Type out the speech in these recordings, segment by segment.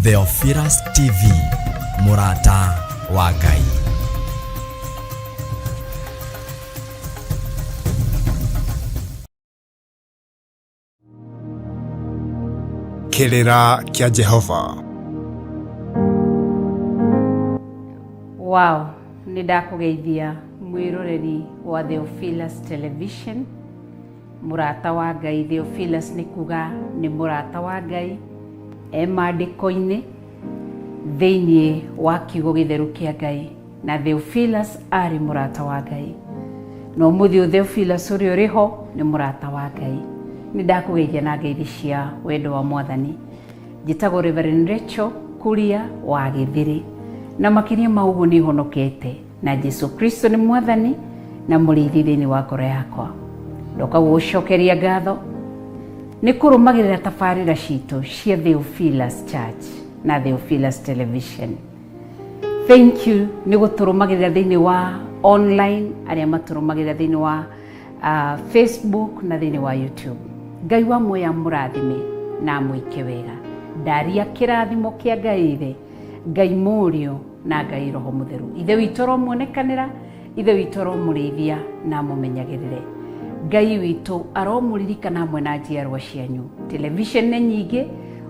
Theophilus TV, Murata wa Ngai. Kĩrĩra kĩa Jehova. Wow, nĩndakũgeithia mwĩroreri wa Theophilus Television. Murata wa Ngai. Theophilus nĩ kuga nĩ murata wa Ngai mandĩko-inĩ thĩinĩ wa kiugo gĩtheru kĩa Ngai, na Theophilus arĩ murata wa Ngai. No mũthĩ Theophilus ũrĩa ũrĩ ho nĩ murata wa Ngai. Nĩndakũgeithia na ngeithi cia wendo wa Mwathani. Njĩtagwo Reverend Rachel Kuria wa Gĩthĩrĩ, na makĩria ma ũguo nĩ honokete na Jesu Kristo nĩ Mwathani na mũrĩithi thĩinĩ wa ngoro yakwa. Ndoka gũcokeria ngatho nĩ kũrũmagĩrĩra tabarĩra citũ cia Theophilus Church na Theophilus Television. Thank you nĩ gũtũrũmagĩrĩra thĩinĩ wa online, arĩa matũrũmagĩrĩra thĩinĩ wa Facebook na thĩinĩ wa YouTube. Ngai wa muoya mũrathime na mũike wega. Ndaria kĩrathimo kĩa Ngai thĩ, Ngai Mũriũ na Ngai Roho Mũtheru. Ithe witũ romuonekanĩra, ithe witũ romũrĩithia na mũmenyagĩrĩre. Ngai witũ aromũririkana hamwe na njiarwa cianyu. Television nĩ nyingĩ,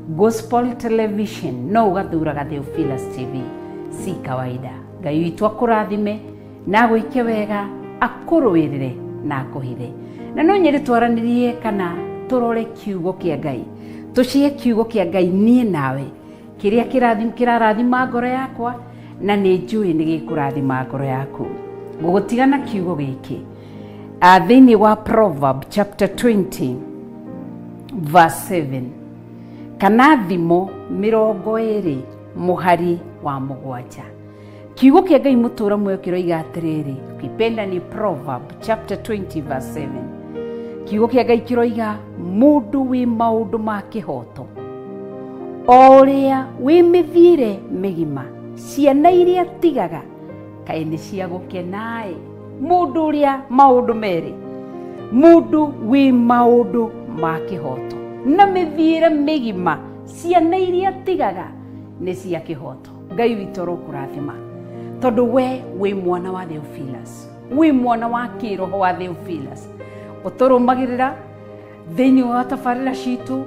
Gospel Television no ũgathuraga Theophilus TV, si kawaida. Ngai witũ akũrathime na gwĩke wega, akũrũĩrĩre na akũhithe. Na no nyende twaranĩrie kana tũrore kiugo kĩa Ngai, tũcie kiugo kĩa Ngai niĩ nawe, kĩrĩa kĩrarathima ngoro yakwa na nĩ njũĩ nĩ gĩkũrathima ngoro yaku. Gũgũtigana kiugo gĩkĩ thĩinĩ wa Proverb chapter 20 verse 7 kana thimo 20 mũhari wa 7. Kiugo kĩa Ngai mũtũra muoyo kĩroiga atĩrĩrĩ, kipenda ni Proverb chapter 20 verse 7. Kiugo kĩa Ngai kĩroiga mũndũ wĩ maũndũ ma kĩhoto o ũrĩa wĩ mĩthiĩre mĩgima, ciana iria tigaga kaĩ nĩ cia gũkenaĩ. Mũndũ ũrĩa maũndũ merĩ, mũndũ wĩ maũndũ ma kĩhoto na mĩthiĩre mĩgima, ciana iria tigaga nĩ cia kĩhoto. Ngai witũ rokũrathima tondũ we wĩ mwana wa Theophilus, wĩ mwana wa kĩroho wa Theophilus. Ũtũrũmagĩrĩra thĩinĩ wa tabarĩra citũ,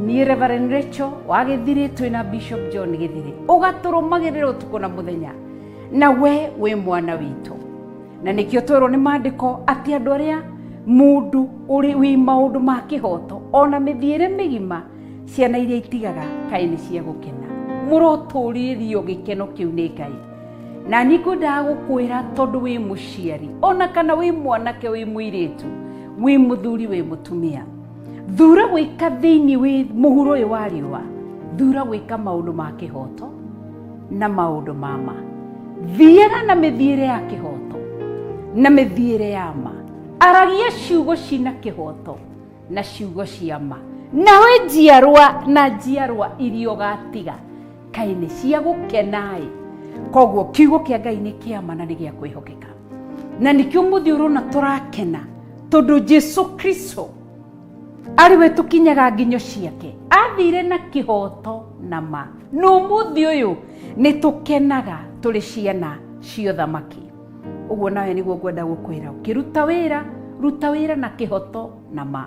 niĩ Reverend Rachel wa Gĩthĩrĩ twĩna Bishop John Gĩthĩrĩ, ũgatũrũmagĩrĩra ũtukũ na mũthenya, na we wĩ mwana witũ. Na nĩkĩo twĩrwo nĩ maandĩko atĩ andũ arĩa mũndũ ũrĩ wĩ maũndũ ma kĩhoto ona mĩthiĩre mĩgima, ciana iria itigaga kaĩ nĩ cia gũkena. Mũrotũrĩrio gĩkeno kĩu nĩ Ngai. Na niĩ ngwendaga gũkwĩra tondũ wĩ mũciari, ona kana wĩ mwanake, wĩ mũirĩtu, wĩ mũthuri, wĩ mũtumia, thura gwĩka thĩinĩ wĩ mũhuro ũyũ wa riũa, thura gwĩka maũndũ ma kĩhoto na maũndũ ma ma. Thiaga na mĩthiĩre ya kĩhoto na mĩthiĩre ya ma. Aragia ciugo cina kĩhoto na ciugo cia ma. Nawe njiarwa na njiarwa iria ũgatiga kaĩ nĩ cia gũkenaĩ. Koguo kiugo kĩa Ngai nĩ kĩa ma na nĩ gĩa kwĩhokeka. Na nĩkĩo mũthĩ ũrona tũrakena tondũ Jesu Kristo arĩ we tũkinyaga nginyo ciake, athire na kĩhoto na ma. No mũthĩ ũyũ nĩ tũkenaga tũrĩ ciana cia ũthamaki. Ũguo nawe nĩguo ngwenda gũkwĩra, ũkĩruta wĩra, ruta wĩra na kĩhoto na ma.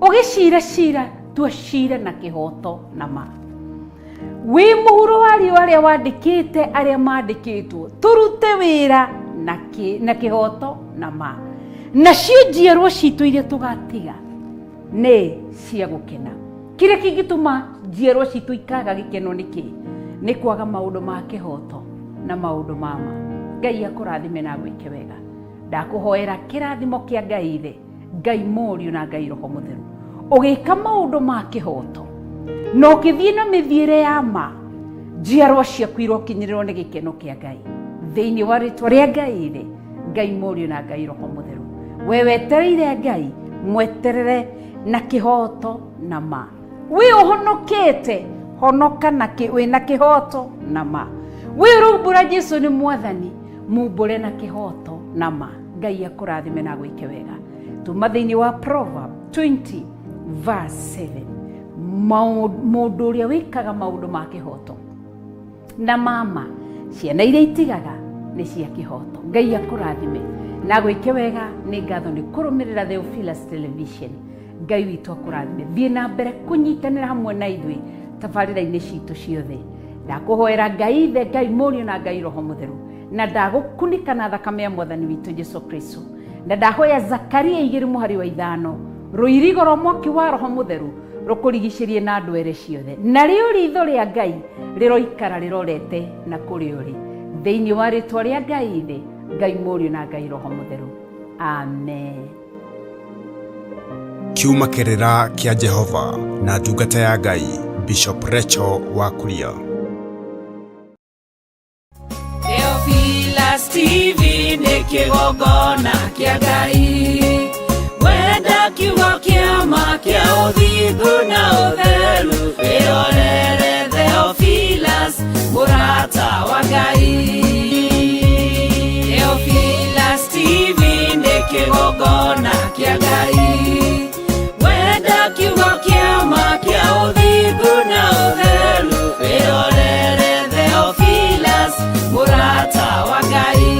Ũgĩcira cira, tua cira na kĩhoto na ma. Wĩ mũhuro wa riũa arĩa wandĩkĩte, arĩa mandĩkĩtwo, tũrute wĩra na kĩhoto na ma. Nacio njiarwa citũ iria tũgatiga nĩ cia gũkena. Kĩrĩa kĩngĩtũma njiarwa citũ ikaga gĩkeno nĩkĩ? Nĩ kwaga maũndũ ma kĩhoto na maũndũ ma ma. Ngai akũrathime na gwĩke wega. Ndakũhoera kĩrathimo kĩa Ngai thĩ, Ngai Mũriũ na Ngai Roho Mũtheru. Ũgĩka maũndũ ma kĩhoto na ũgĩthiĩ na mĩthiĩre ya ma, njiarwa ciaku irokinyĩrĩrwo nĩ gĩkeno kĩa Ngai thĩinĩ wa rĩtwa rĩa Ngai thĩ, Ngai Mũriũ na Ngai Roho Mũtheru. We wetereire Ngai, mweterere na kĩhoto na ma. Wĩ ũhonokete, honoka wĩna kĩhoto na ma. Wĩ ũraumbũra Jesu nĩ Mwathani, mumbũre na kĩhoto na ma. Ngai akũrathime na gwĩke wega. Tuma thĩinĩ wa Proverb 20 verse 7. mũndũ ũrĩa wĩkaga maũndũ ma kĩhoto. Na mama, ciana iria itigaga nĩ cia kĩhoto. Ngai akũrathime na gwĩke wega. Nĩ ngatho nĩ kũrũmĩrĩra Theophilus Television. Ngai witũ akũrathime. Thiĩ na mbere kũnyitanĩra hamwe na ithuĩ tabarĩra-inĩ citũ ciothe. Ndakũhoera Ngai Ithe, Ngai Mũriũ na Ngai Roho Mũtheru, na ndagũkunĩka na thakame ya Mwathani witũ Jesũ Kristo, na ndahoya Zakaria 2:5 rũirigo rwa mwaki wa Roho Mũtheru rũkũrigicĩrie na ndwere ciothe, na rĩo ritho rĩa Ngai rĩroikara rĩrorete na kũrĩa ũrĩ, thĩinĩ wa rĩtwa rĩa Ngai Ithe, Ngai Mũriũ na Ngai Roho Mũtheru. Amen. Kiuma kĩrĩra kĩa Jehova na ndungata ya Ngai Bishop Rachel Wakuria. Theophilus TV nĩ kĩgongona kĩa Ngai, wenda kiugo kĩa ma kĩa ũthingu na ũtheru, wĩrorere Theophilus mũrata wa Ngai. Theophilus TV nĩ kĩgongona kĩa Ngai, wenda kiugo kĩa ma kĩa ũthingu na ũtheru, wĩrorere Theophilus mũrata wa Ngai.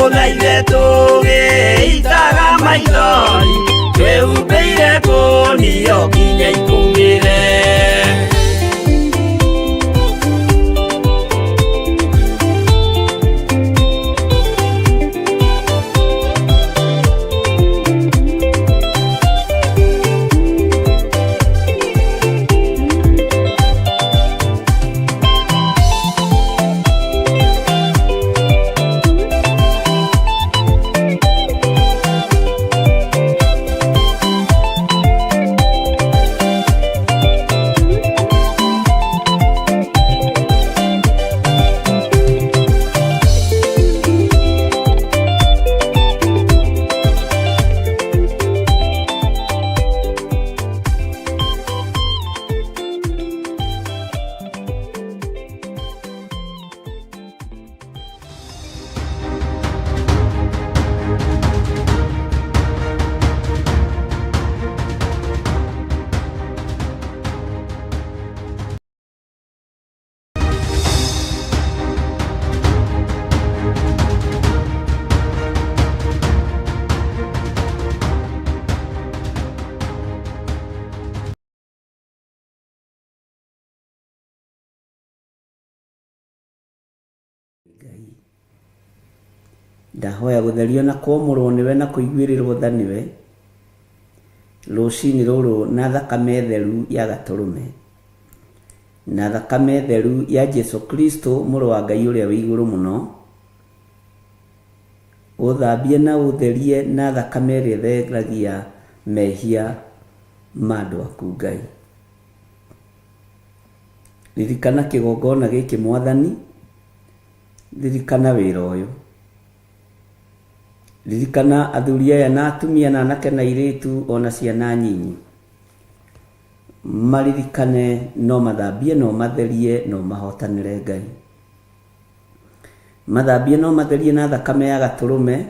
tũthaithe tũgĩitaga maithori twĩhumbĩire ngũnio nginya ikumĩre. Ndahoya gutherio na kuomorwo niwe na kuiguirirwo tha niwe rucini ruru na thakame theru ya Gaturume na thakame theru ya Jesu Kristo muru wa Ngai uria wi iguru muno uthambie na utherie na thakame ria theragia mehia mandu aku Ngai. Ririkana kigongona giki Mwathani, ririkana wira uyu, ririkana athuri aya na atumia na anake na airitu ona ciana nyinyi, maririkane no mathambie no matherie no mahotanire Ngai. Mathambie no matherie na thakame ya Gaturume,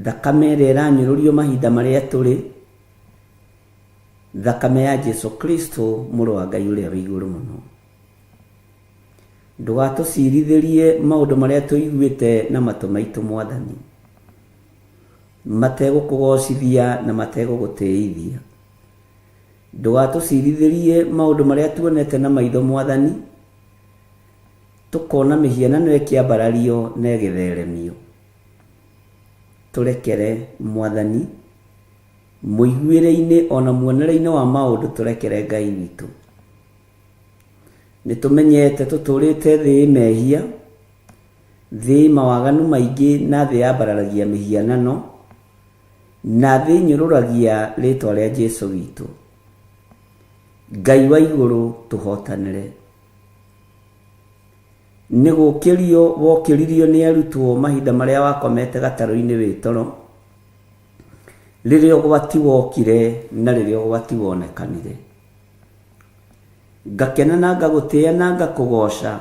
thakame ĩrĩa ĩranyũrũrio mahinda marĩa tũrĩ, thakame ya Jesu Kristo mũrũ wa Ngai ũrĩa wĩ igũrũ mũno. Ndũgatũcirithirie maũndũ marĩa tũiguĩte na matũ maitũ Mwathani, mategũkũgocithia na mategũgũtĩithia. Ndũgatũcirithirie maũndũ marĩa tuonete na maitho Mwathani, tukona mihianano ĩkĩambarario na ĩgĩtheremio. Turekere Mwathani, muiguĩre-inĩ ona muonere-inĩ wa maũndũ turekere Ngai witũ. Nĩtũmenyete tũtũrĩte thĩ mehia, thĩ mawaganu maingĩ na thĩ yambararagia mihianano, na thĩ nyũrũragia rĩtwa rĩa Jesu witũ. Ngai wa igũrũ tũhotanĩre. Nĩgũkĩrio wokĩririo nĩ arutwo mahinda marĩa wakomete gatarũ-inĩ wĩ toro, rĩrĩa ũgwati wokire na rĩrĩa ũgwati wonekanire. Ngakena na ngagũtĩĩa na ngakũgoca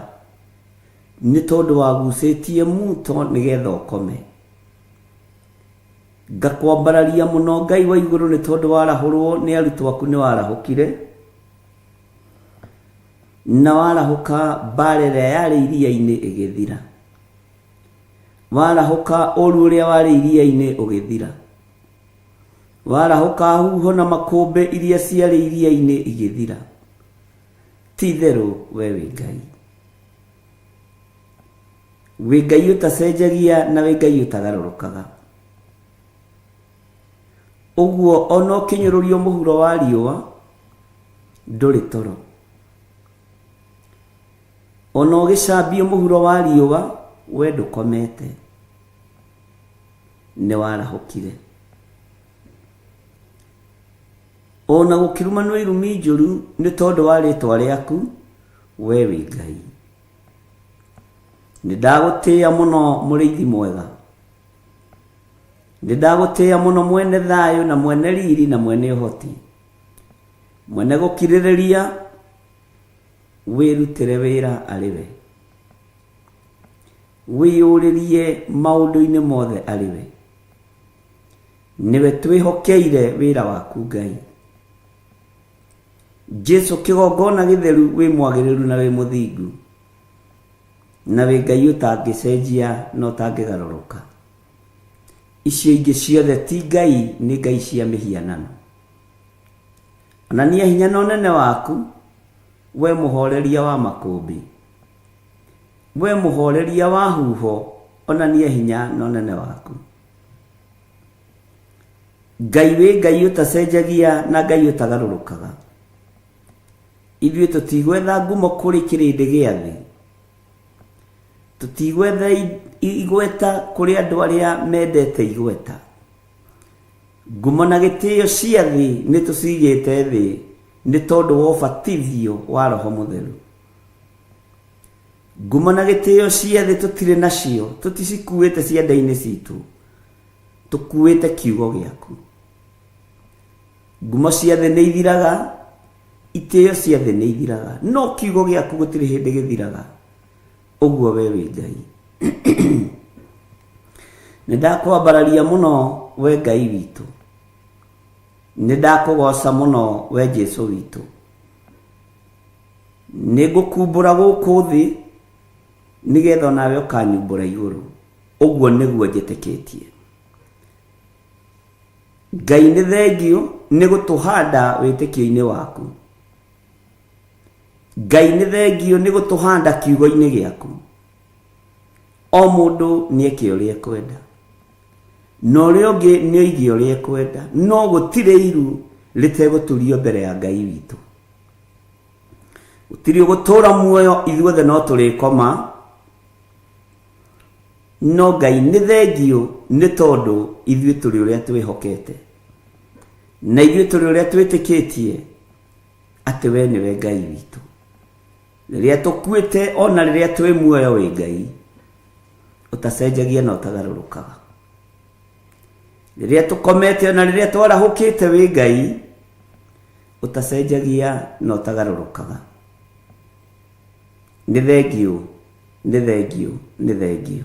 nĩ tondũ wagucĩtie muto nĩgetha ũkome. Ngakwambararia mũno Ngai wa igũrũ nĩ tondũ warahũrwo nĩ arutwo aku nĩ warahũkire, na warahũka mbara ĩrĩa yarĩ iria-inĩ ĩgĩthira. Warahũka ũru ũrĩa warĩ iria-inĩ ũgĩthira. Warahũka huho na makũmbĩ iria ciarĩ iria-inĩ igĩthira. Ti itherũ we wĩ Ngai. Wĩ Ngai ũtacenjagia na wĩ Ngai ũtagarũrũkaga. Ũguo ona ũkĩnyũrũrio mũhuro wa riũa ndũrĩ toro. Ona ũgĩcambio mũhuro wa riũa we ndũkomete, nĩ warahũkire. Ona gũkĩrumanwo irumi njũru nĩ tondũ wa rĩtwa rĩaku we wĩ Ngai. Nĩndagũtĩĩa mũno mũrĩithi mwega, nĩndagũtĩĩa mũno mwene thayũ na mwene riri na mwene ũhoti, mwene gũkirĩrĩria, wĩrutĩre wĩra arĩ we, wĩyũrĩrie maũndũ-inĩ mothe arĩ we. Nĩwe twĩhokeire wĩra waku Ngai. Jesu kĩgongona gĩtheru wĩ mwagĩrĩru na wĩ mũthingu. na wĩ Ngai ũtangĩcenjia na ũtangĩgarũrũka. Icio ingĩ ciothe ti Ngai, nĩ ngai cia mĩhianano. Onania hinya na ũnene waku, we mũhoreria wa makũmbĩ, we mũhoreria wa huho, onania hinya na ũnene waku. Ngai wĩ Ngai ũtacenjagia na Ngai ũtagarũrũkaga. Ithuĩ tũtigwetha ngumo kũrĩ kĩrĩndĩ gĩa thĩ, tũtigwetha igweta kũrĩ andũ arĩa mendete igweta. Ngumo na gĩtĩo cia thĩ nĩ tũcigĩte thĩ nĩ tondũ wa ũbatithio wa Roho Mũtheru. Ngumo na gĩtĩo cia thĩ tũtirĩ nacio, tũticikuĩte ciande-inĩ citũ, tũkuĩte kiugo gĩaku. Ngumo cia thĩ nĩ ithiraga, itĩo cia thĩ nĩ ithiraga, no kiugo gĩaku gũtirĩ hĩndĩ gĩthiraga. Ũguo we wĩ Ngai. Nĩndakwambararia mũno we Ngai witũ, nĩndakũgoca mũno we Jesũ witũ. Nĩngũkumbũra gũkũ thĩ nĩgetha nawe ũkanyumbũra igũrũ. Ũguo nĩguo njĩtĩkĩtie. Ngai nĩ thengio nĩ gũtũhanda wĩtĩkio-inĩ waku. Ngai nĩ thengio nĩ gũtũhanda kiugo-inĩ gĩaku. O mũndũ nĩeke ũrĩa ekwenda, na ũrĩa ũngĩ nĩoige ũrĩa ekwenda, no gũtirĩ iru rĩtegũturio mbere ya Ngai witũ. Gũtirĩ ũgũtũũra muoyo, ithuothe no tũrĩkoma. No Ngai nĩ thengio nĩ tondũ ithuĩ tũrĩ ũrĩa twĩhokete, na ithuĩ tũrĩ ũrĩa twĩtĩkĩtie atĩ we nĩwe Ngai witũ. Rĩrĩa tũkuĩte ona rĩrĩa twĩ muoyo wĩ Ngai ũtacenjagia na ũtagarũrũkaga. Rĩrĩa tũkomete ona rĩrĩa twarahũkĩte wĩ Ngai ũtacenjagia na ũtagarũrũkaga. Nĩ thengio, nĩ thengio, nĩ thengio.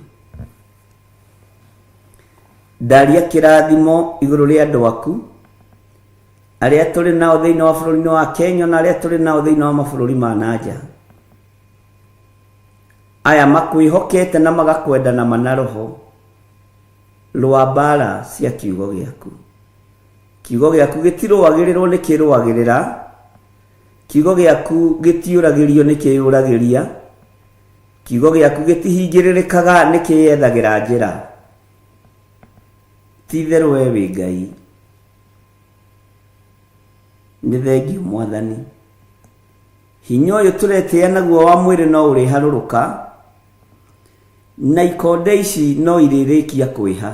Ndaria kĩrathimo igũrũ rĩa andũ aku arĩa tũrĩ nao thĩinĩ wa bũrũri wa Kenya na arĩa tũrĩ nao thĩinĩ wa mabũrũri ma nanja. Aya makwĩhokete na magakwenda na mana roho rwa mbara cia kiugo gĩaku. Kiugo gĩaku gĩtirũagĩrĩrwo nĩ kĩrũagĩrĩra, kiugo gĩaku gĩtiũragĩrio nĩ kĩyũragĩria, kiugo gĩaku gĩtihingĩrĩrĩkaga nĩ kĩyethagĩra njĩra. Ti-itherũ we wĩ Ngai. Nĩ thengio Mwathani. Hinya ũyũ tũretĩa naguo wa mwĩrĩ no ũrĩharũrũka, na ikonde ici no irĩrĩkia kwĩha.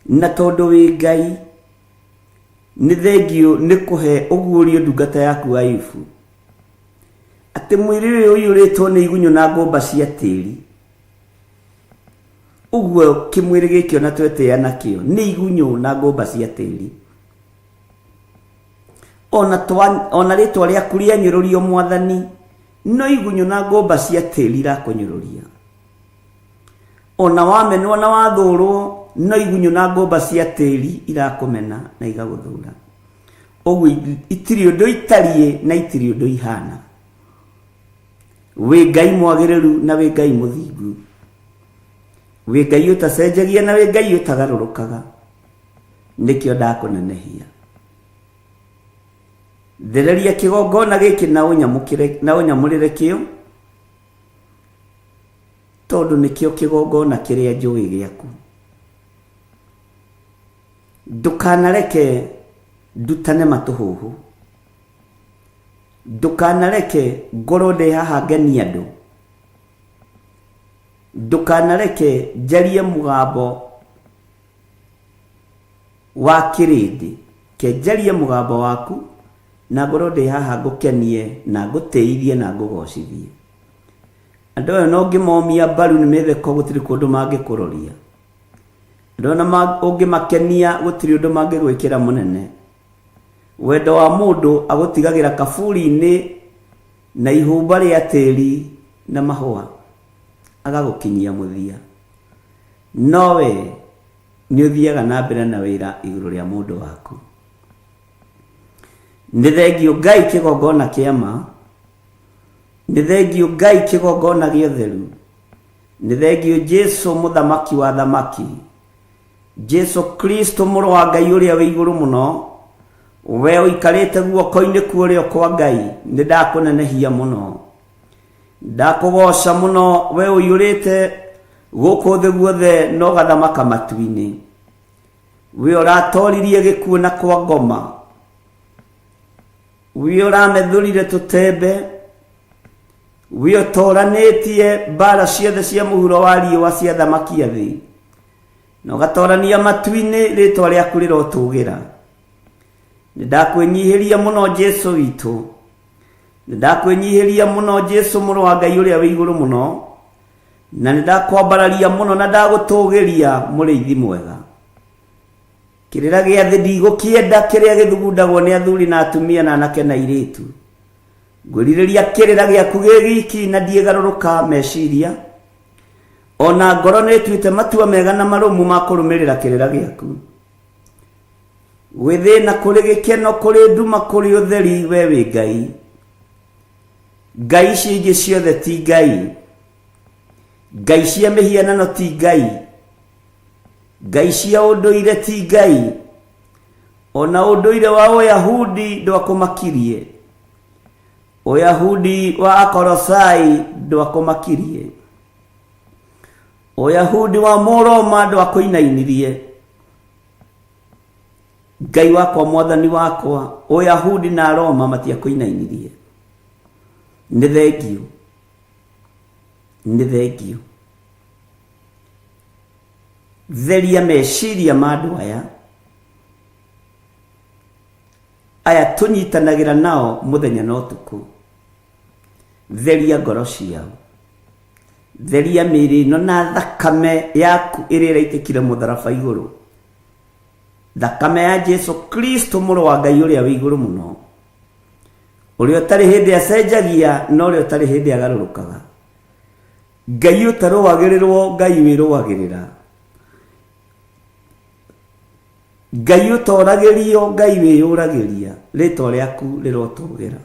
Na tondũ wĩ Ngai, nĩ thengio nĩ kũhe ũguũrio ndungata yaku Ayubu atĩ mwĩrĩ ũyũ ũiyũrĩtwo nĩ igunyũ na ngũmba cia tĩri. Ũguo kĩmwĩrĩ gĩkĩ ona twetĩa nakĩo nĩ igunyũ na ngũmba cia tĩri. Ona rĩtwa rĩaku rĩanyũrũrio Mwathani, no igunyũ na ngũmba cia tĩri irakũnyũrũria. Ona wamenwo na wathũrwo, no igunyũ na ngũmba cia tĩri irakũmena na igagũthũra. Ũguo itirĩ ũndũ itariĩ na itirĩ ũndũ ihana. Wĩ Ngai mwagĩrĩru na wĩ Ngai mũthingu. Wĩ Ngai ũtacenjagia na wĩ Ngai ũtagarũrũkaga. Nĩkĩo ndakũnenehia. Thereria kĩgongona gĩkĩ na ũnyamũrĩre kĩo, tondũ nĩkĩo kĩgongona kĩrĩa njũĩ gĩaku. Ndũkanareke ndutane matũhũhũ, ndũkanareke ngorwo ndĩ haha ngeni andũ, ndũkanareke njarie mũgambo wa kĩrĩndĩ, ke njarie mũgambo waku na ngorwo ndĩ haha ngũkenie na ngũtĩithie na ngũgocithie. Andũ aya no ngĩmomia mbaru nĩ mĩtheko, gũtirĩ kũndũ mangĩkũroria. Andũ aya ũngĩmakenia gũtirĩ ũndũ mangĩgwĩkĩra mũnene. Wendo wa mũndũ agũtigagĩra kaburi-inĩ na ihumba rĩa tĩri na mahũa, agagũkinyia mũthia. Nowe nĩ ũthiaga na mbere na wĩra igũrũ rĩa mũndũ waku. Nĩ thengio Ngai kĩgongona kĩa ma, nĩ thengio Ngai kĩgongona gĩa ũtheru, nĩ thengio Jesu mũthamaki wa thamaki, Jesu Kristo mũrũ wa Ngai ũrĩa wĩ igũrũ mũno, we ũikarĩte guoko-inĩ kwa ũrĩo kwa Ngai. Nĩ ndakũnenehia mũno, ndakũgoca mũno, we ũiyũrĩte gũkũ thĩ guothe na ũgathamaka matu-inĩ, we ũratoririe gĩkuũ na kwa ngoma, we ũramethũrire tũtembe, we ũtoranĩtie mbara ciothe cia mũhuro wa riũa cia thamaki a thĩ, na ũgatorania matu-inĩ rĩtwa rĩaku rĩrotũgĩra. Nĩ ndakwĩnyihĩria mũno Jesu witũ, nĩ ndakwĩnyihĩria mũno Jesu mũrũ wa Ngai ũrĩa wĩ igũrũ mũno, na nĩ ndakwambararia mũno na ndagũtũgĩria mũrĩithi mwega. Kĩrĩra gĩa thĩ ndigũkĩenda, kĩrĩa gĩthugundagwo nĩ athuri na atumia na anake na airĩtu. Ngwĩrirĩria kĩrĩra gĩaku gĩ giki na ndiĩgarũrũka meciria, ona ngoro nĩ ĩtuĩte matua mega na marũmu ma kũrũmĩrĩra kĩrĩra gĩaku. Gwĩthĩna kũrĩ gĩkeno, kũrĩ nduma, kũrĩ ũtheri, we wĩ Ngai. Ngai ici ingĩ ciothe ti Ngai, ngai cia mĩhianano ti Ngai, ngai cia ũndũire ti Ngai, ona ũndũire wa Ũyahudi ndwakũmakirie, Ũyahudi wa Akolosai ndwakũmakirie, Ũyahudi wa Mũroma ndwakũinainirie. Ngai wakwa mwathani wakwa, Ũyahudi na Roma matiakũinainirie. Nĩ thengio, nĩ thengio. Theria meciria ma andũ aya tũnyitanagĩra nao mũthenya na ũtukũ. Theria ngoro ciao, theria mĩĩrĩ ĩno na thakame yaku ĩrĩa ĩraitĩkire mũtharaba igũrũ, thakame ya Jesu Kristo mũrũ wa Ngai ũrĩa wĩ igũrũ mũno, ũrĩa ũtarĩ hĩndĩ acenjagia na ũrĩa ũtarĩ hĩndĩ agarũrũkaga, Ngai ũtarũagĩrĩrwo, Ngai wĩrũagĩrĩra, Ngai ũtoragĩrio, Ngai wĩyũragĩria, rĩtwa rĩaku rĩrotũgĩra.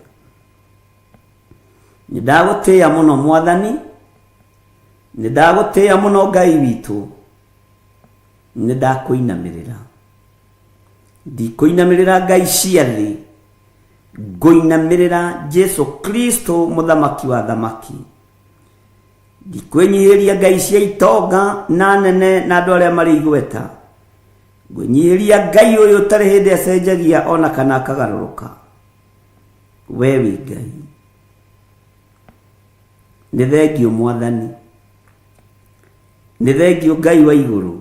Nĩ ndagũtĩĩa mũno Mwathani, nĩ ndagũtĩĩa mũno Ngai witũ, nĩ ndakũinamĩrĩra. Ndikũinamĩrĩra ngai cia thĩ, ngũinamĩrĩra Jesu Kristo mũthamaki wa thamaki. Ndikwĩnyihĩria ngai cia itonga na nene na andũ arĩa marĩ igweta, ngũnyihĩria Ngai ũyũ ũtarĩ hĩndĩ acenjagia ona kana akagarũrũka. We wĩ Ngai. Nĩ thengio Mwathani, nĩ thengio Ngai wa igũrũ,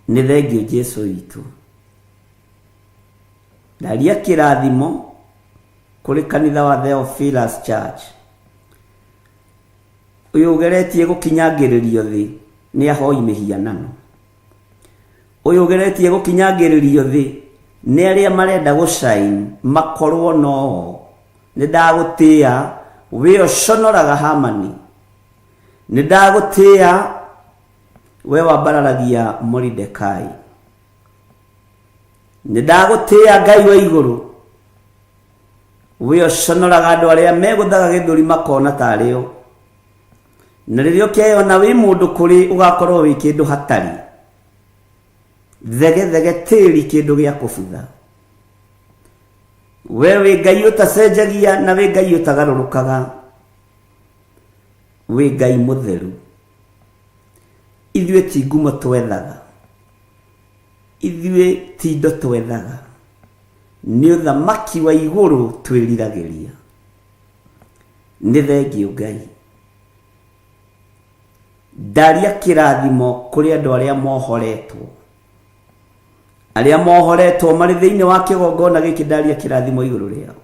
nĩ thengio Jesu witũ. Ndaria kĩrathimo kũrĩ kanitha wa Theophilus Church, ũyũ ũgeretie gũkinyangĩrĩrio thĩ nĩ ahoi mĩhianano, ũyũ ũgeretie gũkinyangĩrĩrio thĩ nĩ arĩa marenda gũcaini makorwo no. Nĩ ndagũtĩĩa we ũconoraga Hamani, nĩ ndagũtĩĩa we wambararagia Moridekai, nĩ ndagũtĩĩa Ngai wa igũrũ we ũconoraga andũ arĩa megũthaga gĩthũri makona tarĩo, na rĩrĩa ũkeyona wĩ mũndũ kũrĩ ũgakorwo wĩ kĩndũ hatarĩ, thege thege tĩri kĩndũ gĩa kũbutha. We wĩ Ngai ũtacenjagia na wĩ Ngai ũtagarũrũkaga, wĩ Ngai mũtheru. Ithuĩ ti ngumo twethaga, ithuĩ ti indo twethaga, nĩ ũthamaki wa igũrũ twĩriragĩria. Nĩ thengio Ngai. Ndaria kĩrathimo kũrĩ andũ arĩa mohoretwo, arĩa mohoretwo marĩ thĩinĩ wa kĩgongona gĩkĩ. Ndaria kĩrathimo igũrũ rĩao,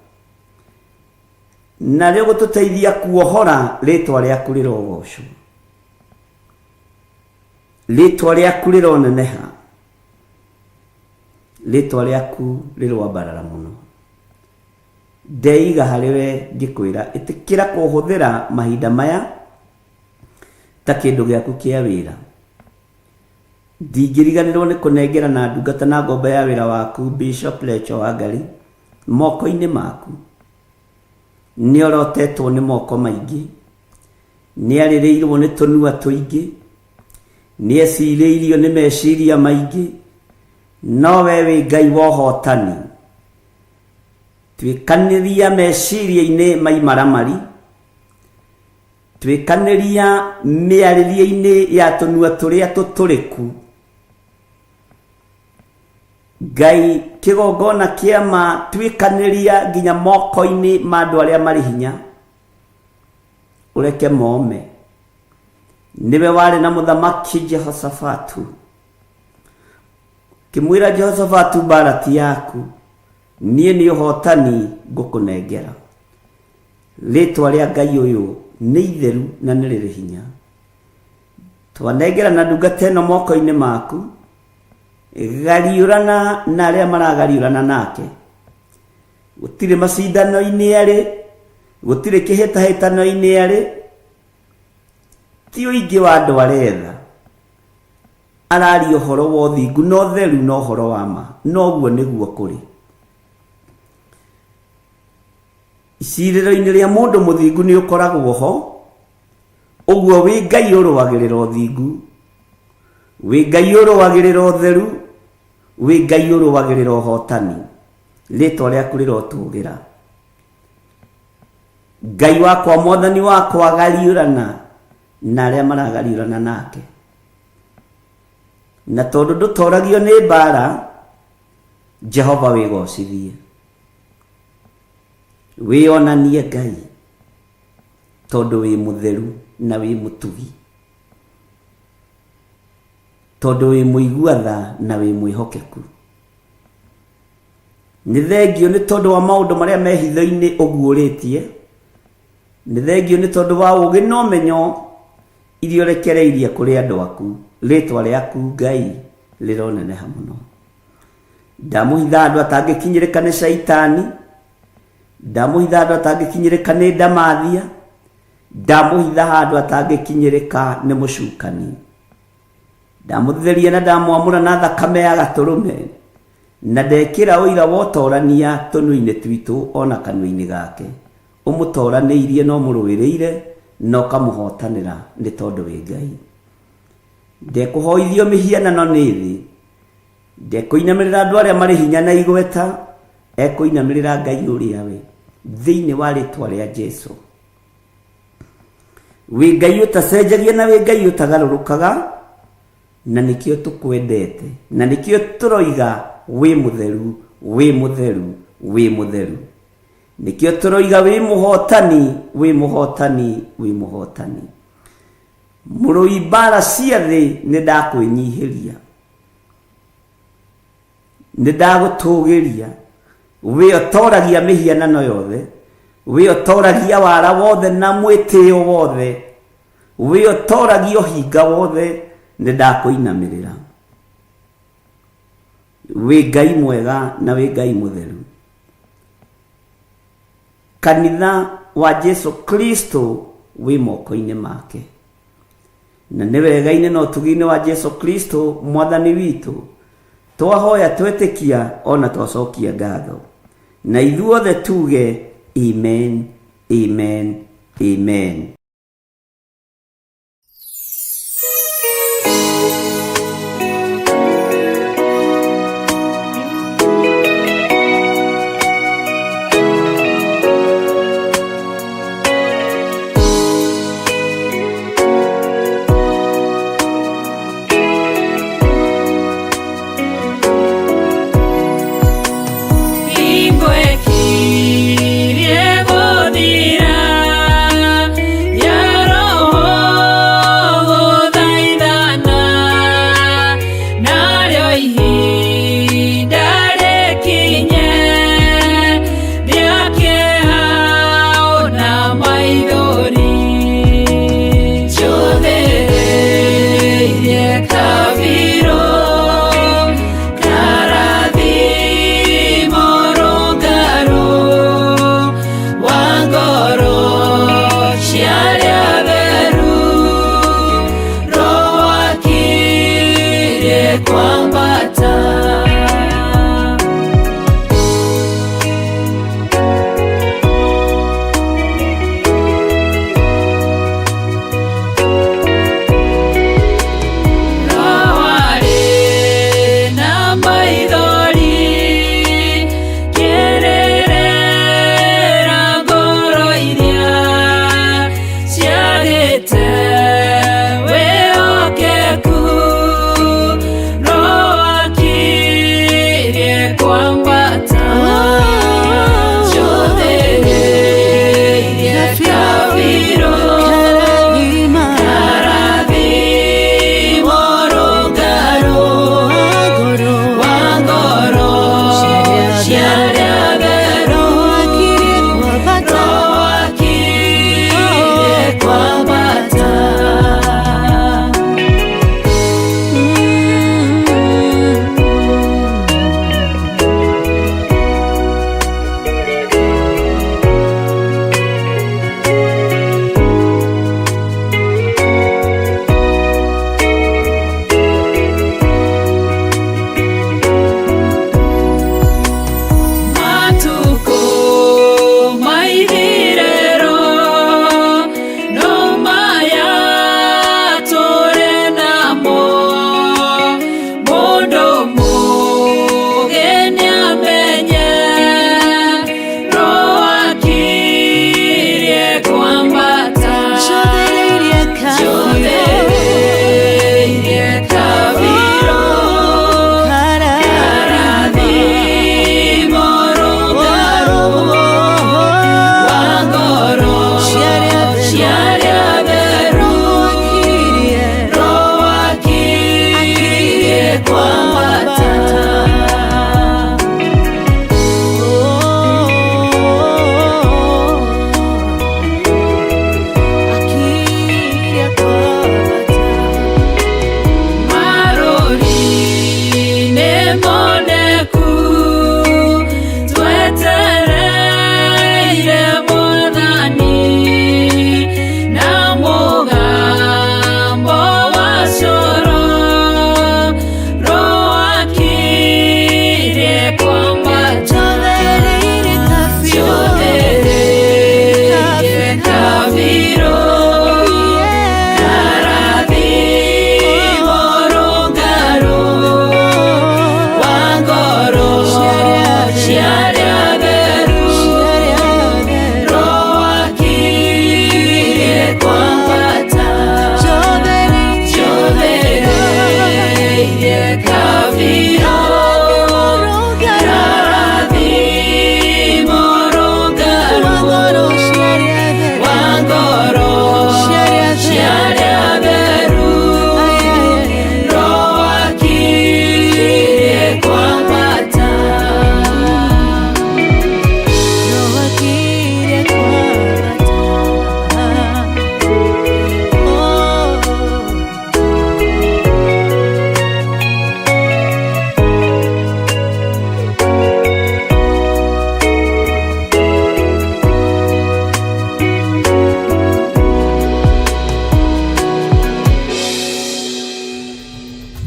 na rĩo gũtũteithia kuohora rĩtwa rĩaku rĩrogocwo, rĩtwa rĩaku rĩroneneha, rĩtwa rĩaku rĩrwambarara mũno. Ndeiga harĩ we ngĩkwĩra, ĩtĩkĩra kũhũthĩra mahinda maya ta kĩndũ gĩaku kĩa wĩra. Ndingĩriganĩrwo nĩ kũnengera na ndungata na ngombo ya wĩra waku Bishop Lecho Wangarĩ moko-inĩ maku. nĩ orotetwo nĩ moko maingĩ, nĩ arĩrĩirwo nĩ tũnua tũingĩ, nĩ ecirĩirio nĩ meciria maingĩ, no we wĩ Ngai wa ũhotani. Twĩkanĩria meciria-inĩ maimaramari, twĩkanĩria mĩarĩrie-inĩ ya tũnua tũrĩa tũtũrĩku. Ngai kĩgongona kĩama twĩkanĩria nginya moko-inĩ ma andũ arĩa marĩ hinya, ũreke mome. Nĩwe warĩ na mũthamaki Jehoshafatu, kĩmwĩra Jehoshafatu, mbara ti yaku, niĩ nĩ ũhotani ngũkũnengera. Rĩtwa rĩa Ngai ũyũ nĩ itheru na nĩ rĩrĩ hinya. Twanengera na ndungata ĩno moko-inĩ maku, gariũrana na arĩa maragariũrana nake. Gũtirĩ macindano-inĩ arĩ, gũtirĩ kĩhĩtahĩtano-inĩ arĩ, ti ũingĩ wa andũ aretha. Araria ũhoro wa ũthingu na ũtheru na ũhoro wa ma, noguo nĩguo kũrĩ. Icirĩro-inĩ rĩa mũndũ mũthingu nĩ ũkoragwo ho, ũguo wĩ Ngai ũrũagĩrĩra ũthingu, wĩ Ngai ũrũagĩrĩra ũtheru, wĩ Ngai ũrũagĩrĩra ũhotani. Rĩtwa rĩaku rĩrotũgĩra. Ngai wakwa, Mwathani wakwa, gariũrana na arĩa maragariũrana nake. Na tondũ ndũtoragio nĩ mbara, Jehova wĩgocithie. Wĩonanie Ngai, tondũ wĩ mũtheru na wĩ mũtugi, tondũ wĩ mũigua-tha na wĩ mwĩhokeku. Nĩ thengio nĩ tondũ wa maũndũ marĩa me hitho-inĩ ũguũrĩtie. Nĩ thengio nĩ tondũ wa ũũgĩ na ũmenyo iria ũrekereirie kũrĩ andũ aku. Rĩtwa rĩaku Ngai rĩroneneha mũno. Ndamũhitha andũ atangĩkinyĩrĩka nĩ Shaitani, ndamũhitha andũ atangĩkinyĩrĩka nĩ ndamathia, ndamũhitha andũ atangĩkinyĩrĩka nĩ mũcukani. Ndamũtheria na ndamwamũra na thakame ya gatũrũme, na ndekĩra ũira wa ũtorania tũnua-inĩ twitũ ona kanua-inĩ gake. Ũmũtoranĩirie na ũmũrũĩrĩire na ũkamũhotanĩra nĩ tondũ wĩ Ngai. Ndekũhoithio mĩhianano nĩ thĩ, ndekũinamĩrĩra andũ arĩa marĩ hinya na igweta, ekũinamĩrĩra Ngai ũrĩa we, thĩinĩ wa rĩtwa rĩa Jesũ. Wĩ Ngai ũtacenjagia na wĩ Ngai ũtagarũrũkaga, na nĩkĩo tũkwendete, na nĩkĩo tũroiga wĩ mũtheru, wĩ mũtheru, wĩ mũtheru. Nĩkĩo tũroiga wĩ mũhotani, wĩ mũhotani, wĩ mũhotani. Mũrũi mbara cia thĩ nĩ ndakwĩnyihĩria, nĩ ndagũtũgĩria. Wĩ ũtoragia mĩhianano yothe, wĩ ũtoragia wara wothe na mwĩtĩo wothe, wĩ ũtoragia ũhinga wothe, nĩ ndakũinamĩrĩra. Wĩ Ngai mwega na wĩ Ngai mũtheru. Kanitha wa Jesu Kristo wĩ moko-inĩ make, na nĩ wega-inĩ na ũtugi-inĩ wa Jesu Kristo Mwathani witũ twahoya twetĩkia ona twacokia ngatho, na ithuothe tuge amen, amen, amen.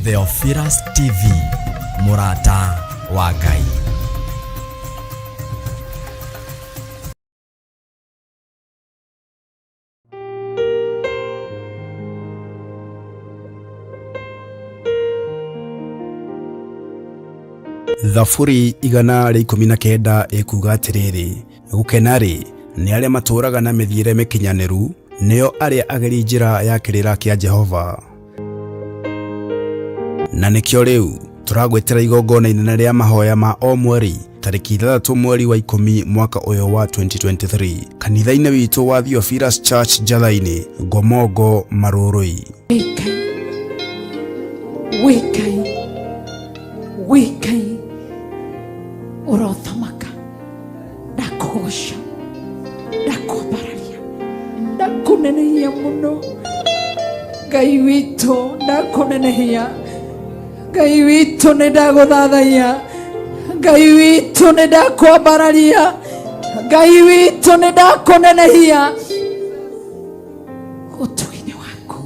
Theophilus TV, Murata wa Ngai. Thaburi 119 ikuga atiriri, gukena ri ni aria maturaga na mithiire mikinyaniru, nio aria ageri njira ya kirira kia Jehova. Na nikio riu turagwetera igongona inene ria mahoya ma o mweri tariki 3 mweri wa 10 mwaka uyu wa 2023 kanitha-ini witu wa Theophilus Church Njatha-ini, Ngomongo, Marurui. Wikai urothamaka ndakugosha ndakubararia ndakunenehia muno Ngai witu, ndakunenehia Ngai witu, nindaguthathaiya Ngai witu, nindakwambararia Ngai witu, nindakunenehia utugi-ini waku.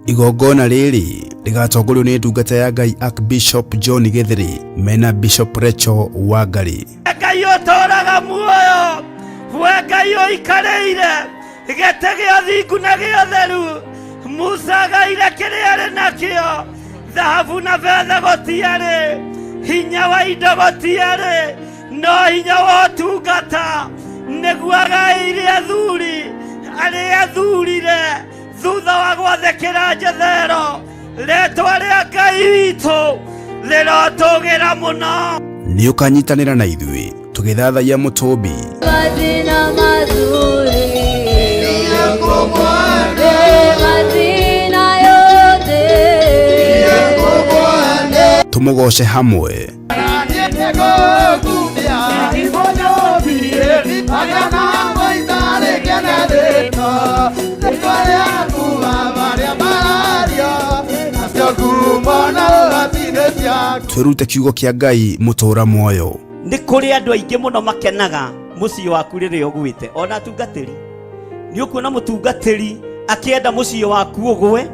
Igongona riri rigatongorio ni ndungata ya Ngai Archbishop John Githeri mena Bishop Rachel Wangari. Ngai utoraga muoyo, we Ngai uikareire gete gia thingu na gia theru, Musa gaire kiria ari nakio, thahabu na betha gutiari, hinya wa indo gutiari, no hinya wa ũtungata niguo agaire athuri aria athurire thutha wa gwathĩkĩra njethero. Rĩtwa rĩa Ngai witũ rĩrotũgĩra mũno. Nĩ ũkanyitanĩra na ithuĩ tũgĩthathaiya Mũtũmbi. Majina mazuri majina yote tũmũgoce hamwe. Twirute kiugo kia Ngai mũtũra muoyo. Nĩ kũrĩ andũ aingĩ mũno makenaga mũciĩ waku rĩrĩa ũgwĩte, ona atungatĩri. Nĩ ũkuona mũtungatĩri akĩenda mũciĩ waku ũgwe,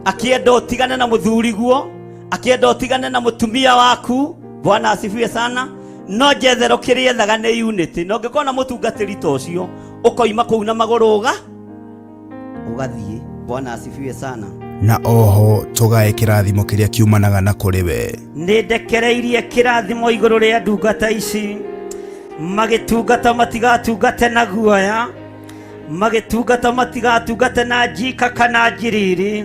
akĩenda ũtigane na mũthuriguo, akĩenda ũtigane na mũtumia waku. Bwana asifiwe sana. No njethero kĩrĩa ethaga nĩ unity. Na ũngĩkona mũtungatĩri ta ũcio ũkoima kũu na magũrũ ũgathiĩ. Bwana asifiwe sana. Na oho tugae kirathimo kiria kiumanaga na kuri we. Nindekereirie kirathimo iguru ria ndungata ici, magitungata matigatungate na guoya, magitungata matigatungate na njika kana njiriri.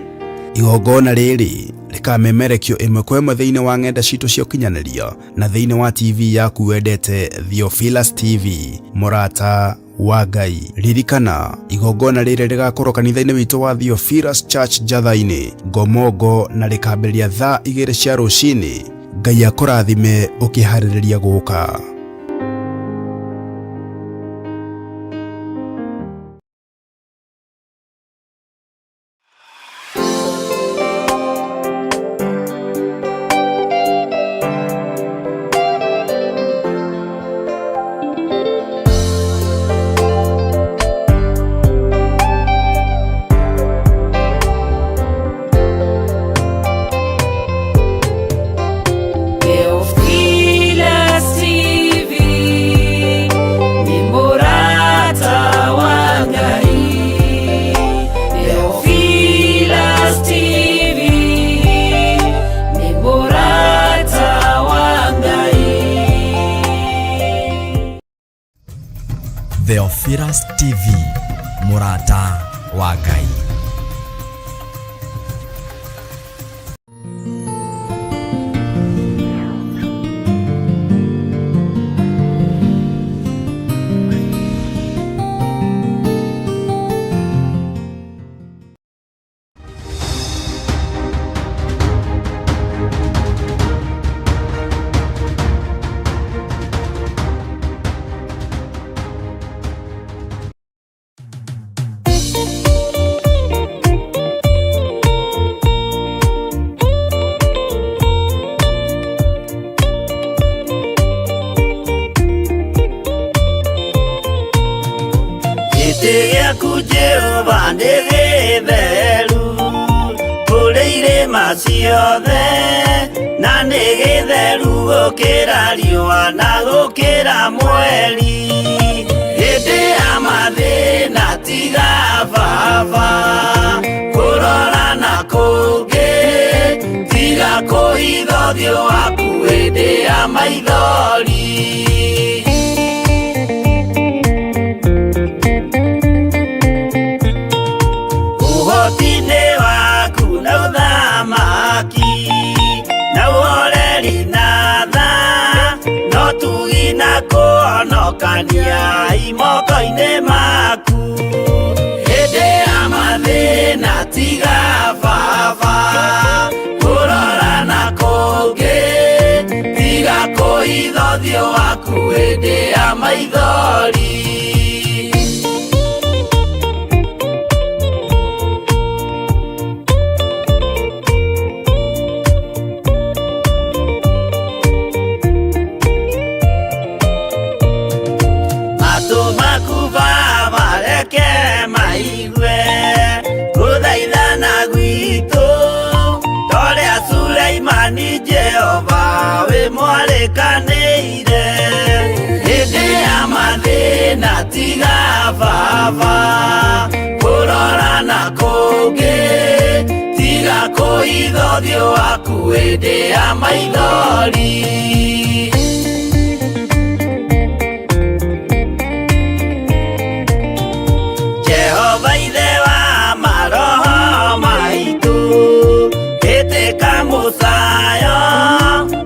Igongona riri rikamemerekio imwe kwa imwe thiini wa ng'enda citu cia ukinyaniria na thiini wa TV yaku wendete Theophilus TV, Murata wa Ngai. Ririkana igongona riri rigakorwo kanitha-ini witu wa Theophilus Church Njatha-ini, Ngomongo, na rikambĩrĩria thaa 2 cia rũcinĩ. Ngai akũrathime ũkĩharĩrĩria gũka. Theophilus TV, Murata wa Ngai. irĩma ciothe na nĩ gĩtheru gũkĩra riũa na gũkĩra mweri. Hĩndĩ ya mathĩna tiga baba kũrora na kũngĩ, tiga kũhitha ũthiũ waku hĩndĩ ya maithori. Ũhoti-inĩ waku na ũthamaki na ũhoreri na tha, no tugi na kũhonokania imoko-inĩ maku. Hĩndĩ ya mathĩna tiga baba kũrora na kũngĩ, tiga kũhitha ũthiũ waku hĩndĩ ya maithori. Maigue gũthaithana gwitũ torĩa Suleimani Jehova wĩ mwarĩkanĩire. Hĩndĩ ya mathĩna tiga baba kũrora na kũngĩ, tiga kũhitha ũthiũ waku hĩndĩ ya maithori.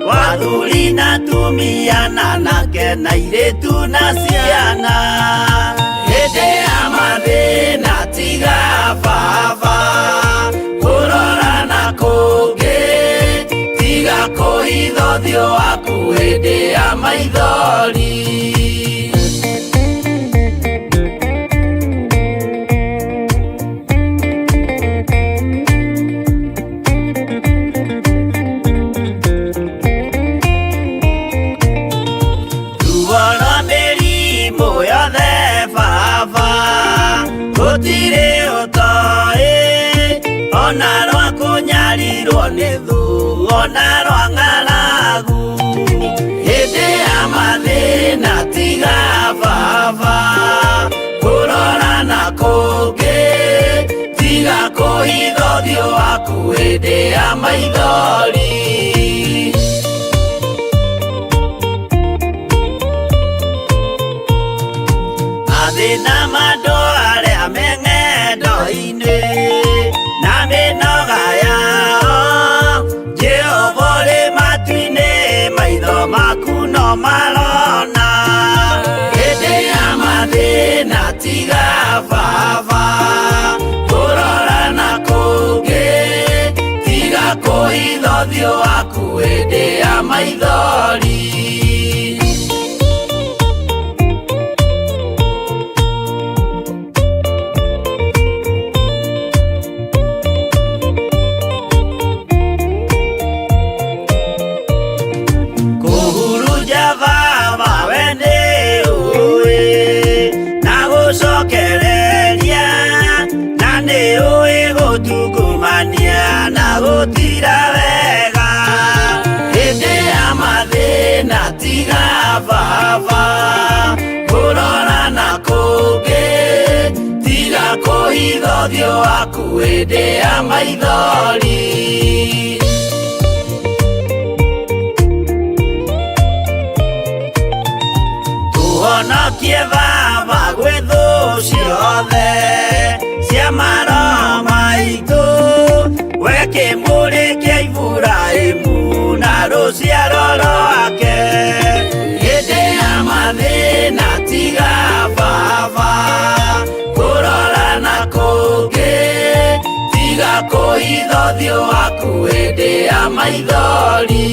Wathuri na tumiana nake na airĩtu na ciana. Hĩndĩ ya mathĩna tiga baba kũrora na kũngĩ, tiga kũhitha ũthiũ waku hĩndĩ ya maithori. Gũtirĩ ũtoĩ ona rwa kũnyarirwo nĩ thu ona rwa ng'aragu. Hĩndĩ ya mathĩna tiga baba kũrora na kũngĩ, tiga kũhitha ũthiũ waku hĩndĩ ya maithori. Mathĩna mandũ arĩa me ng'endo-inĩ na mĩnoga yao, Jehova ũrĩ matu-inĩ maitho maku no marona. Hĩndĩ ya mathĩna tiga baba kũrora na kũngĩ, tiga kũhitha ũthiũ waku hĩndĩ ya maithori. Gũtira wega hĩndĩ ya mathĩna tiga baba kũrora na kũngĩ, tiga kũhitha ũthiũ waku hĩndĩ ya maithori. Tũhonokie baba gwĩ thũ ciothe cia maroho maitũ, we kĩmũrĩ kĩa Iburahĩmu na rũciaro rwake. Hĩndĩ ya mathĩna tiga baba kũrora na kũngĩ, tiga kũhitha ũthiũ waku hĩndĩ ya maithori.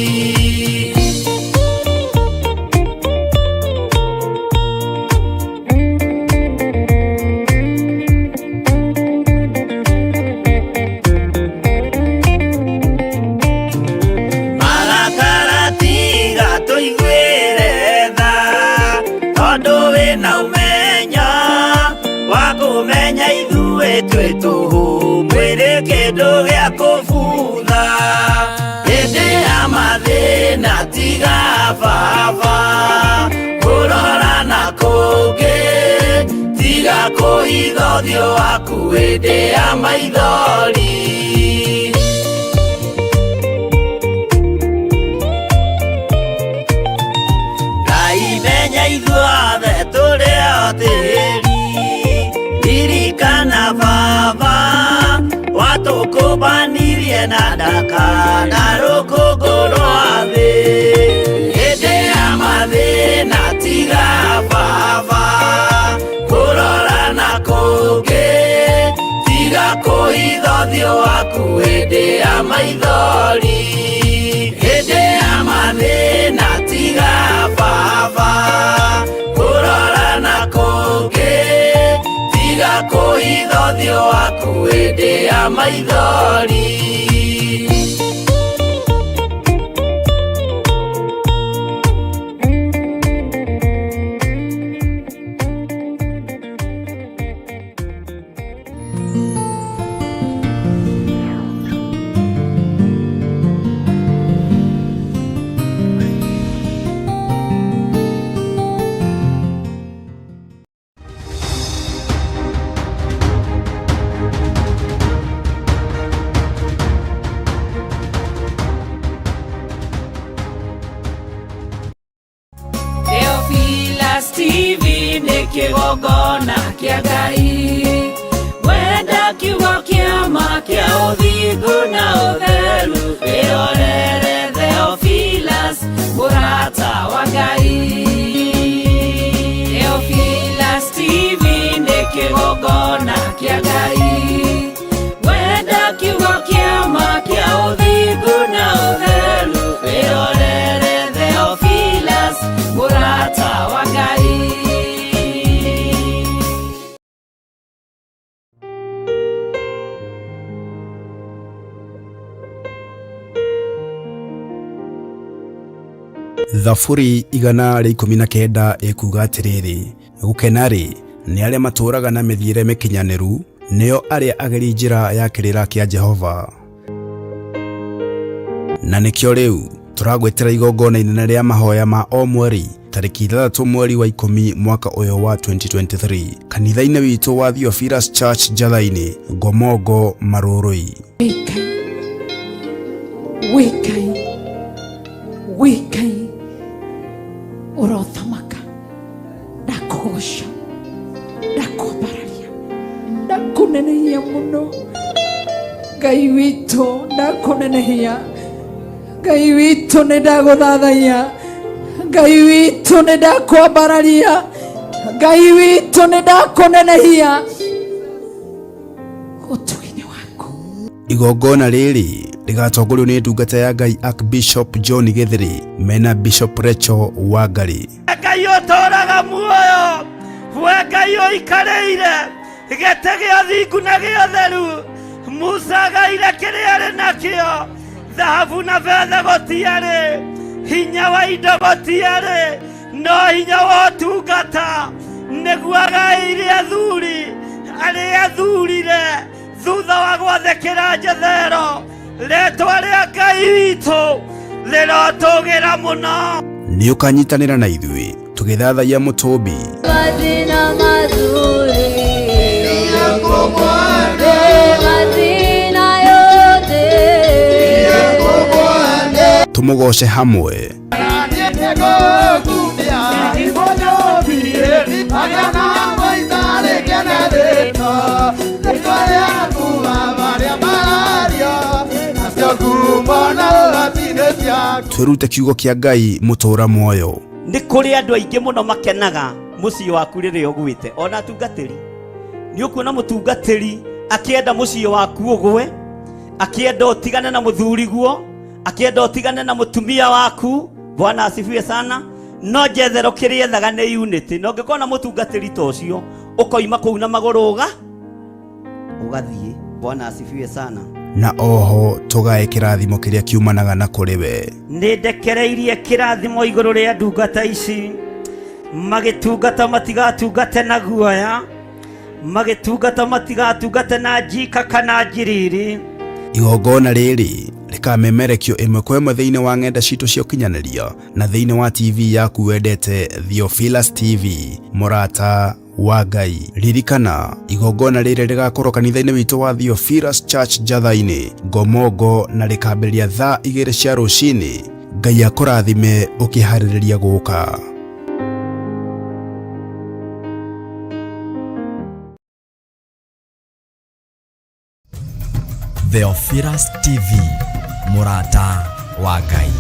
Twĩ tũhũ mwĩrĩ kĩndũ gĩa kũbua. kũhitha ũthiũ waku hĩndĩ ya maithori. Ngai menya ithuothe tũrĩ o tĩĩri, ririkana Baba watũkũmbanirie na ndaka na rũkũngũ rwa thĩ. Hĩndĩ ya mathĩna tiga Baba kũrora na kũngĩ, tiga kũhitha ũthiũ waku hĩndĩ ya maithori. Hĩndĩ ya mathĩna tiga Baba kũrora na kũngĩ, tiga kũhitha ũthiũ waku hĩndĩ ya maithori. Theophilus TV nĩ kĩgongona kĩa Ngai, wenda kiugo kĩa ma kĩa ũthingu na ũtheru. Wĩrorere Theophilus mũrata wa Ngai. Theophilus TV nĩ kĩgongona kĩa Ngai, wenda kiugo kĩa ma kĩa ũthingu na ũtheru. Wĩrorere Theophilus mũrata wa Ngai. Thaburi 119 ikuga atiriri, gukenari ni aria maturaga na mithiire mikinyaniru, nio aria ageri njira ya kirira kia Jehova. Na nikio riu turagwetera igongona inene ria mahoya ma o mweri tariki 3 mweri wa 10 mwaka uyu wa 2023 kanitha-ini witu wa Theophilus Church Jathaini, Ngomongo, Marurui. Wikai urothamaka, ndakũgoca, ndakwambararia, ndakũnenehia mũno. Ngai witũ ndakũnenehia, Ngai witũ nĩ ndagũthathaiya, Ngai witũ nĩ ndakwambararia, Ngai witũ nĩ ndakũnenehia ũtũgi-inĩ waku. Igongona riri rigatongorio ni ndungata ya Ngai Archbishop John Githeri mena Bishop Rachel Wangari. Ngai ũtũũraga muoyo, we Ngai ũikarĩire gĩtĩ gĩa ũthingu na gĩa ũtheru. Musa agaire kĩrĩa arĩ nakĩo, thahabu na betha gũtiarĩ, hinya wa indo gũtiarĩ, no hinya wa ũtungata nĩguo agaĩire athuri arĩa athurire thutha wa gwathĩkĩra njethero. Rĩĩtwa rĩa Ngai witũ rĩrotũgĩra mũno. Nĩ ũkanyitanĩra na ithuĩ tũgĩthathaiya mũtũmbi Mazina mazuri mazina yote tũmũgoce hamwe. Twĩrute kiugo kĩa Ngai mũtũũra muoyo. Nĩ kũrĩ andũ aingĩ mũno makenaga mũciĩ waku rĩrĩa ũgwĩte, ona atungatĩri. Nĩ ũkuona mũtungatĩri akĩenda mũciĩ waku ũgwe, akĩenda ũtigane na mũthuriguo, akĩenda ũtigane na mũtumia waku. Bwana asifiwe sana. No njethero kĩrĩa ethaga nĩ unity. Na ũngĩkona mũtungatĩri ta ũcio ũkoima kũu na magũrũ ũgathiĩ. Bwana asifiwe sana. Na oho tugae kirathimo kiria kiumanaga na kuri we. Nĩ ndekereirie kirathimo igũrũ rĩa ndungata ici, magĩtungata matigatungate na guoya, magĩtungata matigatungate na njika kana njiriri. Igongona rĩrĩ rĩkamemerekio ĩmwe kwa ĩmwe thĩinĩ wa ng'enda citũ cia ũkinyanĩria na thĩinĩ wa TV yaku wendete Theophilus TV, mũrata wa Ngai. Ririkana igongona rĩrĩ rĩgakorwo kanitha-inĩ witũ wa Theophilus Church Njatha-inĩ Ngomongo na rĩkambĩrĩria thaa 2 cia rũcinĩ. Ngai akũrathime ũkĩharĩrĩria gũka. Theophilus TV, mũrata wa Ngai.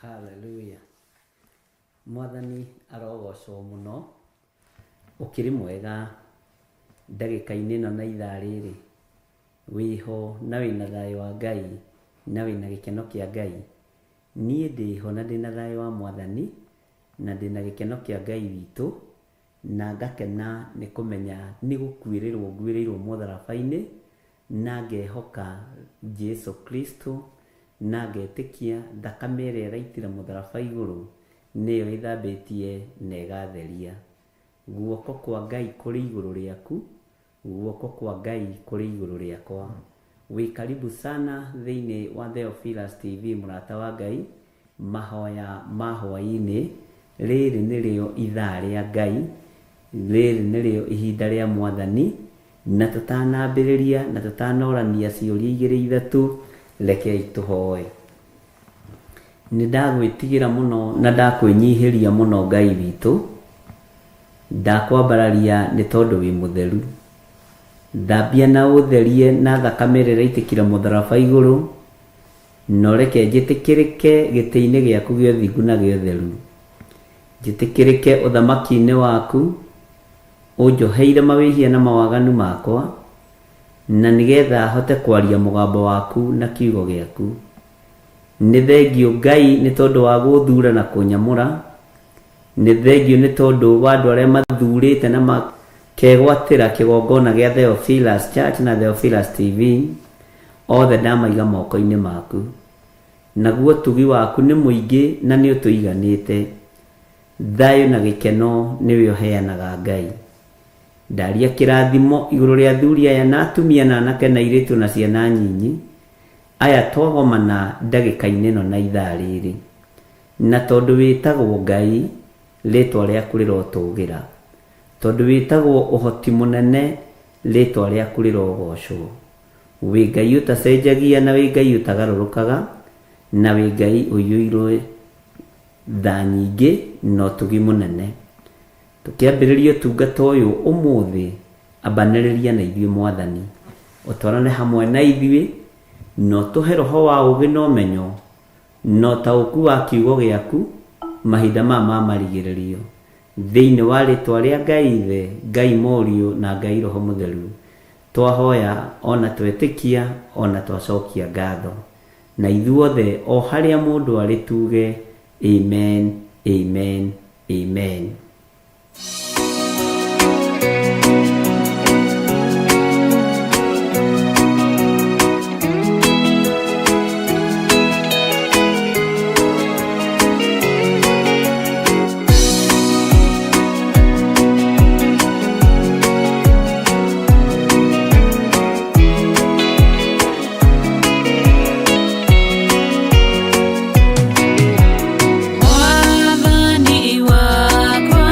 Hallelujah. Mwathani arogocwo muno. Ukiri mwega ndagika-inĩ ĩno na ithaa rĩrĩ wiho na wĩna thayũ wa Ngai na wĩna gĩkeno kĩa Ngai. Niĩ ndĩho na ndĩna thayũ wa Mwathani na ndĩna gĩkeno kĩa Ngai witũ, na ngakena nĩ kũmenya nĩ gũkuĩrĩrwo nguĩrĩirwo mũtharaba-inĩ na ngehoka Jesu Kristo na ngetĩkia thakame ĩrĩa ĩraitĩra mũtharaba igũrũ nĩyo ĩthambĩtie na ĩgatheria. Guoko kwa Ngai kũrĩ igũrũ rĩaku, guoko kwa Ngai kũrĩ igũrũ rĩakwa. Wĩ karibu sana thĩinĩ wa Theophilus TV, mũrata wa Ngai, mahoya ma hwaĩ-inĩ. Rĩrĩ nĩrĩo ithaa rĩa Ngai, rĩrĩ nĩrĩo ihinda rĩa Mwathani, na tũtanambĩrĩria na tũtanorania ciũria igĩrĩ ithatũ, rekei tũhoe. Nĩ ndagwĩtigĩra mũno na ndakwĩnyihĩria mũno Ngai witũ, ndakwambararia nĩ tondũ wĩ mũtheru. Thambia na ũtherie na thakame ĩrĩa ĩraitĩkĩra mũtharaba igũrũ, no reke njĩtĩkĩrĩke gĩtĩ-inĩ gĩaku gĩa ũthingu na gĩa ũtheru. Njĩtĩkĩrĩke ũthamaki-inĩ waku, ũnjoheire mawĩhia na mawaganu makwa, na nĩgetha hote kwaria mũgambo waku na kiugo gĩaku. Nĩ thengio Ngai nĩ tondũ wa gũthura na kũnyamũra. Nĩ thengio nĩ tondũ wa andũ arĩa mathurĩte na makegwatĩra kĩgongona gĩa Theophilus Church na Theophilus TV, othe ndamaiga moko-inĩ maku. Naguo ũtugi waku nĩ mũingĩ na nĩ ũtũiganĩte. Thayũ na gĩkeno nĩwe ũheanaga Ngai. Ndaria kĩrathimo igũrũ rĩa athuri aya na atumia na anake na airĩtu na ciana nyinyi, aya twagomana ndagĩka-inĩ ĩno na ithaa rĩrĩ. Na tondũ wĩtagwo Ngai, rĩtwa rĩaku rĩrotũgĩra. Tondũ wĩtagwo ũhoti mũnene, rĩtwa rĩaku rĩrogocwo. Wĩ Ngai ũtacenjagia na wĩ Ngai ũtagarũrũkaga, na wĩ Ngai ũiyũirwo tha nyingĩ na ũtugi mũnene. Tũkĩambĩrĩria ũtungata ũyũ ũmũthĩ, ambanĩrĩria na ithuĩ Mwathani, ũtwarane hamwe na ithuĩ, na ũtũhe roho wa ũũgĩ na ũmenyo, na ũtaũku wa kiugo gĩaku mahinda ma marigĩrĩrio. Thĩinĩ wa rĩtwa rĩa Ngai Ithe, Ngai Mũriũ na Ngai Roho Mũtheru, twahoya ona twetĩkia ona twacokia ngatho. Na ithuothe o harĩa mũndũ arĩ tuge amen, amen, amen. Mwathani wakwa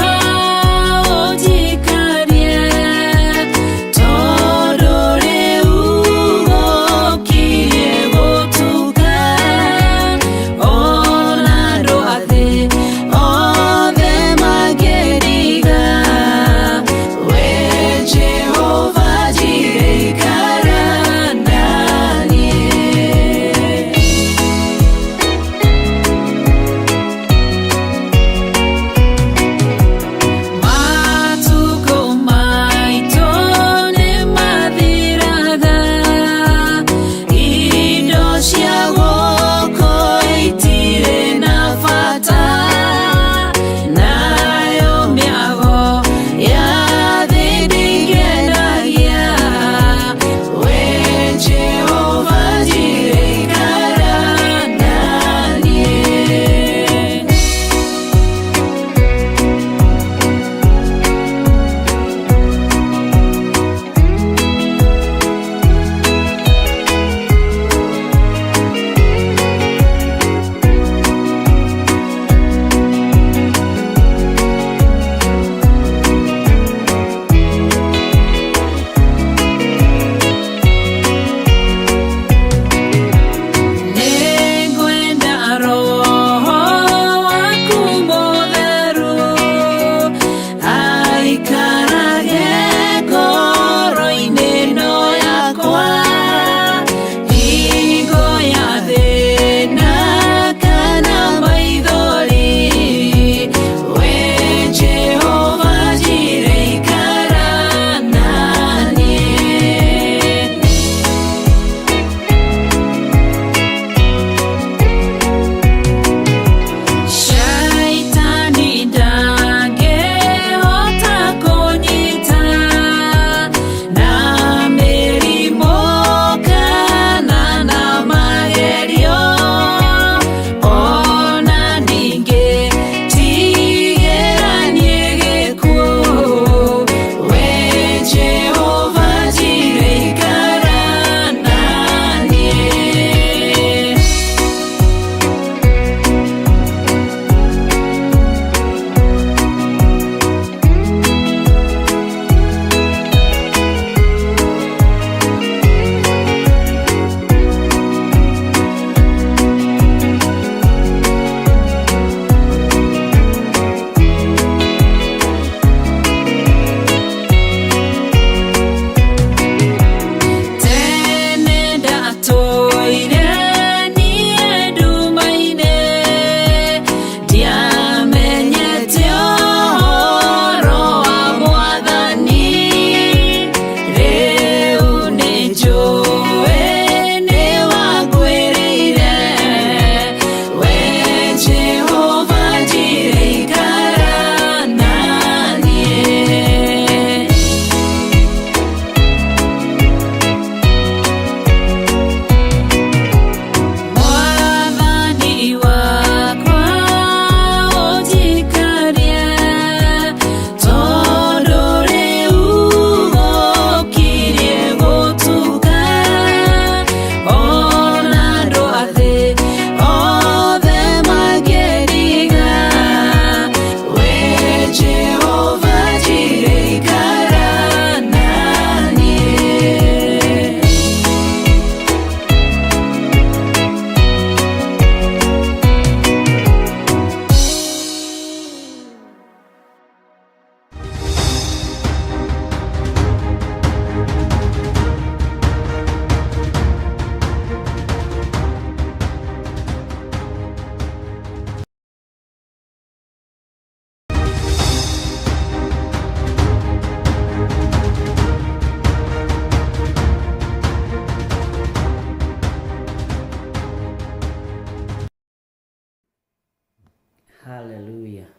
Hallelujah.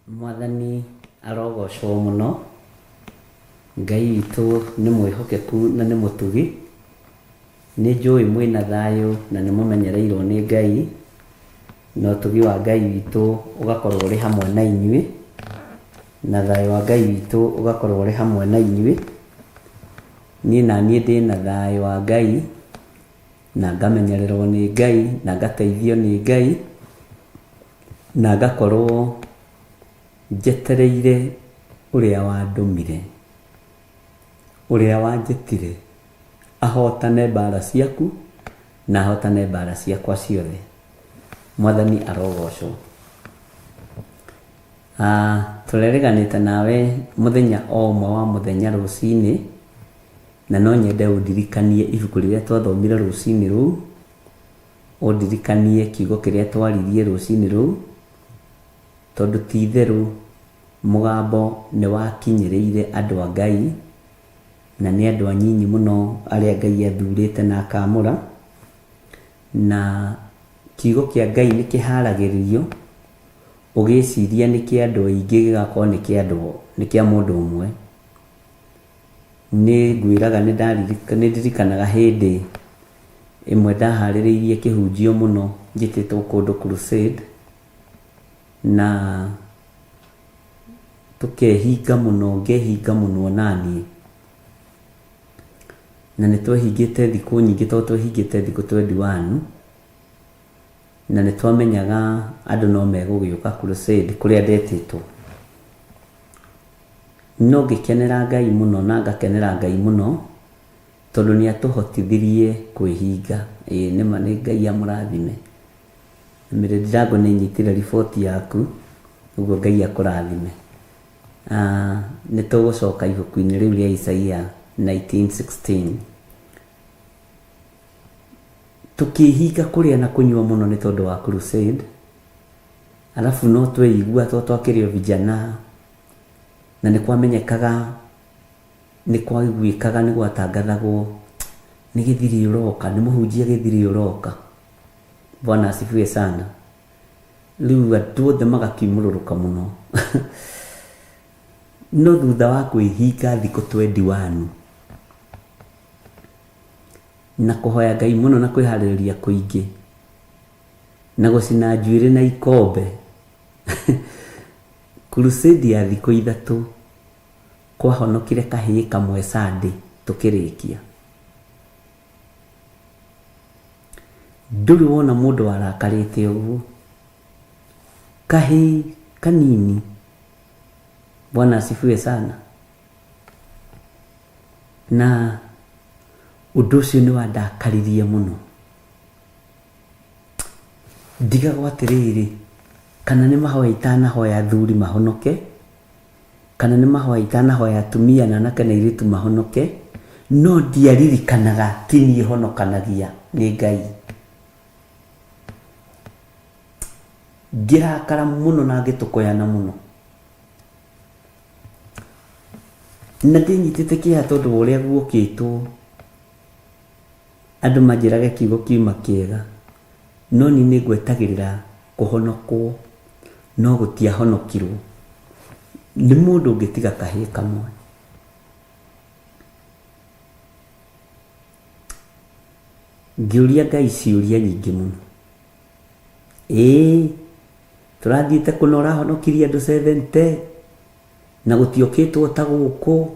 Mwathani arogocwo muno. Ngai witũ nĩ mwĩhokeku na nĩ mũtugi. Nĩ njũĩ mwĩna thayũ na nĩ mũmenyereirwo nĩ Ngai. Na ũtugi wa Ngai witũ ũgakorwo ũrĩ hamwe na inyuĩ. Na thayũ wa Ngai witũ ũgakorwo ũrĩ hamwe na inyuĩ. Niĩ na niĩ ndĩ na thayũ wa Ngai na ngamenyererwo nĩ Ngai na ngateithio nĩ Ngai na ngakorwo njetereire ũrĩa wandũmire, ũrĩa wanjĩtire ahotane mbara ciaku na ahotane mbara ciakwa ciothe. Mwathani arogocwo. Tũreriganĩte nawe mũthenya o ũmwe wa mũthenya rũcinĩ, na no nyende ũndirikanie ibuku rĩrĩa twathomire rũcinĩ rũu, ũndirikanie kiugo kĩrĩa twaririe rũcinĩ rũu, tondũ ti itherũ mũgambo nĩ wakinyĩrĩire andũ a Ngai, na nĩ andũ anyinyi mũno arĩa Ngai athurĩte na akamũra, na kiugo kĩa Ngai nĩ kĩharagĩrĩrio ũgĩciria nĩ kĩa andũ aingĩ gĩgakorwo nĩ kĩa mũndũ ũmwe. Nĩ ngwĩraga nĩ ndirikanaga hĩndĩ ĩmwe ndaharĩrĩirie kĩhunjio mũno njĩtĩtwo kũndũ crusade, na tũkehinga mũno, ngehinga mũno naniĩ, na nĩ twehingĩte thikũ nyingĩ, tondũ twehingĩte thikũ 21, na nĩ twamenyaga andũ no megũgĩũka crusade kũrĩa ndetĩtwo. No ngĩkenera Ngai mũno na ngakenera Ngai mũno tondũ nĩ atũhotithirie kwĩhinga. Nĩma nĩ Ngai amũrathime. Mĩrĩ Ndirango nĩ nyitire riboti yaku, ũguo Ngai akũrathime. Nĩ tũgũcoka ibuku-inĩ rĩu rĩa Isaia 19:16. Tũkĩhinga kũrĩa na kũnyua mũno nĩ tondũ wa crusade. Alafu no tweigua twakĩrĩo vijana, na nĩ kwamenyekaga, nĩ kwaiguĩkaga, nĩ gwatangathagwo nĩ gĩthiri ũroka, nĩ mũhunjia gĩthiri ũroka. Bwana asifiwe sana. Rĩu andũ othe magakiumũrũrũka mũno. No thutha wa kwĩhinga thikũ 21 na kũhoya Ngai mũno na kwĩharĩrĩria kũingĩ na gũcina njuĩrĩ na ikombe, crusade ya thikũ 3 kwahonokire kahĩĩ kamwe Sunday tũkĩrĩkia. Ndũrĩ wona mũndũ warakarĩte ũguo, kahĩĩ kanini. Bwana asifiwe sana. Na ũndũ ũcio nĩ wandakaririe mũno. Ndigagwo atĩrĩrĩ, kana nĩ mahoya itanahoya athuri mahonoke, kana nĩ mahoya itanahoya atumia na anake na airĩtu mahonoke, no ndiaririkanaga ti niĩ honokanagia nĩ Ngai. Ngĩrakara mũno na ngĩtũkoyana mũno, na ndĩnyitĩte kĩeha tondũ ũrĩa guokĩtwo andũ manjĩrage kiugo kiuma kĩega, no niĩ nĩ ngwetagĩrĩra kũhonokwo, no gũtiahonokirwo. Nĩ mũndũ ũngĩtiga kahĩĩ kamwe. Ngĩũria Ngai ciũria nyingĩ mũno. Tũrathiĩte kũna ũrahonokirie andũ 70 na gũtiokĩtwo ta gũkũ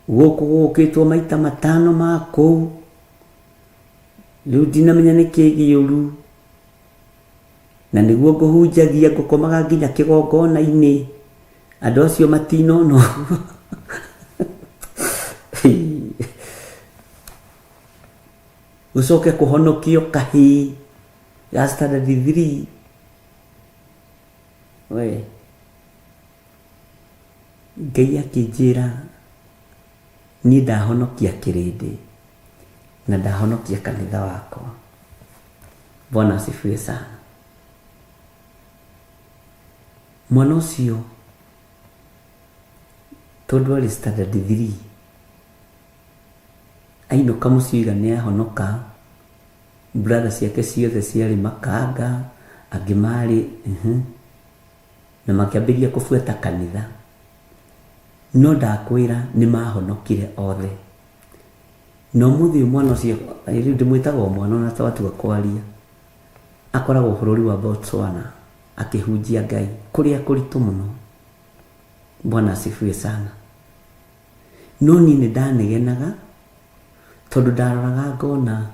gũkĩtwo maita 5 ma kũu. Rĩu ndinamenya nĩ kĩĩ gĩũru, na nĩguo ngũhunjagia ngũkomaga nginya kĩgongona-inĩ, andũ acio matinona ũguo. Gũcoke kũhonokio kahĩĩ ga standard 3. Ngai akĩnjĩra niĩ ndahonokia kĩrĩndĩ na ndahonokia kanitha wakwa. Bwana asifiwe sana. Mwana ũcio tondũ arĩ standard 3 ainũka mũciĩ nĩ ahonoka, brother ciake ciothe ciarĩ makanga, angĩ marĩ na makĩambĩrĩria kũbuata kanitha, no ndakwĩra nĩ mahonokire othe. No mũthĩ mwana ũcio rĩu ndĩmwĩtaga o mwana na twatiga kwaria, akoragwo bũrũri wa Botswana akĩhunjia Ngai kũrĩa kũritũ mũno. Bwana asifiwe sana. No niĩ nĩ ndanegenaga tondũ ndaroraga ngona,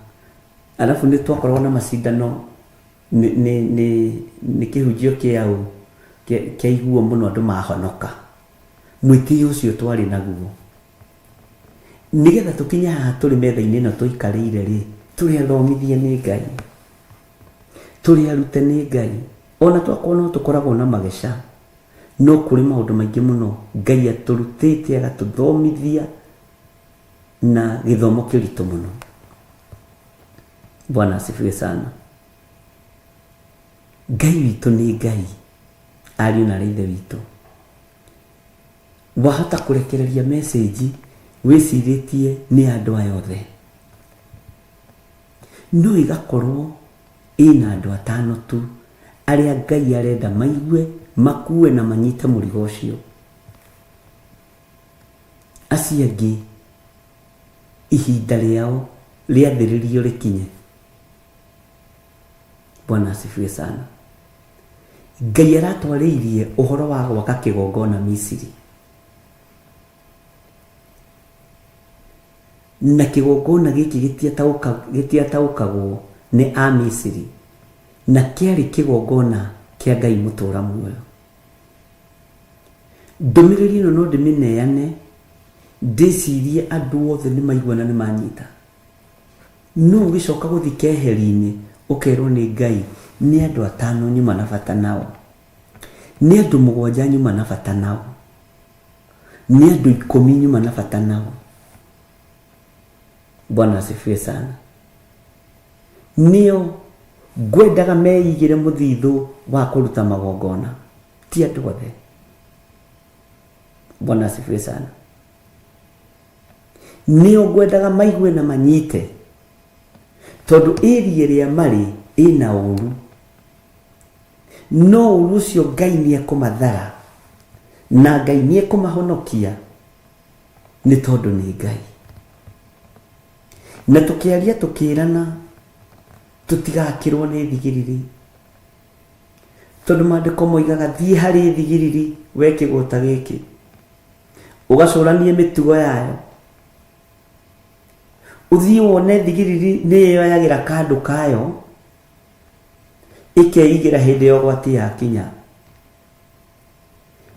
alafu nĩ twakoragwo na macindano nĩ kĩhunjio kĩao kĩaiguo mũno andũ mahonoka. Mwĩtĩo ũcio twarĩ naguo, nĩgetha tũkinye haha tũrĩ metha-inĩ ĩno tũikarĩire rĩ, tũrĩ athomithie nĩ Ngai, tũrĩ arute nĩ Ngai. Ona twakorwo no tũkoragwo na mageca, no kũrĩ maũndũ maingĩ mũno Ngai atũrutĩte agatũthomithia na gĩthomo kĩritũ mũno. Bwana asifiwe sana. Ngai witũ nĩ Ngai, ariũ na ithe witũ. Wahota kũrekereria message wĩcirĩtie nĩ andũ aya othe, no igakorwo ĩna andũ 5 tu arĩa Ngai arenda maigue, makue na manyite mũrigo ũcio. Acio angĩ ihinda rĩao rĩathĩrĩrio rĩkinye. Bwana asifiwe sana. Ngai aratwarĩirie ũhoro wa gwaka kĩgongona Misiri, na kĩgongona gĩkĩ gĩtiataũkagwo nĩ a Misiri, na kĩarĩ kĩgongona kĩa Ngai mũtũra muoyo. Ndũmĩrĩri ĩno no ndĩmĩneane ndĩcirie andũ othe nĩ maigua na nĩ manyita. No ũgĩcoka gũthiĩ keheri-inĩ ũkerwo nĩ Ngai nĩ andũ 5 nyuma na bata nao, nĩ andũ 7 nyuma na bata nao, nĩ andũ 10 nyuma na bata nao. Bwana asifiwe sana. Nĩo ngwendaga meigĩre mũthithũ wa kũruta magongona, ti andũ othe. Bwana asifiwe sana. Nĩo ngwendaga maigue na manyite, tondũ ĩria ĩrĩa marĩ ĩna ũru, no ũru ũcio Ngai nĩ ekũmathara na Ngai nĩ ekũmahonokia, nĩ tondũ nĩ Ngai. Na tũkĩaria tũkĩrana tũtigakĩrwo nĩ thigiriri, tondũ maandĩko moigaga thiĩ harĩ thigiriri we kĩgũta gĩkĩ ũgacũranie mĩtugo yayo, ũthiĩ wone thigiriri nĩ yoyagĩra kandũ kayo ĩkeigĩra hĩndĩ ya ũgwati yakinya.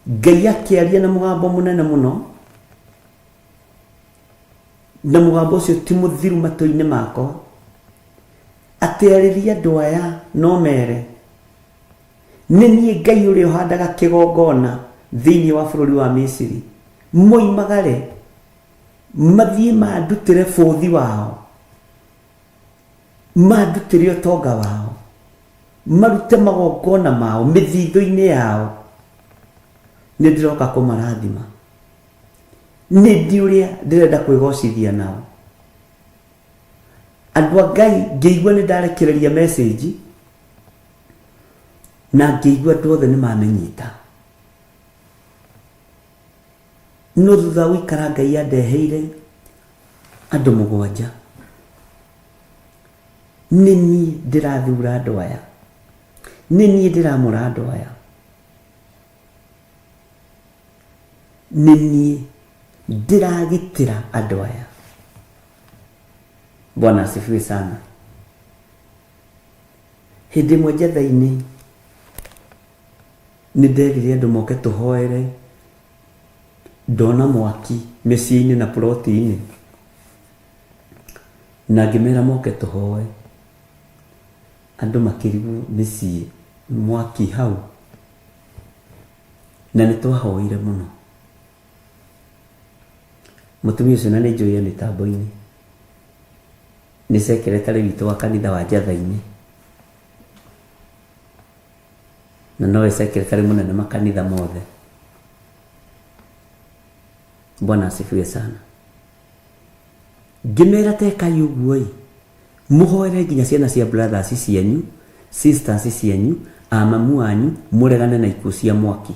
Ngai akĩaria na mũgambo mũnene mũno, na mũgambo ũcio ti mũthiru matũ-inĩ makwa, atĩarĩria andũ aya no mere nĩ niĩ Ngai ũrĩa ũhandaga kĩgongona thĩinĩ wa bũrũri wa Misiri. Moimagare mathiĩ mandutĩre bũthi wao, mandutĩre ũtonga wao, marute magongona mao mĩthithũ-inĩ yao. Nĩ ndĩroka kũmarathima, nĩ ndi ũrĩa ndĩrenda kwĩgocithia nao. Andũ a Ngai ngĩigua nĩ ndarekereria message, na ngĩigua andũ othe nĩ mamenyita. No thutha gũikara Ngai andeheire andũ 7. Nĩ niĩ ndĩrathura andũ aya, nĩ niĩ ndĩramũra andũ aya, nĩ niĩ ndĩragitĩra andũ aya. Bwana asifiwe sana. Hĩndĩ ĩmwe njetha-inĩ nĩ nderire andũ moke tũhoere, ndona mwaki mĩciĩ-inĩ na ploti-inĩ, na ngĩmera moke tũhoe. Andũ makĩrigwo mĩciĩ mwaki hau, na nĩ twahoire mũno. Mũtumia ũcio na nĩ njũĩ mĩtambo-inĩ, nĩ secretary witũ wa kanitha wa Njatha-inĩ, na nowe secretary mũnene makanitha mothe. Bwana asifiwe sana. Ngĩmera tekai ũguo mũhoere nginya ciana cia brothers cianyu sisters cianyu amamu anyu muregane na ikuũ cia mwaki.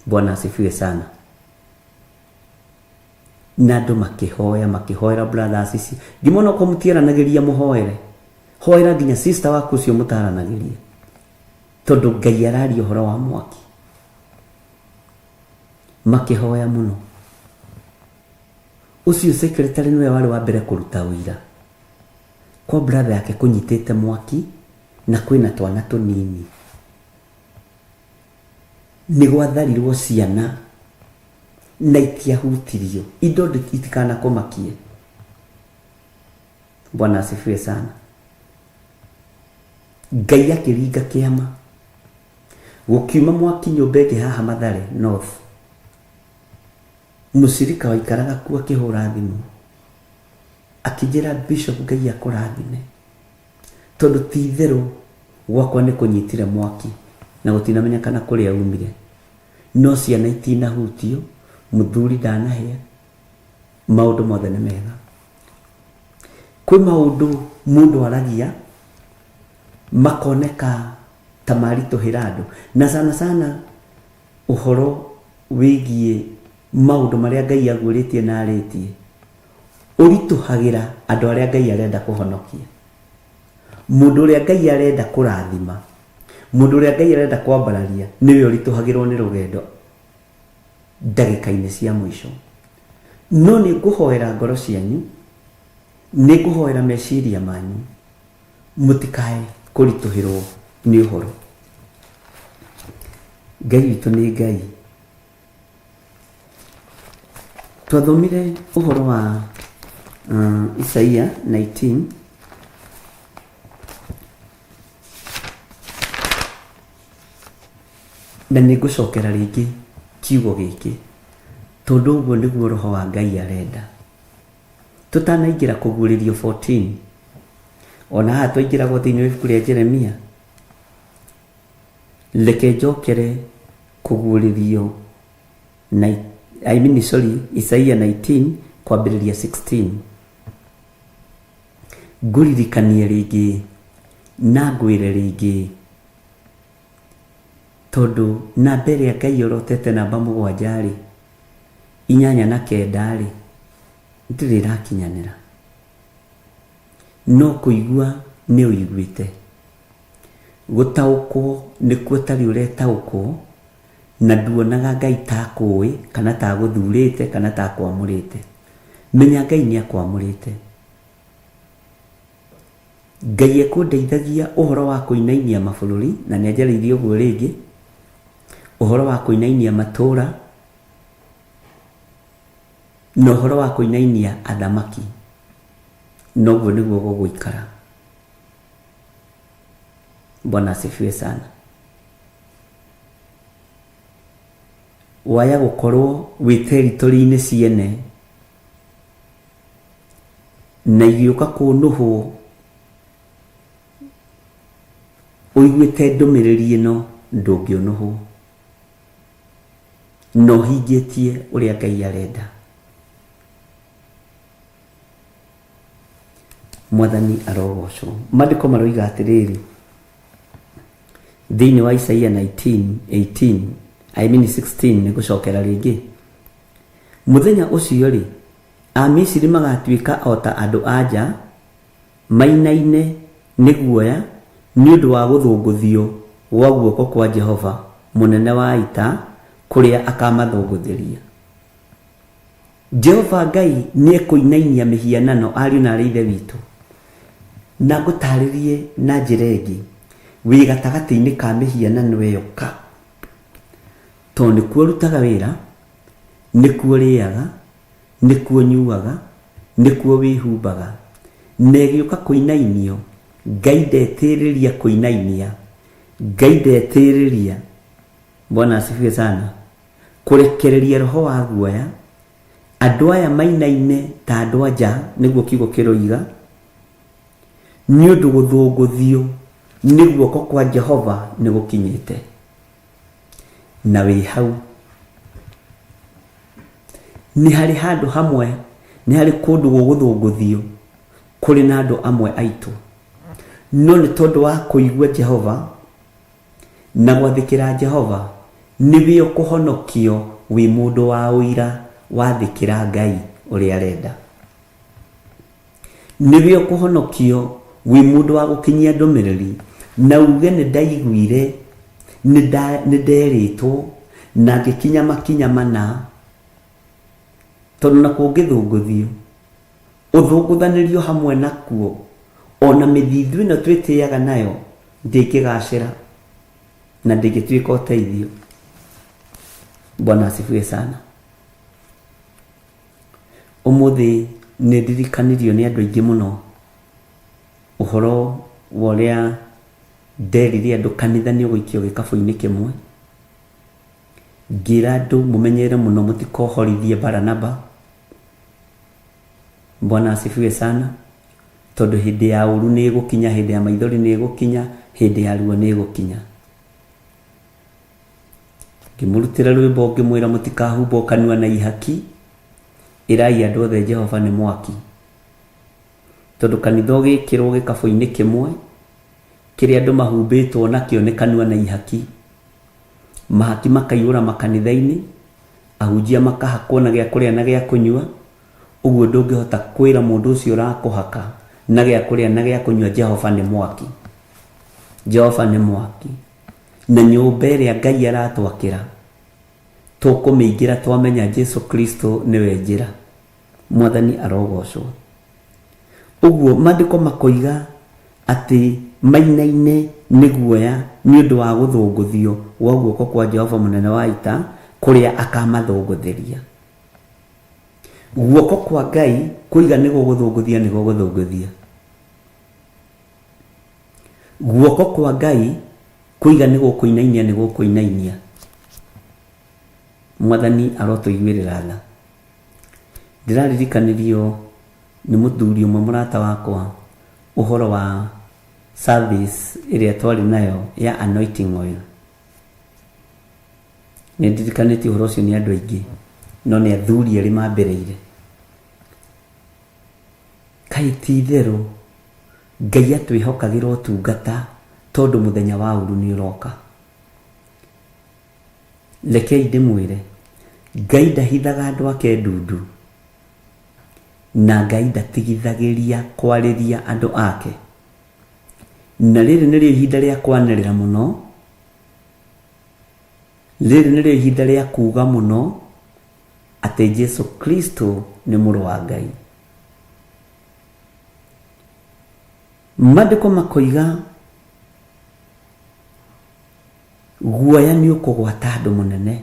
Bwana asifiwe sana. Na andũ makihoera brothers ici ngimona ko mutieranagiria muhoere hoera nginya sister waku cio mutaranagiria tondu Ngai arari uhoro wa mwaki. Makihoya muno. Ucio secretary niwe wari wa mbere kuruta wira kwa brother yake kunyitete mwaki na kwina twana tunini ni gwatharirwo ciana na itiahutirio indo itikana kumakie. Bwana asifiwe sana. Ngai akiringa kiama gukiuma mwaki nyumbenge haha Mathare North. Musirika waikaraga kuwa kihura thimu akijira Bishop Ngai akurathime tondu ti theru gwakwa ni kunyitire mwaki na gutinamenya kana kuria umire no ciana itinahutio muthuri ndanahia maundu mothe ni mega. Kwi maundu mundu aragia makoneka tamarituhira andu na sana uhoro wigie maundu maria Ngai aguritie na aritie urituhagira andu aria Ngai arenda kuhonokia. Mundu uria Ngai arenda kurathima, mundu uria Ngai arenda kwambararia niwe urituhagirwo ni rugendo ndagika-ini cia mwisho. No ni nguhoera ngoro cianyu, ni nguhoera meciria manyu mutikae kurituhirwo ni uhoro. Ngai witu ni Ngai. Twathomire uhoro wa Isaia 19 na nigucokera ringi kiugo giki tondu uguo niguo roho wa Ngai arenda. Tutanaingira kuguririo 14 ona hatwaingira gotini ibuku ria Jeremia leke njokere kuguririo Isaia 19 kwambiriria 16 nguririkanie ringi na ngwire ringi tondu na mbere ya Ngai orotete namba 7 8 na 9 ndirirakinyanira no kuigua ni uiguite gutaukwo ni kwetari uretaukwo na nduonaga Ngai takui kana taguthurite kana takwamurite. Menya Ngai ni akwamurite. Ngai ekundeithagia uhoro wa kuinainia mabũrũri na ni anjaririe uguo ringi uhoro wa kuinainia matura no uhoro wa kuinainia athamaki noguo niguo gũgũikara. Bwana asifiwe sana. Waya gukorwo wi territory-ini ciene na igiuka kunuhwo uiguite ndumiriri ino ndungionuhwo no hingitie uria Ngai arenda. Mwathani arogocwo. Maandiko maroiga atiriri thiini wa Isaia 19:18 16 ni gucokera ringi muthenya ucio ri Amisiri magatuika ota andu anja mainaine ni guoya ni undu wa guthunguthio wa guoko kwa Jehova munene wa ita kuria akamathunguthiria. Jehova Ngai ni ekuinainia mihianano ari na rithe witu na gutaririe na njiregi wi gatagati-ini ka mihianano eyo ka tondu kuo rutaga wira nikuo riaga nikuo nyuaga nikuo wihumbaga negiuka kuinainio Ngai ndetiriria kuinainia Ngai ndetiriria. Bwana asifiwe sana. Kurekereria roho wa guoya andu aya mainaine ta andu anja niguo kiugo kiroiga ni undu guthunguthio ni guoko kwa Jehova ni gukinyite na wi hau ni hari handu hamwe ni hari kundu guthunguthio kuri na andu amwe aitu no nĩ tondũ wa kũigua Jehova na gwathĩkĩra Jehova nĩwe ũkũhonokio wĩ mũndũ wa ũira wathĩkĩra Ngai ũrĩa arenda. Nĩwe ũkũhonokio wĩ mũndũ wa gũkinyia ndũmĩrĩri na uge nĩ ndaiguire, nĩ nderĩtwo na ngĩkinya makinya mana, tondũ na kũngĩthũngũthio ũthũngũthanĩrio hamwe nakuo, ona mĩthithũ ĩno twĩtĩaga nayo ndĩkĩgacĩra na ndĩgĩtuĩka ũteithio. Bwana asifiwe sana. Ũmũthĩ nĩ ndirikanirio nĩ andũ aingĩ mũno ũhoro wa ũrĩa nderire andũ kanitha nĩ ũgũikio gĩkabũ-inĩ kĩmwe, ngĩra andũ mũmenyere mũno mũtikohorithie Baranaba. Bwana asifiwe sana. Tondũ hĩndĩ ya ũru nĩ ĩgũkinya, hĩndĩ ya maithori nĩ ĩgũkinya, hĩndĩ ya ruo nĩ ĩgũkinya. Ngĩmũrutĩra rwĩmbo ngĩmwĩra mũtikahumbwo kanua na ihaki, ĩrai andũ othe Jehova nĩ mwaki. Tondũ kanitha ũgĩkĩrwo gĩkabũ-inĩ kĩmwe kĩrĩa andũ mahumbĩtwo nakĩo nĩ kanua na ihaki, mahaki makaiyũra makanitha-inĩ, ahunjia makahakwo na gĩa kũrĩa na gĩa kũnyua. Ũguo ndũngĩhota kwĩra mũndũ ũcio ũrakũhaka na gĩa kũrĩa na gĩa kũnyua Jehova nĩ mwaki. Jehova nĩ mwaki, na nyũmba ĩrĩa Ngai aratwakĩra tũkũmĩingĩra twamenya Jesu Kristo nĩwe njĩra. Mwathani arogocwo. Ũguo maandĩko makoiga atĩ maina-inĩ nĩ guoya nĩ ũndũ wa gũthũngũthio wa guoko kwa Jehova mũnene wa ita kũrĩa akamathũngũthĩria. Guoko kwa Ngai kũiga nĩguo gũthũngũthia, nĩguo gũthũngũthia. Guoko kwa Ngai kũiga nĩguo kũinainia, nĩguo kũinainia. Mwathani arotũiguĩrĩra tha. Ndĩraririkanirio nĩ mũthuri ũmwe mũrata wakwa ũhoro wa service ĩrĩa twarĩ nayo ya anointing oil. Nĩ ndirikanĩtie ũhoro ũcio nĩ andũ aingĩ, no nĩ athuri erĩ mambĩrĩire. Kaĩ ti itherũ Ngai atwĩhokagĩra ũtungata tondũ mũthenya wa ũru nĩ ũroka? Rekei ndĩmwĩre, Ngai ndahithaga andũ ake ndundu, na Ngai ndatigithagĩria kwarĩria andũ ake. Na rĩrĩ nĩrĩo ihinda rĩa kwanĩrĩra mũno, rĩrĩ nĩrĩo ihinda rĩa kuuga mũno atĩ Jesu Kristo nĩ mũrũ wa Ngai. Maandĩko makoiga guoya nĩ ũkũgwata andũ mũnene,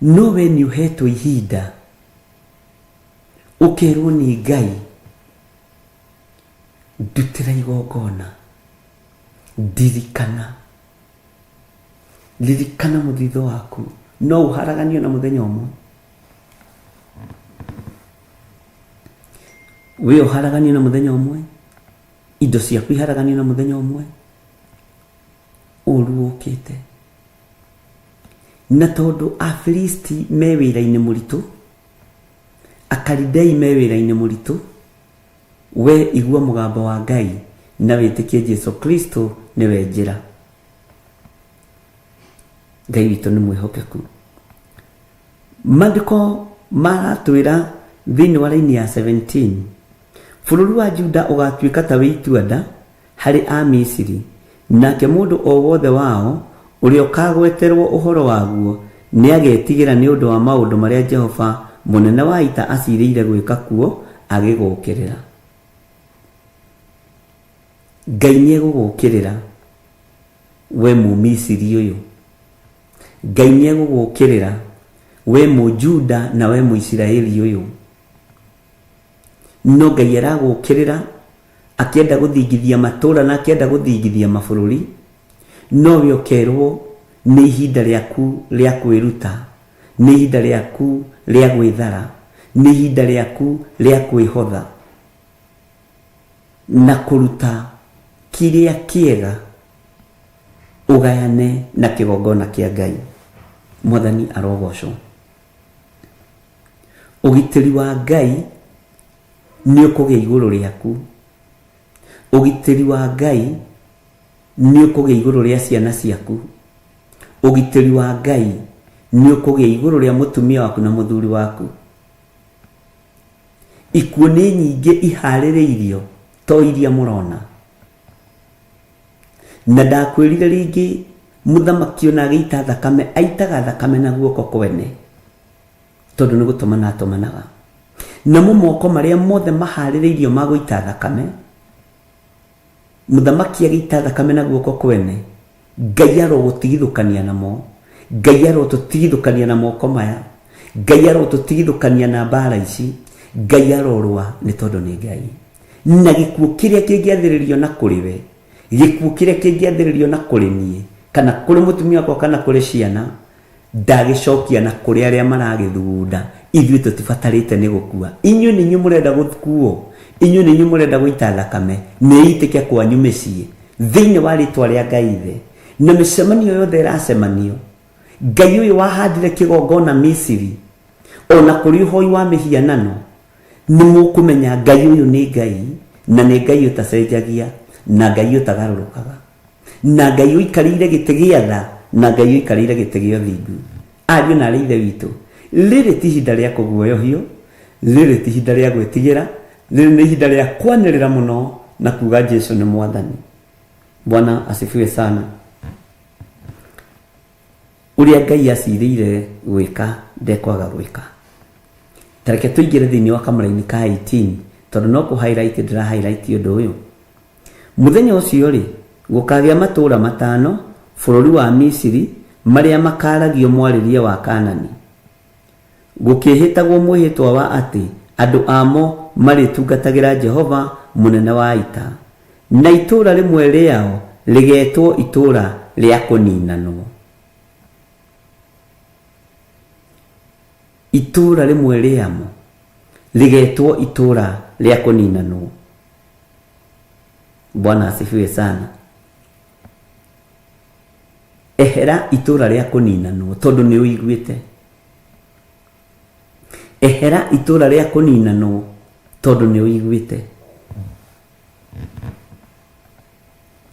no we nĩ ũhetwo ihinda ũkerwo nĩ Ngai, ndutĩra igongona, ririkana mũthitho waku. No ũharaganio na mũthenya ũmwe? We ũharaganio na mũthenya ũmwe? Indo ciaku iharaganio na mũthenya ũmwe? Ũru ũkĩte. Na tondũ Afilisti me wĩra-inĩ mũritũ, Akalidei me wĩra-inĩ mũritũ, we igua mũgambo wa Ngai na wĩtĩkie Jesu Kristo nĩwe njĩra. Ngai witũ nĩ mwĩhokeku. Maandĩko maratwĩra thĩinĩ wa raini ya 17, bũrũri wa Juda ũgatuĩka ta wĩ itua-nda harĩ a Misiri, nake mũndũ o wothe wao ũrĩa ũkagweterwo ũhoro waguo nĩ agetigĩra nĩ ũndũ wa maũndũ marĩa Jehova mũnene wa ita acirĩire gwĩka kuo agĩgũkĩrĩra. Ngai nĩ egũgũkĩrĩra we Mũmisiri ũyũ. Ngai nĩ egũgũkĩrĩra we Mũjuda na we Mũisiraeli ũyũ. No Ngai aragũkĩrĩra akĩenda gũthingithia matũũra na akĩenda gũthingithia mabũrũri, no we ũkerwo nĩ ihinda rĩaku rĩa kwĩruta, nĩ ihinda rĩaku rĩa gwĩthara, nĩ ihinda rĩaku rĩa kwĩhotha na kũruta kĩrĩa kĩega ũgayane na kĩgongona kĩa Ngai. Mwathani arogocwo. Ũgitĩri wa Ngai nĩ ũkũgĩa igũrũ rĩaku ugitiri wa Ngai ni ukugia iguru ria ciana ciaku, ugitiri wa Ngai ni ukugia iguru ria mutumia waku na muthuri waku. Ikuo ni nyingi ihaririirio to iria murona, na ndakwirire ringi muthamaki ona agita thakame aitaga thakame na guoko kwene tondu ni gutumana atumanaga na moko maria mothe mahaririirio maguita thakame. Muthamaki agita thakame na guoko kwene, Ngai arogutigithukania namo, Ngai arotutigithukania na moko maya, Ngai arotutigithukania na mbara ici, Ngai arorwa ni tondu ni Ngai. Na gikuo kiria kingiathiririo na kuriwe, gikuo kiria kingiathiririo na kurini kana kuri mutumia kwa kana kuri ciana, ndagicokia na kuri aria maragithunda. Ithuĩ tutibatarite ni gukua. Inyuĩ ni inyuĩ murenda gukuo, inyuĩ ni inyuĩ murenda guita thakame, ni itike kwanyu mĩciĩ thiini wa ritwa ria Ngai Ithe. Na mĩcemanio yothe iracemanio, Ngai uyu wahandire kigongona Misiri, ona kuri uhoi wa mihianano, ni mukumenya Ngai uyu ni Ngai, na ni Ngai utacenjagia, na Ngai utagarurukaga, na Ngai uikarire giti gia tha, na Ngai uikarire giti gia uthingu. Ariũ na arĩ Ithe witũ, rĩrĩ ti ihinda rĩa kũguoyohio, rĩrĩ ti ihinda rĩa gwĩtigĩra, rĩrĩ nĩ ihinda rĩa kwanĩrĩra mũno na kuga Jesu nĩ Mwathani. Bwana asifiwe sana. Uria Ngai acirĩire gwĩka ndekwaga gwĩka. Tareke tũingĩre thĩinĩ wa kamũra-inĩ ka 18 tondũ no kũ-highlight ndĩra-highlight ũndũ ũyũ. Mũthenya ũcio rĩ, gũkagĩa matũũra matano bũrũri wa Misiri marĩa makaragio mwarĩrie wa Kanani. Gũkĩhĩtagwo mwĩhĩtwa wa atĩ andũ amo marĩtungatagĩra Jehova mũnene wa ita, na itũũra rĩmwe rĩao rĩgetwo itũũra rĩa kũninanwo. Itũũra rĩmwe rĩamo rĩgetwo itũũra rĩa kũninanwo. Bwana asifiwe sana. Ehera itũũra rĩa kũninanwo tondũ nĩ ũiguĩte. Ehera itũũra rĩa kũninanwo tondũ nĩ ũiguĩte.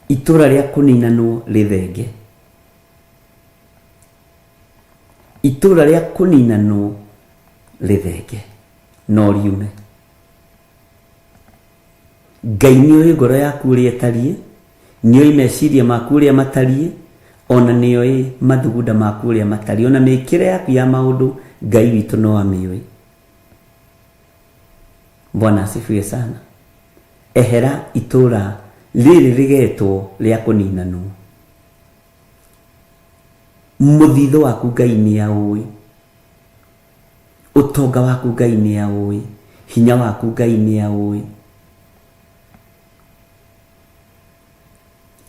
Itũũra rĩa kũninanwo rĩthenge. Itũũra rĩa kũninanwo rĩthenge no riume. Ngai nĩoĩ ngoro yaku ũrĩa ĩtariĩ, nĩoĩ meciria maku ũrĩa matariĩ, ona nĩoĩ mathugunda maku ũrĩa matariĩ, ona mĩĩkĩre yaku ya maũndũ Ngai witũ no amĩoĩ. Bwana asifiwe sana. Ehera itũũra rĩrĩ rĩgetwo rĩa kũninanwo. Mũthithũ waku Ngai nĩ aũĩ, ũtonga waku Ngai nĩ aũĩ, hinya waku Ngai nĩ aũĩ.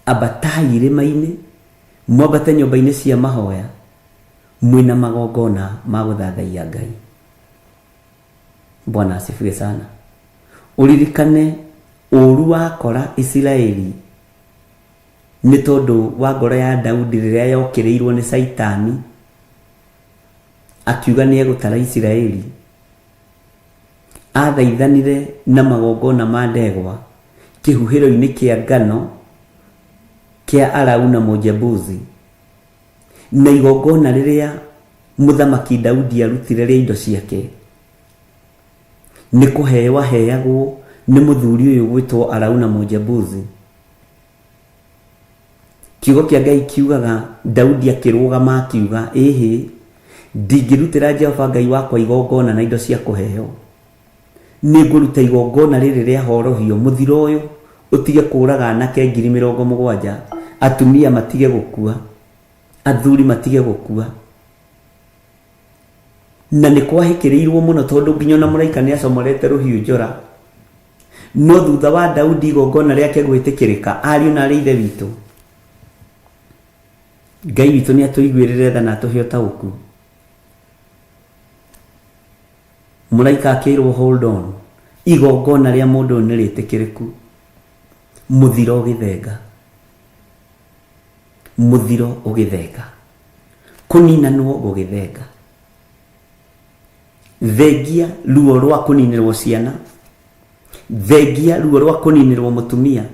Ambatai irĩma-inĩ, mwambate nyũmba-inĩ cia mahoya, mwĩna magongona ma gũthathaiya Ngai. Bwana asifiwe sana. Uririkane ũru wakora Isiraeli nĩ tondũ wa ngoro ya Daudi rĩrĩa yokĩrĩirwo nĩ Saitani akiuga nĩ egũtara Isiraeli. Athaithanire na magongona ma ndegwa kĩhuhĩro-inĩ kĩa ngano kĩa Arauna Mũjebuzi, na igongona rĩrĩa Mũthamaki Daudi arutire rĩa indo ciake nĩ kũheo aheagwo nĩ mũthuri ũyũ gwĩtwo Arauna Mũjebuzi. Kiugo kĩa Ngai kiugaga Daudi akĩrũgama akiuga, ĩhĩ ndingĩrutĩra Jehova Ngai wakwa igongona na indo cia kũheo, nĩ ngũruta igongona rĩrĩ rĩa horohio, mũthiro ũyũ ũtige kũraga anake 70,000, atumia matige gũkua, athuri matige gũkua. Na nĩ kwahĩkĩrĩirwo mũno tondũ nginya na mũraika nĩ acomorete rũhiũ njora. No thutha wa Daudi igongona rĩake gwĩtĩkĩrĩka, ariũ na arĩ Ithe witũ, Ngai witũ nĩ atũiguĩrĩre tha na atũhe ũtaũku. Mũraika akĩrwo hold on, igongona rĩa mũndũ nĩ rĩtĩkĩrĩku, mũthiro ũgĩthenga, mũthiro ũgĩthenga, kũninanwo gũgĩthenga, thengia ruo rwa kũninĩrwo ciana, thengia ruo rwa kũninĩrwo mũtumia,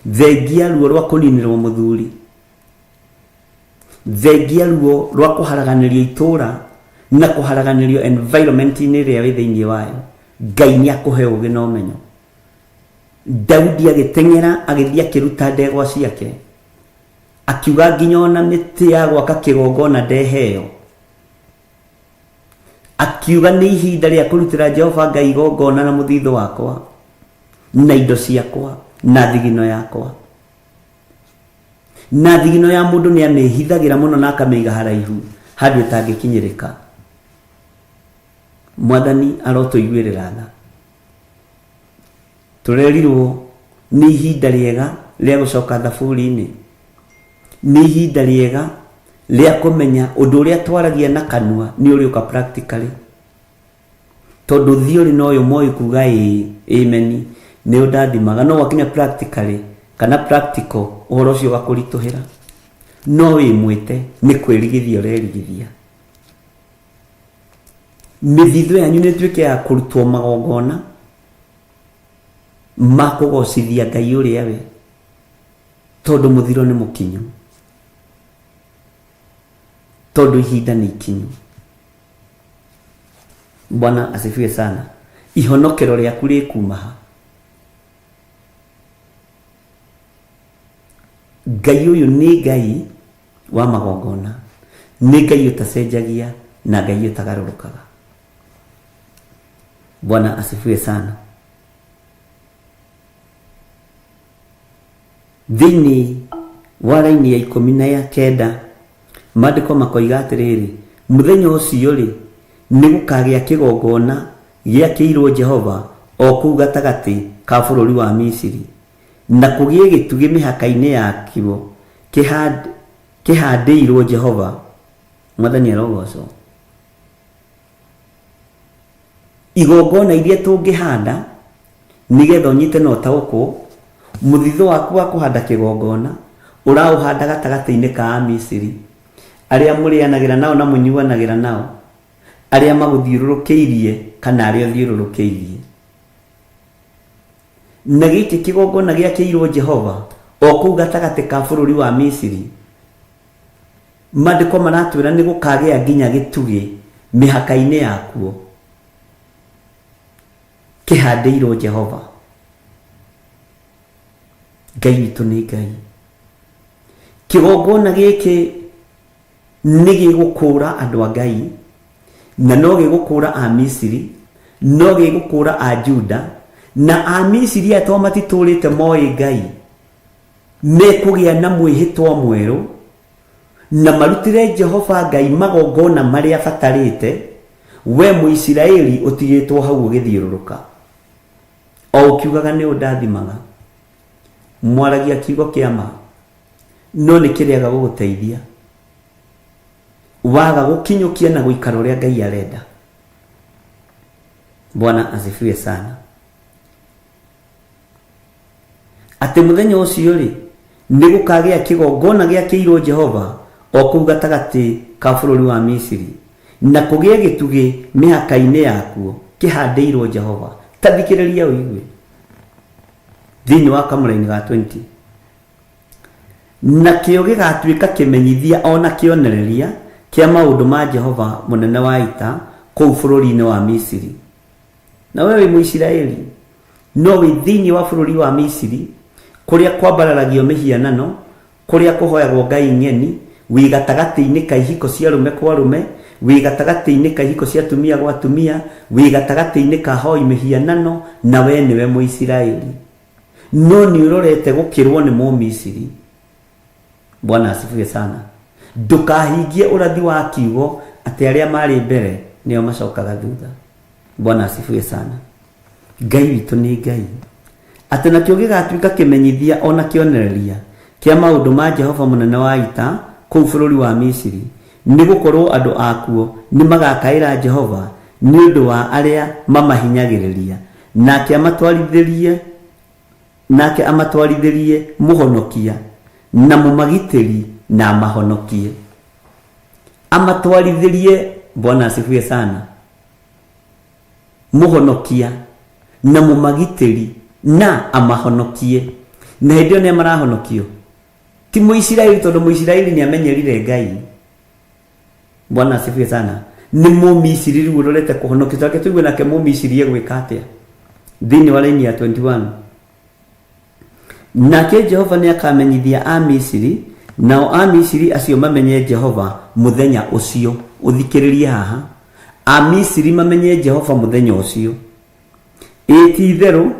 thengia ruo rwa kuninirwo muthuri, thengia ruo rwa kuharaganirio itura na kuharaganirio environment-inĩ ĩrĩa wĩ thĩinĩ wayo. Ngai nĩ akũhe ũgĩ na ũmenyo. Daudi agĩteng'era agĩthiĩ akĩruta ndegwa ciake, akiuga nginya ona mĩtĩ ya gwaka kĩgongona ndeheo, akiuga nĩ ihinda rĩa kũrutĩra Jehova Ngai igongona na mũthithũ wakwa na indo ciakwa na thigino yakwa. Na thigino ya mũndũ nĩ amĩhithagĩra mũno na akamĩiga haraihu handũ ĩtangĩkinyĩrĩka. Mwathani arotũiguĩrĩra tha. Turerirwo nĩ ihinda rĩega rĩa gũcoka thaburi-inĩ, nĩ ihinda rĩega rĩa kũmenya ũndũ ũrĩa twaragia na kanua nĩ ũrĩũka practically, tondũ thiorĩ no ũyũ moĩ kuga amen nĩ ũndathimaga, no wakinya practically kana practical ũhoro ũcio ũgakũritũhĩra. No wĩmwĩte nĩ kwĩrigithia ũrerigithia. Mĩthithũ yanyu nĩ ĩtuĩke ya kũrutwo magongona ma kũgocithia Ngai ũrĩa we, tondũ mũthiro nĩ mũkinyu, tondũ ihinda nĩ ikinyu. Bwana asifiwe sana. Ihonokero rĩaku rĩkuma ha? Ngai ũyũ nĩ Ngai wa magongona, nĩ Ngai ũtacenjagia na Ngai ũtagarũrũkaga. Bwana asifiwe sana. Thĩinĩ wa raini ya 19 maandĩko makoiga atĩrĩrĩ, mũthenya ũcio rĩ nĩ gũkagĩa kĩgongona gĩakĩirwo Jehova o kũu gatagatĩ ka bũrũri wa Misiri, na kũgĩe gĩtugĩ mĩhaka-inĩ yakĩo kĩhandĩirwo Jehova. Mwathani arogocwo. Igongona iria tũngĩhanda nĩgetha ũnyite na ũtaũkwo mũthithũ waku wa kũhanda kĩgongona ũraũhanda gatagatĩ-inĩ ka Misiri, arĩa mũrĩanagĩra nao na mũnyuanagĩra nao, arĩa magũthiũrũrũkĩirie kana arĩa ũthiũrũrũkĩirie. Na gĩkĩ kĩgongona gĩakĩirwo Jehova o kũu gatagatĩ ka bũrũri wa Misiri, maandĩko maratwĩra nĩ gũkagĩa nginya gĩtugĩ mĩhaka-inĩ yakuo kĩhandĩirwo Jehova. Ngai witũ nĩ Ngai. Kĩgongona gĩkĩ nĩ gĩgũkũra andũ a Ngai, na no gĩgũkũra a Misiri, no gĩgũkũra a Juda, na a Misiri atwa matitũrĩte moĩ Ngai mekũgĩa na mwĩhĩtwa mwerũ na marutire Jehova Ngai magongona marĩa abatarĩte. We Mũisiraeli ũtigĩtwo hau ũgĩthiũrũrũka o ũkiugaga nĩ ũndathimaga, mwaragia kiugo kĩa ma, no nĩ kĩrĩaga gũgũteithia waga gũkinyũkia na gũikara ũrĩa Ngai arenda. Bwana asifiwe sana. Atĩ mũthenya ũcio rĩ nĩ gũkagĩa kĩgongona gĩakĩirwo Jehova o kũu gatagatĩ ka bũrũri wa Misiri, na kũgĩe gĩtugĩ mĩhaka-inĩ yakuo kĩhandĩirwo Jehova. Tathikĩrĩria ũigue thĩinĩ wa Kamũra-inĩ ga 20. Nakĩo gĩgatuĩka kĩmenyithia ona kĩonereria kĩa maũndũ ma Jehova mũnene wa ita kũu bũrũri-inĩ wa Misiri. Na wewe Mũisiraeli no wĩ thĩinĩ wa bũrũri wa Misiri kũrĩa kwambararagio mĩhianano, kũrĩa kũhoyagwo ngai ng'eni, wĩ gatagatĩ-inĩ ka ihiko cia rũme kwa rũme, wĩ gatagatĩ-inĩ ka ihiko cia tumia gwa tumia, wĩ gatagatĩ-inĩ ka hoi mĩhianano, na we nĩwe Mũisiraeli. No nĩ ũrorete gũkĩrwo nĩ Mũmisiri. Bwana asifiwe sana. Ndũkahingie ũrathi wa kiugo atĩ arĩa marĩ mbere nĩo macokaga thutha. Bwana asifiwe sana. Ngai witũ nĩ Ngai. Atĩ nakĩo gĩgatuĩka kĩmenyithia ona kĩonereria kĩa maũndũ ma Jehova mũnene wa ita kũu bũrũri wa Misiri, nĩ gũkorwo andũ akuo nĩ magakaĩra Jehova nĩ ũndũ wa arĩa mamahinyagĩrĩria, nake amatwarithĩrie mũhonokia na mũmagitĩri na amahonokie. Amatwarithĩrie, Bwana asifiwe sana, mũhonokia na mũmagitĩri na amahonokie. na hĩndĩ ĩyo nĩ marahonokio ti Mũisiraeli, tondũ Mũisiraeli nĩ amenyerire Ngai. Bwana asifiwe sana. Nĩ Mũmisiri rĩu ũrorete kũhonokio, take tũigue nake Mũmisiri egwĩka atĩa thĩinĩ wa raini ya 21. Nake Jehova nĩ akamenyithia a Misiri, nao a Misiri acio mamenye Jehova mũthenya ũcio. Ũthikĩrĩrie haha, a Misiri mamenye Jehova mũthenya ũcio. Ti-itherũ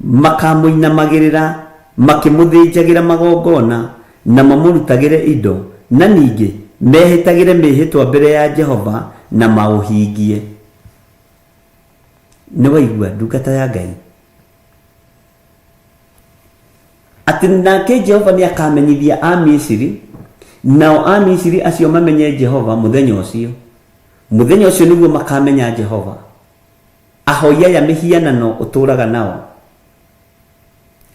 makamũinamagĩrĩra makĩmũthĩnjagĩra magongona na mamũrutagĩre indo, na ningĩ mehĩtagĩre mĩhĩtwa mbere ya Jehova na maũhingie. Nĩ waigua ndungata ya Ngai atĩ nake Jehova nĩ akamenyithia a Misiri, nao a Misiri acio mamenye Jehova mũthenya ũcio. Mũthenya ũcio nĩguo makamenya Jehova. Ahoi aya mĩhianano ũtũraga nao,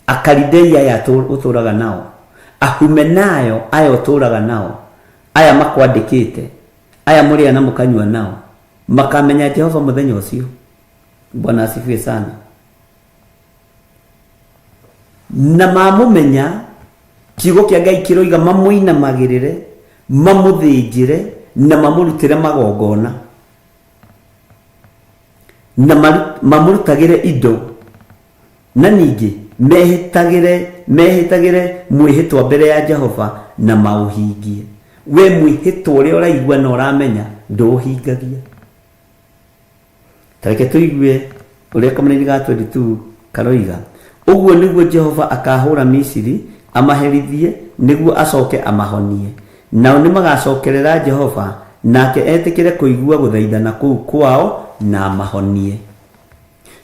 Akalidei aya ũtũraga nao, Ahumenayo aya ũtũraga nao, aya makwandĩkĩte, aya mũrĩa na mũkanyua nao, makamenya Jehova mũthenya ũcio. Bwana asifiwe sana. Na mamũmenya, kiugo kĩa Ngai kĩroiga mamũinamagĩrĩre, mamũthĩnjĩre na mamũrutĩre magongona na mamũrutagĩre indo, na ningĩ mehĩtagĩre mwĩhĩtwa mbere ya Jehova na maũhingie. We mwĩhĩtwa ũrĩa ũraigua na ũramenya ndũũhingagia. Tareke tũigue ũrĩa Kamũranĩ ga 22 karoiga, ũguo nĩguo Jehova akahũra Misiri amaherithie nĩguo acoke amahonie. Nao nĩ magacokerera Jehova, nake etĩkĩre kũigua gũthaithana kũu kwao na amahonie.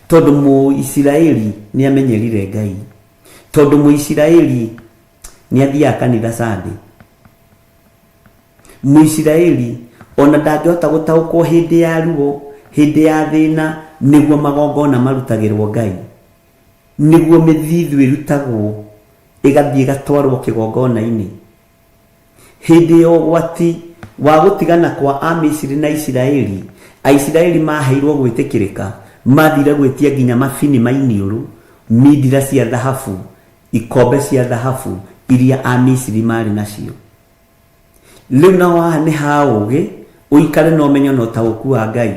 Tondũ Mũisiraeli nĩ amenyerire Ngai, tondũ Mũisiraeli nĩ athiaga kanitha Sunday. Mũisiraeli ona ndangĩhota gũtaũkwo hĩndĩ ya ruo, hĩndĩ ya thĩna, nĩguo magongona marutagĩrwo Ngai, nĩguo mĩthithũ ĩrutagwo ĩgathiĩ ĩgatwarwo kĩgongona-inĩ. Hĩndĩ ya ũgwati wa gũtigana kwa a Misiri na Isiraeli, Aisiraeli maheirwo gwĩtĩkĩrĩka, mathire gwĩtia nginya mabini mainiũrũ, mindira cia thahabu, ikombe cia thahabu iria a Misiri marĩ nacio. Rĩu na waha nĩ ha ũgĩ ũikare na ũmenyo na ũtaũku wa Ngai.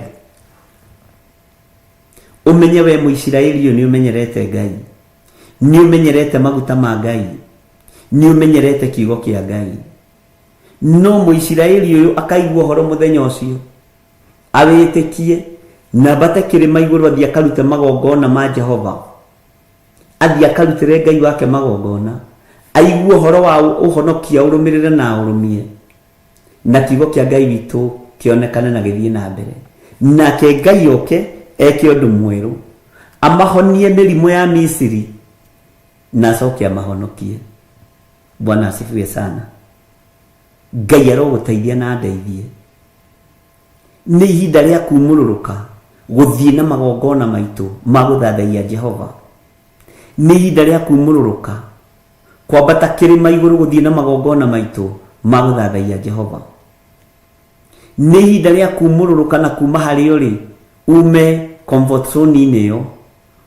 Ũmenye we Mũisiraeli ũyũ nĩ ũmenyerete Ngai, nĩ ũmenyerete maguta ma Ngai, nĩ ũmenyerete kiugo kĩa Ngai. No Mũisiraeli ũyũ akaigua ũhoro mũthenya ũcio, awĩtĩkie na mbate kĩrĩma igũrũ athiĩ akarute magongona ma Jehova, athiĩ akarutĩre Ngai wake magongona, aigue ũhoro wa ũhonokia ũrũmĩrĩre na ũrũmie, na kiugo kĩa Ngai witũ kĩonekane na gĩthiĩ na mbere. Nake Ngai oke eke ũndũ mwerũ, amahonie mĩrimũ ya Misiri na acoke amahonokie. Bwana asifiwe sana. Ngai arogũteithia na ndeithie. Nĩ ihinda rĩa kumũrũrũka gũthiĩ na magongona maitũ ma gũthathaiya Jehova. Nĩ ihinda rĩa kumũrũrũka kwambata kĩrĩma igũrũ gũthiĩ na magongona maitũ ma gũthathaiya Jehova. Nĩ ihinda rĩa kumũrũrũka na kuma harĩ ũrĩ ume comfort zone-inĩ ĩyo,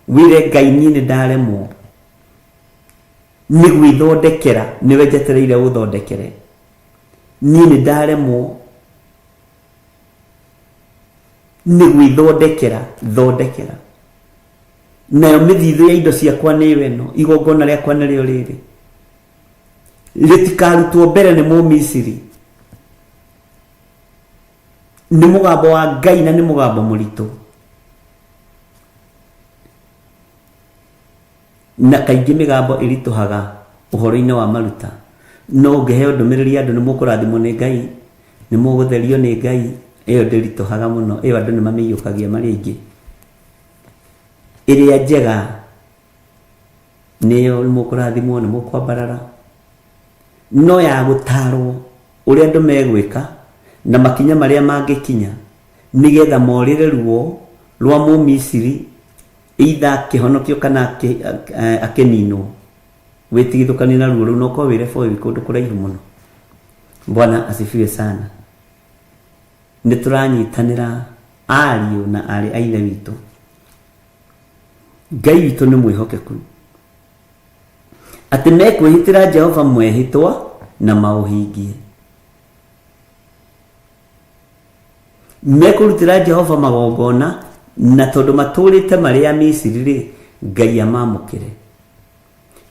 wĩre Ngai niĩ nĩ ndaremwo nĩ gwĩthondekera, nĩwe njetereire ũthondekere. Niĩ nĩ ndaremwo nĩ gwĩthondekera, thondekera. Nayo mĩthithũ ya indo ciakwa nĩ weno, igongona rĩakwa nĩrĩo rĩrĩ. Rĩtikarutwo mbere nĩ Mũmisiri. Nĩ mũgambo wa Ngai na nĩ mũgambo mũritũ. Na kaingĩ mĩgambo ĩritũhaga ũhoro-inĩ wa maruta. No ũngĩheo ndũmĩrĩri andũ nĩ mũkũrathimwo nĩ Ngai, nĩ mũgũtherio nĩ Ngai, ĩyo ndĩritũhaga mũno, ĩyo andũ nĩ mamĩiyũkagia marĩ aingĩ. Ĩrĩa njega nĩyo nĩ mũkũrathimwo, nĩ mũkwambarara. No ya gũtarwo ũrĩa andũ megwĩka na makinya marĩa mangĩkinya nĩgetha morĩre ruo rwa Mũmisiri, either kĩhonokio kana akĩninwo, wĩtigithũkanie na ruo rũu na ũkorwo wĩre bũĩ kũndũ kũraihu mũno. Bwana asifiwe sana. Nĩ tũranyitanĩra ariũ na arĩ a ithe witũ. Ngai witũ nĩ mwĩhokeku, Ati mekwihitira Jehova mwehitwa na mauhingie. Mekurutira Jehova magongona na tondu maturite maria Misiri ri Ngai amamukire.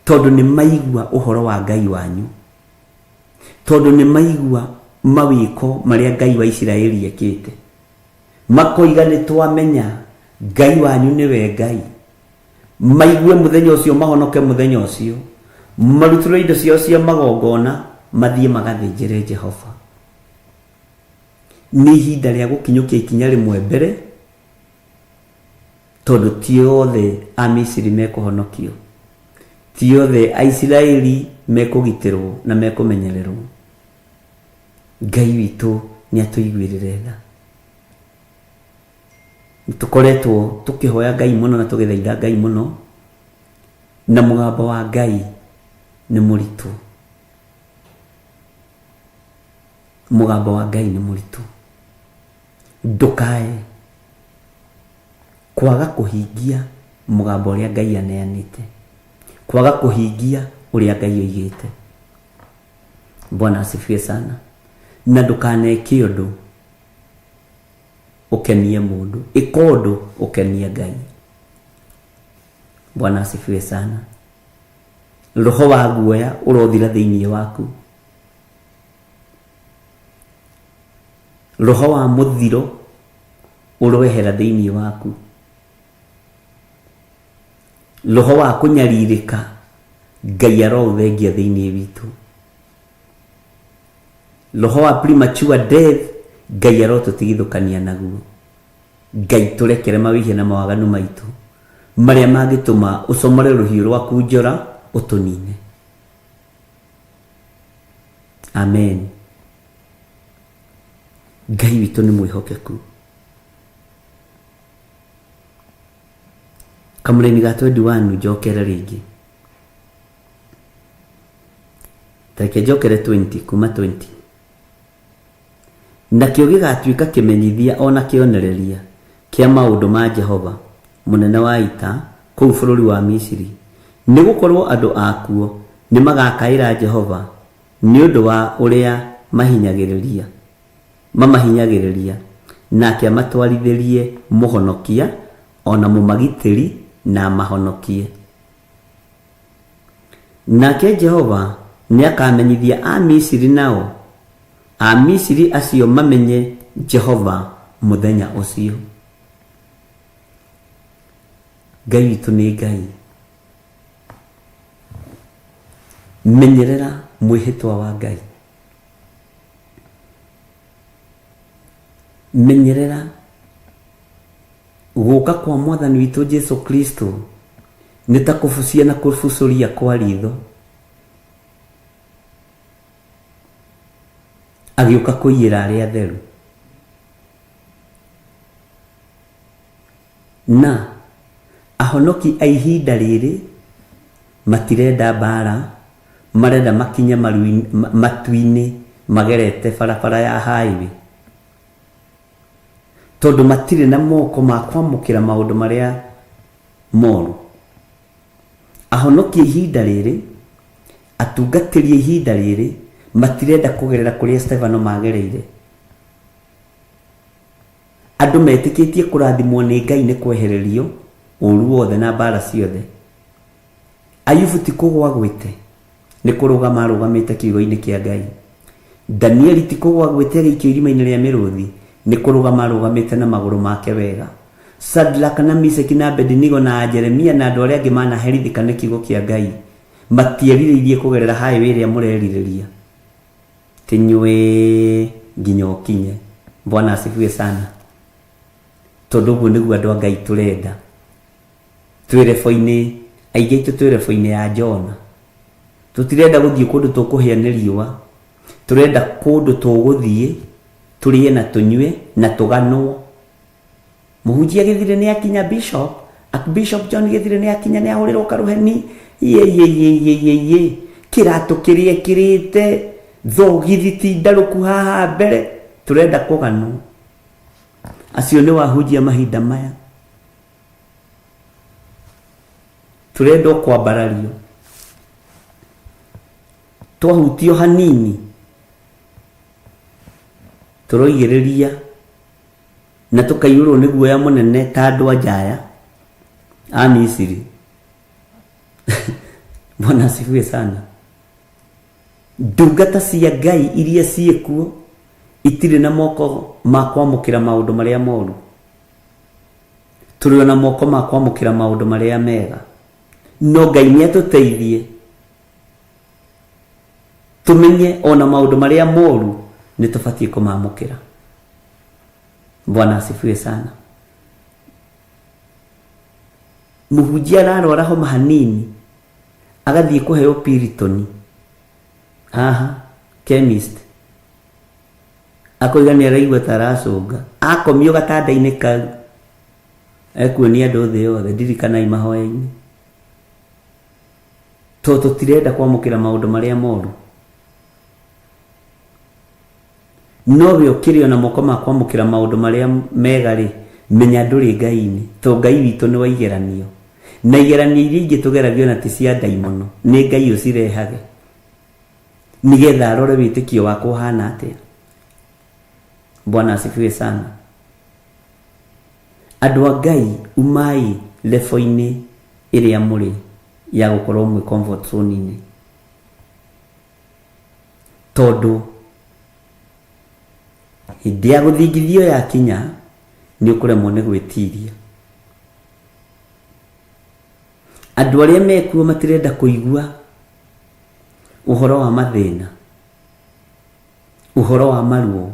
Tondu ni maigua uhoro wa Ngai wanyu. Tondu ni maigua mawiko maria Ngai wa Isiraeli ekite. Makoiga ni twamenya Ngai wanyu niwe Ngai. Maigue muthenya ucio mahonoke muthenya ucio. Marutiro indo cio cia magongona mathie magathinjire Jehova. Ni ihinda ria gukinyukia ikinya rimwe mbere tondu ti othe a Misiri mekuhonokio. Ti othe a Isiraeli mekugitirwo na mekumenyererwo. Ngai witu ni atuiguirire tha. Tukoretwo tukihoya Ngai muno na tugithaitha Ngai muno, na mugambo wa Ngai ni muritu. Mugambo wa Ngai ni muritu. Ndukae kwaga kuhingia mugambo uria Ngai aneanite, kwaga kuhingia uria Ngai oigite. Bwana asifiwe sana. Na ndukaneke undu ukenie mundu, ikondo ukenie Ngai. Bwana asifiwe sana. Roho wa guoya urothira thiini waku. Roho wa muthiro urowehera thiini waku. Roho wa kunyaririka Ngai arouthengia thiini witu. Roho wa premature death Ngai arotutigithukania naguo. Ngai turekere mawihia na mawaganu maitu maria mangituma ucomore ruhiu rwaku njora utunine. Amen. Ngai witu ni mwihokeku. Kamureni ga 21 njokere ringi. Take njokere 20 kuma 20. Nakio gigatuika kimenyithia ona kionereria kia maundu ma Jehova munene wa ita kuu bururi wa Misiri. Ni gukorwo andu akuo ni magakaira Jehova ni undu wa uria mahinyagiriria nake amatwarithirie muhonokia ona mumagitiri na mahonokie. Nake Jehova ni akamenyithia a Misiri nao, a Misiri acio mamenye Jehova muthenya ucio. Ngai witu ni Ngai. Menyerera mwihitwa wa Ngai. Menyerera guka kwa mwathani witu Jesu Kristo nitakufucia na kufucuria kwa ritho. Agiuka kuiyira aria atheru. Na ahonoki a ihinda riri matirenda bara, marenda makinye matuini magerete barabara ya highway. Tondu matire na moko ma kwamukira maundu maria moru. Ahonoki ihinda riri, atungatiri ihinda riri matirenda kugerera kuria Stefano magereire. Andu metikitie kurathimwo ni Ngai ni kwehererio uru wothe na bara ciothe. Ayubu ti kugwa gwite ni kurugama rugamite kiugo-ini kia Ngai. Danieli ti kugwa gwite gikio irima-ini ria miruthi ni kurugama rugamite na maguru make wega. Sadlaka na Miseki na Abednego na Jeremia na andu aria angi manaherithika ni kiugo kia Ngai matieririirie kugerera highway ria mureririria. Tinywe nginya ukinye. Bwana asifiwe sana. Tondu guo niguo andu a Ngai turenda. Twirefo-ini aingĩ aitũ twirefo-ini ya Jona. Tutirenda guthii kundu tukuhia ni riua. Turenda kundu tuguthii turie na tunywe na tuganwo. Muhunjia githire ni akinya Bishop John githire ni akinya ni ahurirwo karuheni. Ye kiratu kirie kirite thogithi ti ndaruku haha mbere. Turenda kuganwo. Acio ni wahunjia mahinda maya. Turenda kwambarario. twahutio hanini turoigiriria na tukaiyurwo ni guoya munene ta andu ajaya a Misiri. Bwana asifiwe sana. Ndungata cia Ngai iria ciekuo itire na moko ma kwamukira maundu maria moru, turi na moko ma kwamukira maundu maria mega. No Ngai ni atuteithie tumenye ona maundu maria moru ni tufatie kumamukira. Bwana asifiwe sana. Muhunjia ararwara homa hanini agathie kuheo Piriton chemist akoiga ni araigua taracunga akomio gatanda-inĩ kau ekuonia andũ thĩ yothe ndirikanai mahoya-inĩ to tũtirenda kwamũkĩra maũndũ marĩa moru. Nowe ũkĩrĩ ona moko ma kwamũkĩra maũndũ marĩa mega rĩ, menya ndũrĩ Ngai-inĩ, to Ngai witũ nĩ wa igeranio, na igeranio iria ingĩ tũgeragio na ti cia ndaimono, nĩ Ngai ũcirehage nigetha arore wĩtĩkio wakwa ũhana atĩa. Bwana asifiwe sana. Andũ a Ngai umai level-inĩ ĩrĩa mũrĩ ya gũkorwo mwĩ comfort zone-inĩ, tondũ hĩndĩ ya gũthingithio ya kinya nĩ ũkũremwo nĩ gwĩtiria. Andũ arĩa mekuo matirenda kũigua uhoro wa mathĩna, uhoro wa maruo,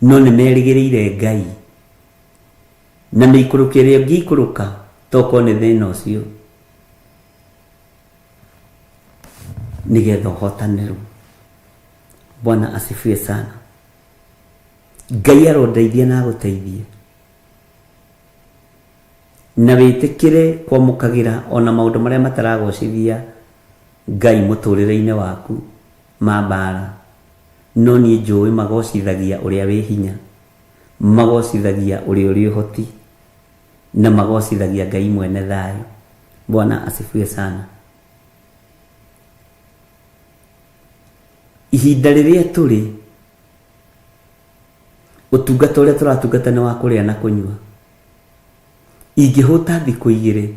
no nĩ merĩgĩrĩire Ngai na mĩikũrũko ĩrĩa ũngĩikũrũka toko nĩ thĩna ũcio nigetha ũhotanĩrwo. Bwana asifiwe sana. Ngai arondeithia na agũteithie na wĩtĩkĩre kwamũkagĩra ona maũndũ marĩa mataragocithia Ngai mũtũrĩre-inĩ waku ma mbara, no niĩ njũĩ magocithagia ũrĩa wĩ hinya, magocithagia ũrĩa ũrĩ ũhoti, na magocithagia Ngai mwene thayũ. Bwana asifiwe sana. Ihinda rĩrĩa tũrĩ, ũtungata ũrĩa tũratungata nĩ wa kũrĩa na kũnyua. Ingĩhũta thikũ igĩrĩ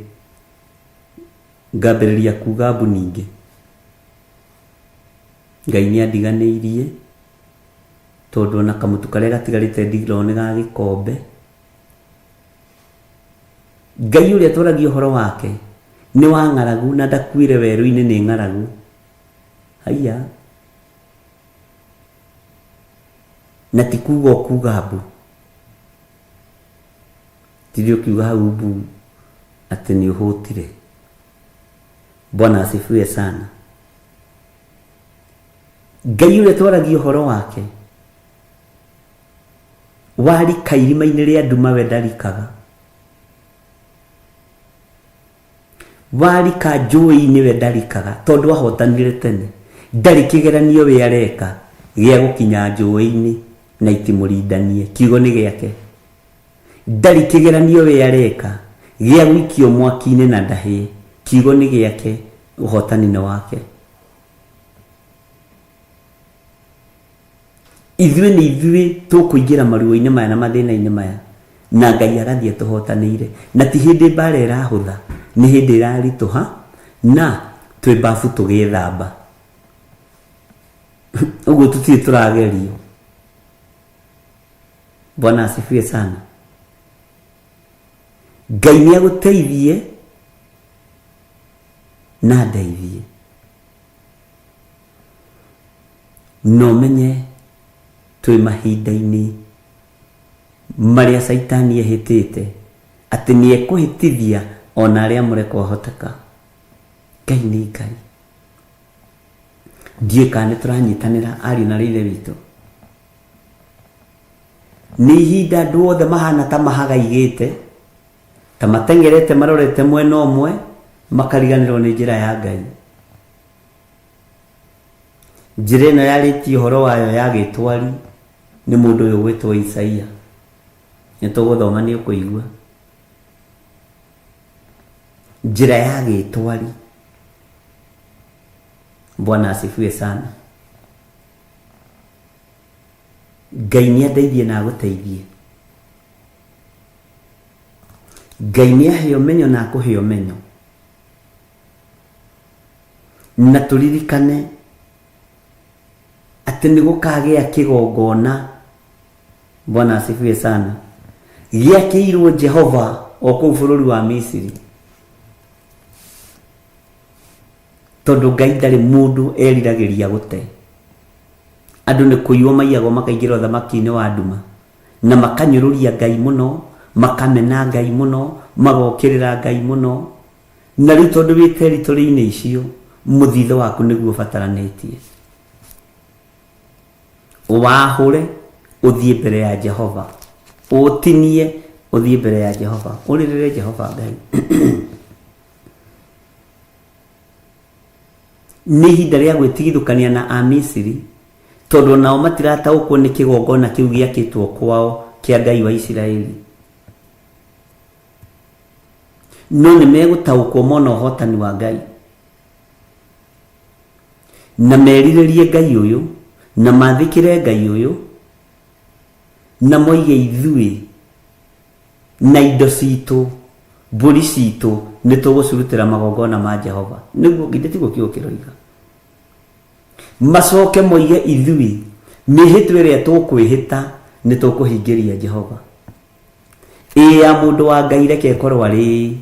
ngambĩrĩria kuga mbu ningĩ Ngai nĩ andiganĩirie, tondũ ona kamũtu karĩa gatigarĩte ndigirwo nĩ ga gĩkombe. Ngai ũrĩa twaragia ũhoro wake nĩ wa ng'aragu na ndakuire werũ-inĩ nĩ ng'aragu. Haiya, na ti kuga kuga mbu, tiri ukiuga hau mbu atĩ nĩ ũhũtire. Bwana asifiwe sana. Ngai ũrĩa twaragia ũhoro wake warika irima-inĩ rĩa nduma we ndarikaga, warika njũĩ-inĩ we ndarikaga, tondũ ahotanire tene. Ndarĩ kĩgeranio we areka gĩa gũkinya njũĩ-inĩ na itimũrindanie, kiugo nĩ gĩake. Ndarĩ kĩgeranio we areka gĩa gũikio mwaki-inĩ na ndahĩ, kiugo nĩ gĩake, ũhotani nĩ wake. Ithuĩ nĩ ithuĩ tũkũingĩra maruo-inĩ maya na mathĩna-inĩ maya, na Ngai agathiĩ tũhotanĩire, na ti hĩndĩ mbara ĩrahũtha, nĩ hĩndĩ ĩraritũha na twĩ mbabu tũgĩthamba. Ũguo tũtirĩ tũragerio. Bwana asifiwe sana. Ngai nĩ agũteithie na ndeithie, no menye twĩ mahinda-inĩ marĩa Saitani ehĩtĩte atĩ nĩ ekũhĩtithia ona arĩa mũrekwo hoteka. Ngai nĩ Ngai. Ndiũĩ kana nĩ tũranyitanĩra ariũ na ithe witũ. Nĩ ihinda andũ othe mahana ta mahagaigĩte, ta matengerete marorete mwena ũmwe, makariganĩrwo nĩ njĩra ya Ngai. Njĩra ĩno yarĩtie ũhoro wayo ya gĩtwari nĩ mũndũ ũyũ gwĩtwo Isaia. Nĩ tũgũthoma nĩ ũkũigua. Njĩra ya gĩtwari. Bwana asifiwe sana. Ngai nĩ andeithie na agũteithie. Ngai nĩ ahe ũmenyo na akũhe ũmenyo. Na tũririkane atĩ nĩ gũkagĩa kĩgongona. Bwana asifiwe sana. Gĩakĩirwo Jehova o kũu bũrũri wa Misiri. Tondũ Ngai ndarĩ mũndũ eriragĩria gũte. Andũ nĩ kũiywo maiyagwo makaingĩra ũthamaki-inĩ wa nduma na makanyũrũria Ngai mũno, makamena Ngai mũno, magokĩrĩra Ngai mũno. Na rĩu tondũ wĩ territory-inĩ icio, mũthitho waku nĩguo ũbataranĩtie. Wahũre ũthiĩ mbere ya Jehova, ũtinie ũthiĩ mbere ya Jehova, ũrĩrĩre Jehova Ngai. Nĩ ihinda rĩa gwĩtigithũkania na Amisiri, tondũ nao matirataũkwo nĩ kĩgongona kĩu gĩakĩtwo kwao kĩa Ngai wa Isiraeli. No nĩ megũtaũkwo mona ũhotani wa Ngai, na merirĩrie Ngai ũyũ, na mathikĩre Ngai ũyũ, na moige ithuĩ na indo citũ, mbũri citũ nĩ tũgũcurutĩra magongona ma Jehova. Nĩguo githĩ tiguo kiugo kĩroiga. Macoke moige ithuĩ mĩhĩtwa ĩrĩa tũkwĩhĩta nĩ tũkũhingĩria Jehova. Ya mũndũ wa Ngai reke ĩkorwo arĩ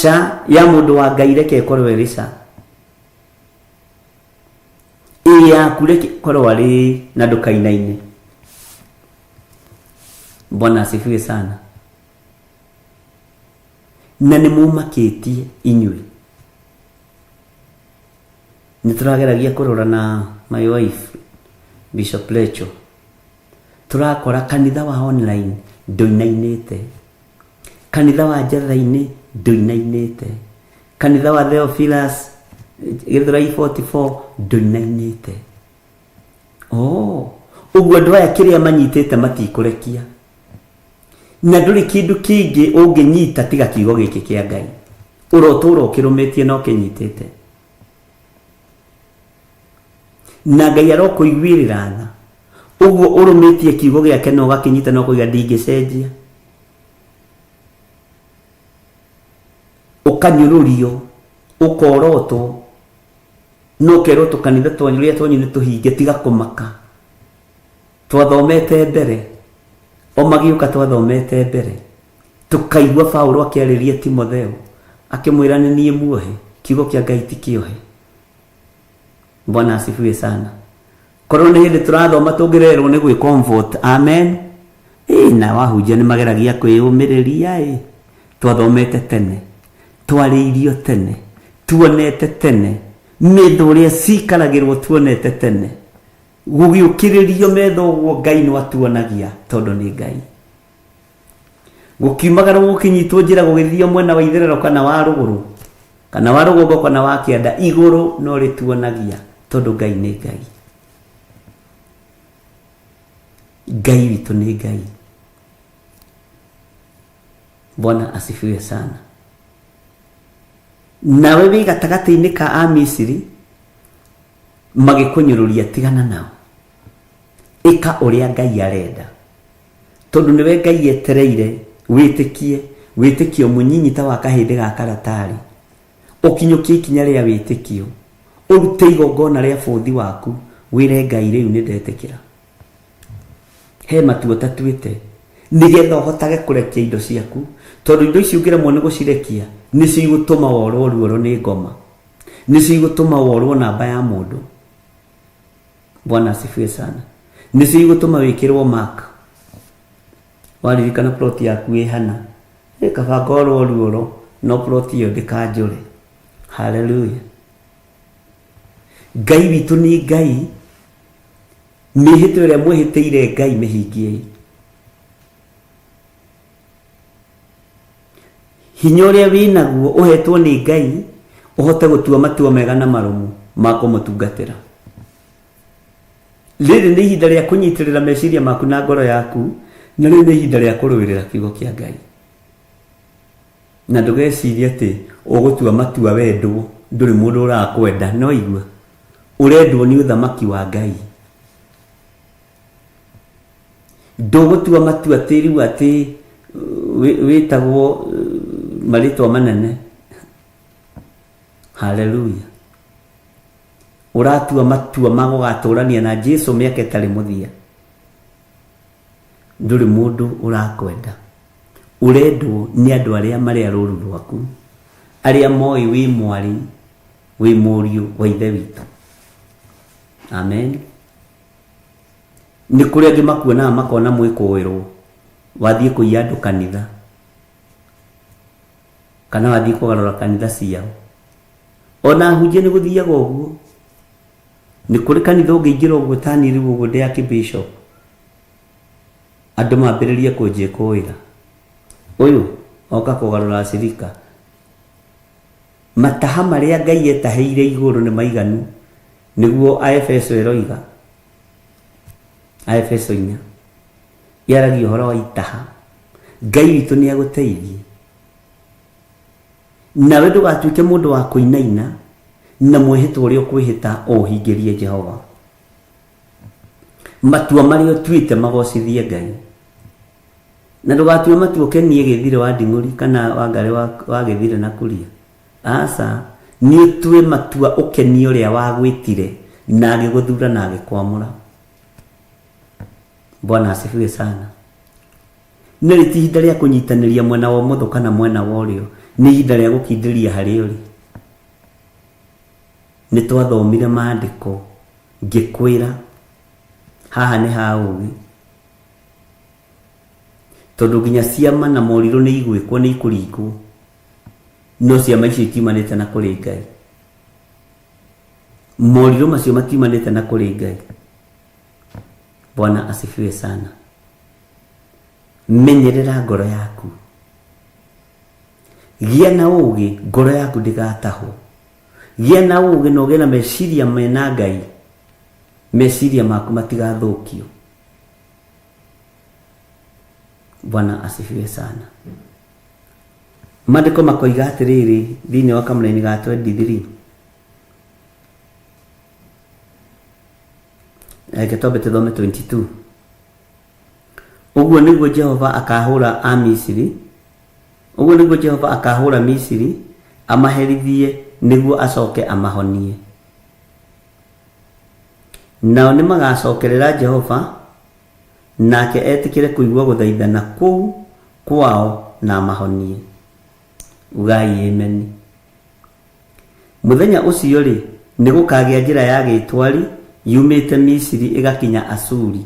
ca, ya mũndũ wa Ngai reke ĩkorwo arĩ ca. Yaku reke ĩkorwo arĩ na ndũkainaine. Bwana asifiwe sana. Na nĩ mũmakĩtie inyuĩ. Nĩ tũrageragia kũrora na my wife Bishop Lecho. Tũrakora kanitha wa online ndũinainĩte, kanitha wa Njatha-inĩ ndũinainĩte, kanitha wa Theophilus Githurai 44 ndũinainĩte. Ũguo andũ aya kĩrĩa manyitĩte matikũrekia. Na ndũrĩ kĩndũ kĩngĩ ũngĩnyita tiga kiugo gĩkĩ kĩa Ngai. Ũrotũra ũkĩrũmĩtie no kĩnyitĩte. Na Ngai arokũiguĩrĩra tha. Ũguo ũrũmĩtie kiugo gĩake no gakĩnyita no kũiga ndingĩcenjia. Ũkanyũrũrio, ũkorotwo, no kerwo tũkanitha twanyu rĩrĩa twanyu nĩ tũhinge tiga kũmaka. Twathomete mbere, o magĩũka twathomete mbere, tũkaigua Paulo akĩarĩria Timotheo akĩmwĩra nĩ niĩ muohe, kiugo kĩa Ngai ti kĩohe. Bwana asifiwe sana. Korwo nĩ hĩndĩ tũrathoma tũngĩrerwo nĩ gwĩ comfort. Amen. Na wahunjia nĩ mageragia kwĩyũmĩrĩria. Twathomete tene, twarĩirio tene, tuonete tene, metho ũrĩa cikaragĩrwo tuonete tene. Gũgĩũkĩrĩrio metho ũguo Ngai no atuonagia tondũ nĩ Ngai. Gũkiumagara gũkinyitwo njĩra gũgĩthio mwena wa itherero kana wa rũgũrũ, kana wa rũgongo kana wa kĩanda, igũrũ no rĩtuonagia tondũ Ngai nĩ Ngai. Ngai witũ nĩ Ngai. Bwana asifiwe sana. Nawe wĩ gatagatĩ-inĩ ka Amisiri magĩkũnyũrũria tigana nao. Ĩka ũrĩa Ngai arenda. Tondũ nĩwe Ngai etereire wĩtĩkie, wĩtĩkio mũnyinyi ta wa kahĩndĩ ga karatarĩ. Ũkinyũkie ikinya rĩa wĩtĩkio. Ũrute igongona rĩa bũthi waku, wĩre Ngai rĩu nĩ ndetĩkĩra. He matua tatuĩte nĩgetha ũhotage kũrekia indo ciaku, tondũ indo ici ũngĩremwo nĩ gũcirekia nĩcio igũtũma worwo ruoro nĩ ngoma, nĩcio igũtũma worwo namba ya mũndũ. Bwana asifiwe sana. Nĩcio igũtũma wĩkĩrwo mark. Waririkana plot yaku ĩhana, kabanga orwo ruoro no plot ĩyo ndĩkanjũre. Hallelujah. Ngai witũ nĩ Ngai. Mĩhĩtwa ĩrĩa mwĩhĩtĩire Ngai mĩhingiei. Hinya ũrĩa wĩnaguo ũhetwo nĩ Ngai ũhote gũtua matua mega na marũmu ma kũmũtungatĩra. Rĩrĩ nĩ ihinda rĩa kũnyitĩrĩra meciria maku na ngoro yaku, na rĩrĩ nĩ ihinda rĩa kũrũĩrĩra kiugo kĩa Ngai. Na ndũgecirie atĩ ũgũtua matua wendwo nduri mundu urakwenda no igua urendwo ni uthamaki wa Ngai ndugutua matua tiriu ati witagwo maritwa manene. Haleluya. Uratua matua magugaturania na Jesu miaka itari muthia. Nduri mundu urakwenda urendwo ni andu aria mari aruru rwaku aria moi wi mwari wi muriu wa ithe witu. Amen. Ni kuri angi makuona makona mwikuwirwo wathie kuiya andu kanitha kana wathie kugarura kanitha ciao ona hunjie ni guthiaga uguo. Ni kuri kanitha ungiingira uguo tani riu uguo ndi akibishop andu mambiririe kunjikuira uyu oka kugarura cirika mataha maria Ngai etaheire iguru ni maiganu niguo Aefeso eroiga Aefeso 4 yaragi uhoro wa itaha. Ngai witu ni aguteithie nawe ndugatuike mundu wa kuinaina na mwihitwo uria ukwihita uhingirie Jehova. Matua maria tuite magocithie Ngai na ndugatue matua ukenie githire wa nding'uri kana wa ngari wa githire na kuria. Asa ni utue matua ukenie uria wagwitire na agiguthura na agikwamura. Bwana asifiwe sana. Nĩ ihinda rĩa kunyitaniria mwena wa motho kana mwena wa ũrĩo. Nĩ ihinda rĩa gũkindĩria harĩ ũrĩ. Nĩ twathomire maandĩko ngĩkwĩra haha nĩ ha ũgĩ. Tondũ nginya ciama na morirũ nĩ igwĩkwo nĩ ikũringwo. No ciama icio itiumanĩte na kũrĩ Ngai. Morirũ macio matiumanĩte na kũrĩ Ngai. Bwana asifiwe sana. Menyerera ngoro yaku. Gia na ugi ngoro yaku ndigataho. Gia na ugi no gena meciria mena Ngai. Meciria maku matigathukio. Bwana asifiwe sana. Maandiko makoiga atiriri thiini wa kamũraini ga 23. Gĩtobe tuthome 22. Uguo niguo Jehova akahura a Misiri. Uguo niguo Jehova akahura Misiri amaherithie niguo acoke amahonie. Nao nĩ magacokerera Jehova nake etikire kuigua guthaithana kuu kwao na amahonie. Ugai amen. Muthenya ucio ri nĩ gũkagĩa njĩra ya gĩtwari yumĩte Misiri igakinya Asuri.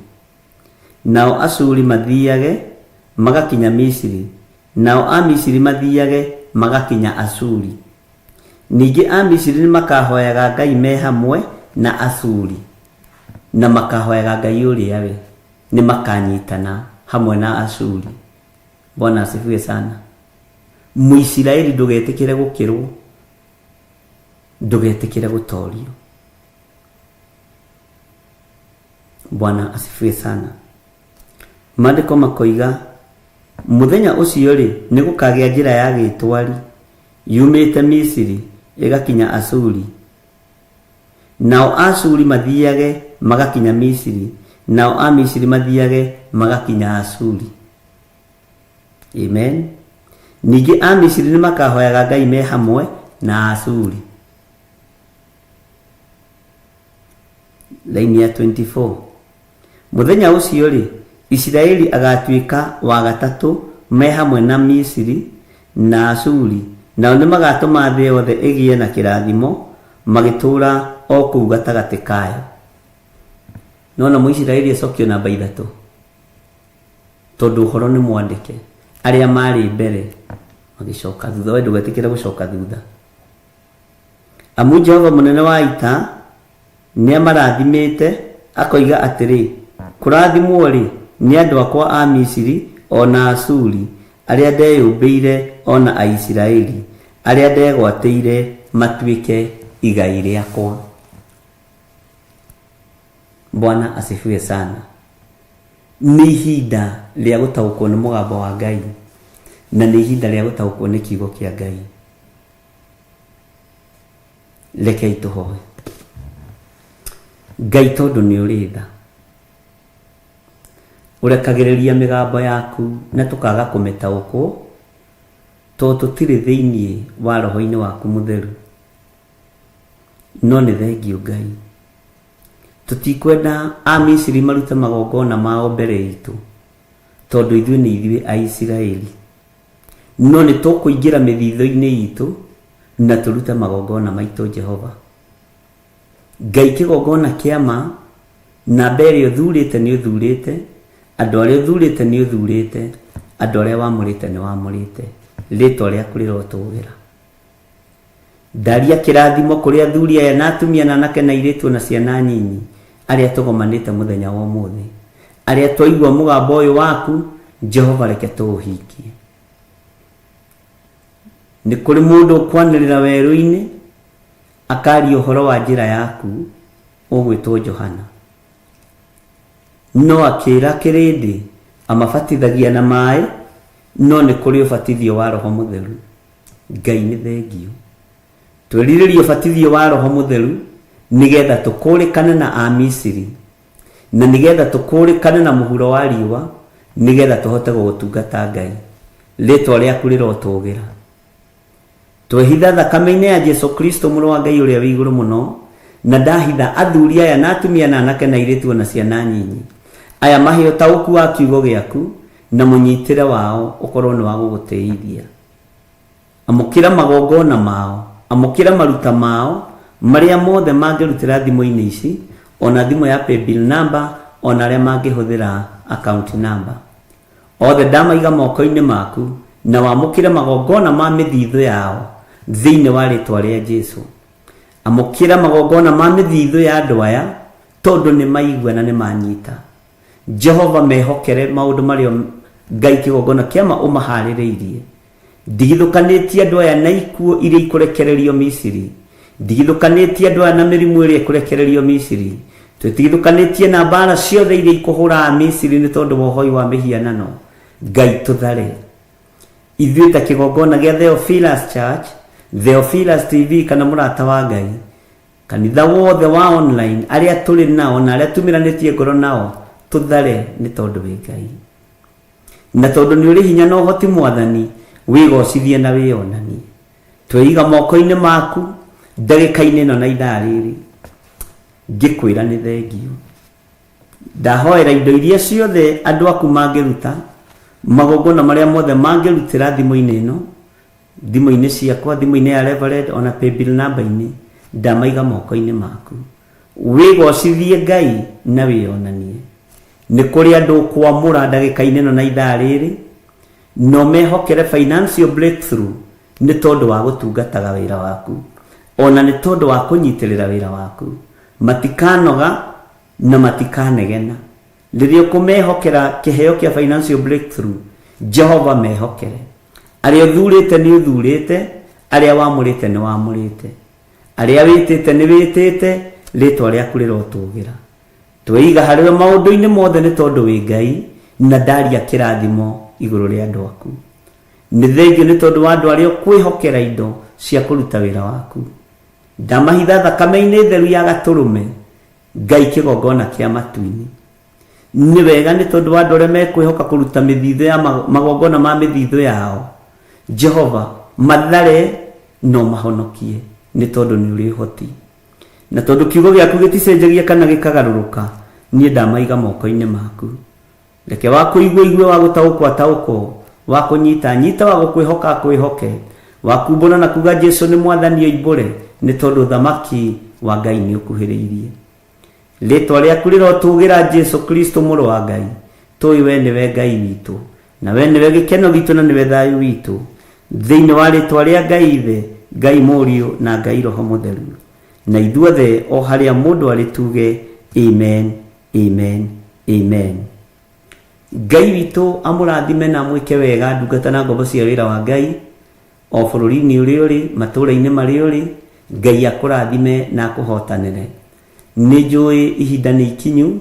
Nao Asuri mathiage magakinya Misiri. Nao a Misiri mathiage magakinya Asuri. Ningĩ a Misiri nĩ makahoyaga Ngai me hamwe na Asuri. Na makahoyaga Ngai ũrĩa we nĩ makanyitana hamwe na Asuri. Bwana asifiwe sana. Muisiraeli ndugetikire gukirwo. Ndugetikire gutorio. Bwana asifiwe sana. Maandiko makoiga muthenya ucio ri nĩ gũkagĩa njĩra ya gĩtwari yumĩte Misiri igakinya Asuri. Nao Asuri mathiage magakinya Misiri. Nao a Misiri mathiage magakinya Asuri. Amen. Ningĩ a Misiri nĩ makahoyaga Ngai me hamwe na Asuri. Laini ya 24. Muthenya ucio ri Israeli agatuika wa gatatu me hamwe na Misiri na Asuri. Nao nĩ magatũma thĩ yothe ĩgĩe na kĩrathimo magĩtũra o kũu gatagatĩ kayo. Nona Mũisiraeli acokio namba 3. Tondũ ũhoro nĩ mwandĩke. Arĩa marĩ mbere magĩcoka thutha. We ndũgetĩkĩre gũcoka thutha. Amu Jehova mũnene wa ita nĩ amarathimĩte akoiga atĩrĩ, kũrathimwo rĩ nĩ andũ akwa a Misiri ona Asuri arĩa ndeyũmbĩire ona a Isiraeli arĩa ndegwatĩire matuĩke igai rĩakwa. Bwana asifiwe sana. Nĩ ihinda rĩa gũtaũkwo nĩ mũgambo wa Ngai na nĩ ihinda rĩa gũtaũkwo nĩ kiugo kĩa Ngai. Rekei tũhoe. Ngai tondũ nĩ ũrĩ tha, ũrekagĩrĩria mĩgambo yaku na tũkaga kũmĩtaũkwo tondũ tũtirĩ thĩinĩ wa roho-inĩ waku mũtheru. No nĩ thengiũ Ngai, tũtikwenda Amisiri marute magongona mao mbere itũ tondũ ithuĩ nĩ ithuĩ a Isiraeli, no nĩ tũkũingĩra mĩthitho-inĩ itũ na tũrute magongona maitũ Jehova. Ngai kĩgongona kĩama namba ĩrĩa ũthurĩte nĩ ũthurĩte, andũ arĩa ũthurĩte nĩ ũthurĩte, andũ arĩa wamũrĩte nĩ wamũrĩte. Rĩtwa rĩaku rĩrotũgĩra. Ndaria kĩrathimo kũrĩ athuri aya na atumia na anake na airĩtu na ciana nyinyi arĩa tũgomanĩte mũthenya wa ũmũthĩ, arĩa twaigua mũgambo ũyũ waku Jehova, reke tũũhingie. Nĩ kũrĩ mũndũ ũkwanĩrĩra werũ-inĩ akaria ũhoro wa njĩra yaku ũgwĩtwo Johana, no akĩra kĩrĩndĩ amabatithagia na maĩ, no nĩ kũrĩ ũbatithio wa Roho Mũtheru. Ngai nĩ thengiũ, twĩrirĩrie ũbatithio wa Roho Mũtheru nĩgetha tũkũrĩkane na Amisiri, na nĩgetha tũkũrĩkane na mũhuro wa riũa, nĩgetha tũhote gũgũtungata Ngai. Rĩtwa rĩaku rĩrotũgĩra. Twehitha thakame-inĩ ya Jesu Kristo mũrũ wa Ngai ũrĩa wĩ igũrũ mũno, na ndahitha athuri aya na atumia na anake na airĩtu na ciana nyinyi aya maheo taũku wa kiugo gĩaku, na mũnyitĩre wao ũkorwo nĩ wa gũgũtĩithia. Amũkĩra magongona mao, amũkĩra maruta mao marĩa mothe mangĩrutĩra thimũ-inĩ ici, ona thimũ ya paybill number, ona arĩa mangĩhũthĩra account number. Othe ndamaiga moko-inĩ maku, na wamũkĩre magongona ma mĩthithũ yao thĩinĩ wa rĩtwa rĩa Jesu. Amũkĩra magongona ma mĩthithũ ya andũ aya tondũ nĩ maigua na nĩ manyita. Jehova, mehokere maũndũ marĩa Ngai kĩgongona kĩama ũmaharĩrĩirie. Ndigithũkanĩtie andũ aya na ikuũ iria ikũrekererio Misiri, ndigithũkanĩtie andũ aya na mĩrimũ ĩrĩa ikũrekererio Misiri, twĩtigithũkanĩtie na mbara ciothe iria ikũhũra Misiri nĩ tondũ wa ũhoi wa mĩhianano. Ngai tũthare. Ithuĩ ta kĩgongona gĩa Theophilus Church, Theophilus TV kana mũrata wa Ngai, kanitha wothe wa online arĩa tũrĩ nao na arĩa tumĩranĩtie ngoro nao, tũthare nĩ tondũ wĩ Ngai, na tondũ nĩ ũrĩ hinya na ũhoti Mwathani, wĩgocithie na wĩonanie. Tweiga moko-inĩ maku ndagĩka-inĩ ĩno na ithaa rĩrĩ, ngĩkwĩra nĩ thengiũ. Ndahoera indo iria ciothe andũ aku mangĩruta, magongona marĩa mothe mangĩrutĩra thimũ-inĩ ĩno, thimũ-inĩ ciakwa, thimũ-inĩ ya Reverend, ona paybill number-inĩ, ndamaiga moko-inĩ maku. Wĩgocithie Ngai na wĩonanie. Nĩ kũrĩ andũ kwamũra ndagĩka-inĩ ĩno na ithaa rĩrĩ, no mehokere financial breakthrough nĩ tondũ wa gũtungataga wĩra waku, ona nĩ tondũ wa kũnyitĩrĩra wĩra waku. Matikanoga na matikanegena. Rĩrĩa ũkũmehokera kĩheo kĩa financial breakthrough, Jehova, mehokere. Arĩa ũthurĩte nĩ ũthurĩte, arĩa wamũrĩte nĩ wamũrĩte, arĩa wĩtĩte nĩ wĩtĩte, rĩtwa rĩaku rĩrotũgĩra. Tweiga harĩwe maũndũ-inĩ mothe nĩ tondũ wĩ Ngai, na ndaria kĩrathimo igũrũ rĩa andũ aku. Nĩ thengiũ nĩ tondũ wa andũ arĩa ũkwĩhokera indo cia kũruta wĩra waku. Ndamahitha thakame-inĩ theru ya Gatũrũme, Ngai kĩgongona kĩa matu-inĩ. Nĩ wega nĩ tondũ wa andũ arĩa mekwĩhoka kũruta mĩthithũ ya magongona ma mĩthithũ yao, Jehova, mathare no mahonokie nĩ tondũ nĩ ũrĩ ũhoti. Na tondũ kiugo gĩaku gĩticenjagia kana gĩkagarũrũka, niĩ ndamaiga moko-inĩ maku. Reke wa kũigua igue, wa gũtaũkwo ataũkwo, wa kũnyita nyita, wa gũkwĩhoka akwĩhoke, wa kumbũra na kuga Jesu nĩ Mwathani oimbũre, nĩ tondũ thamaki wa Ngai nĩ ũkuhĩrĩirie. Rĩtwa rĩaku rĩrotũgĩra Jesu Kristo mũrũ wa Ngai. Tũĩ we nĩwe Ngai witũ, na we nĩwe gĩkeno gitũ, na nĩwe thayũ witũ, thĩinĩ wa rĩtwa rĩa Ngai Ithe, Ngai Mũriũ na Ngai Roho Mũtheru. Na ithuothe o harĩa mũndũ arĩ tuge amen, amen, amen. Ngai witũ amũrathime na mwĩke wega ndungata na ngombo cia wĩra wa Ngai o bũrũri-inĩ ũrĩa ũrĩ, matũũra-inĩ marĩa ũrĩ. Ngai akũrathime na akũhotanĩre. Nĩ njũĩ ihinda nĩ ikinyu,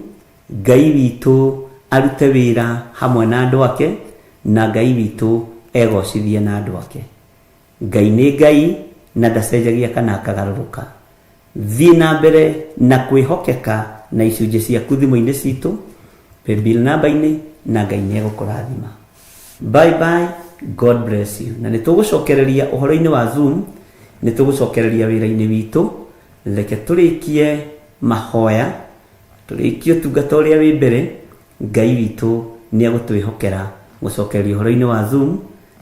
Ngai witũ arute wĩra hamwe na andũ ake, na Ngai witũ egocithie na andũ ake. Ngai nĩ Ngai na ndacenjagia kana akagarũrũka. thiĩ na mbere na kwĩhokeka na icunjĩ ciaku thimũ-inĩ citũ, paybill namba-inĩ, na Ngai nĩegũkũrathima. Bye bye, God bless you. Na nĩtũgũcokereria ũhoro-inĩ wa Zoom, nĩtũgũcokereria wĩra-inĩ witũ. Reke tũrĩkie mahoya, tũrĩkie ũtungata ũrĩa wĩ mbere. Ngai witũ nĩegũtwĩhokera gũcokereria ũhoro-inĩ wa Zoom,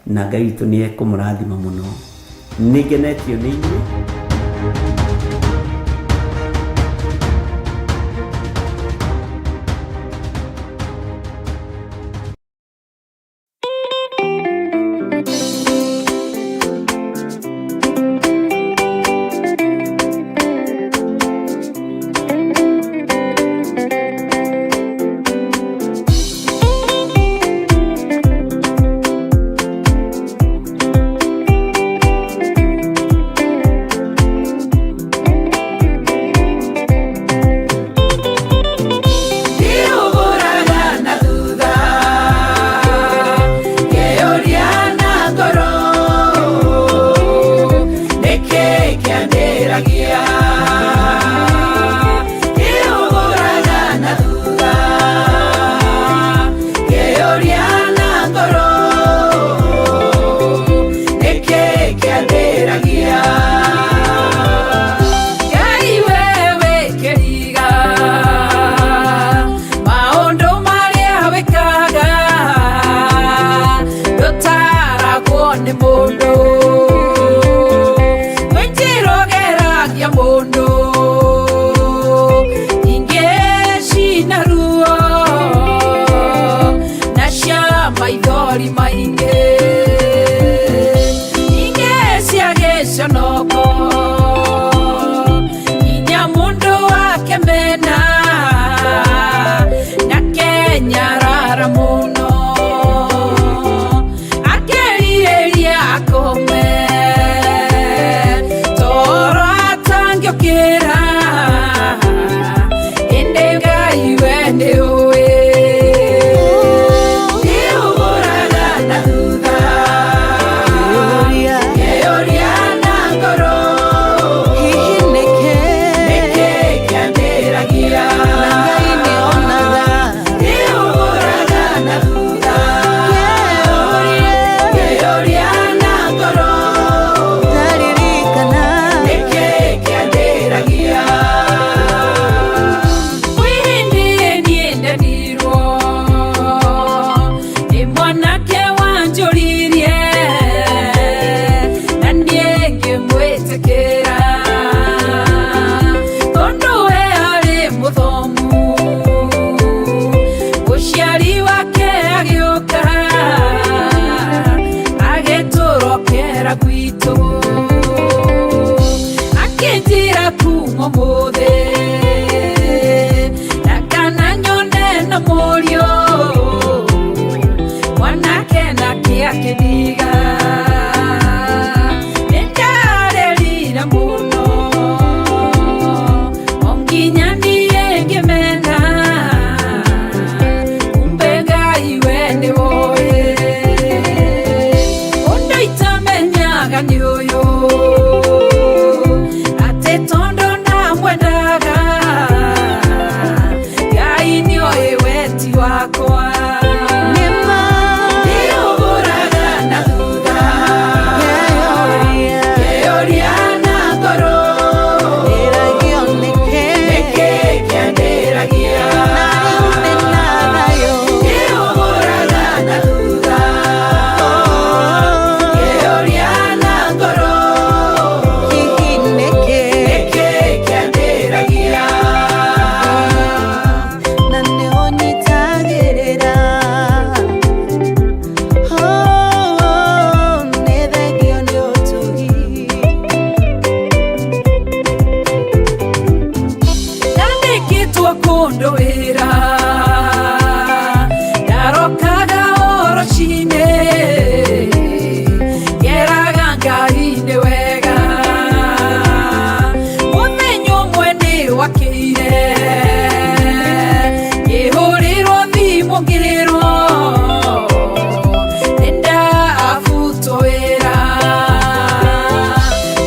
na Ngai witũ nĩekũmũrathima mũno. Nĩngenetio nĩ inyuĩ.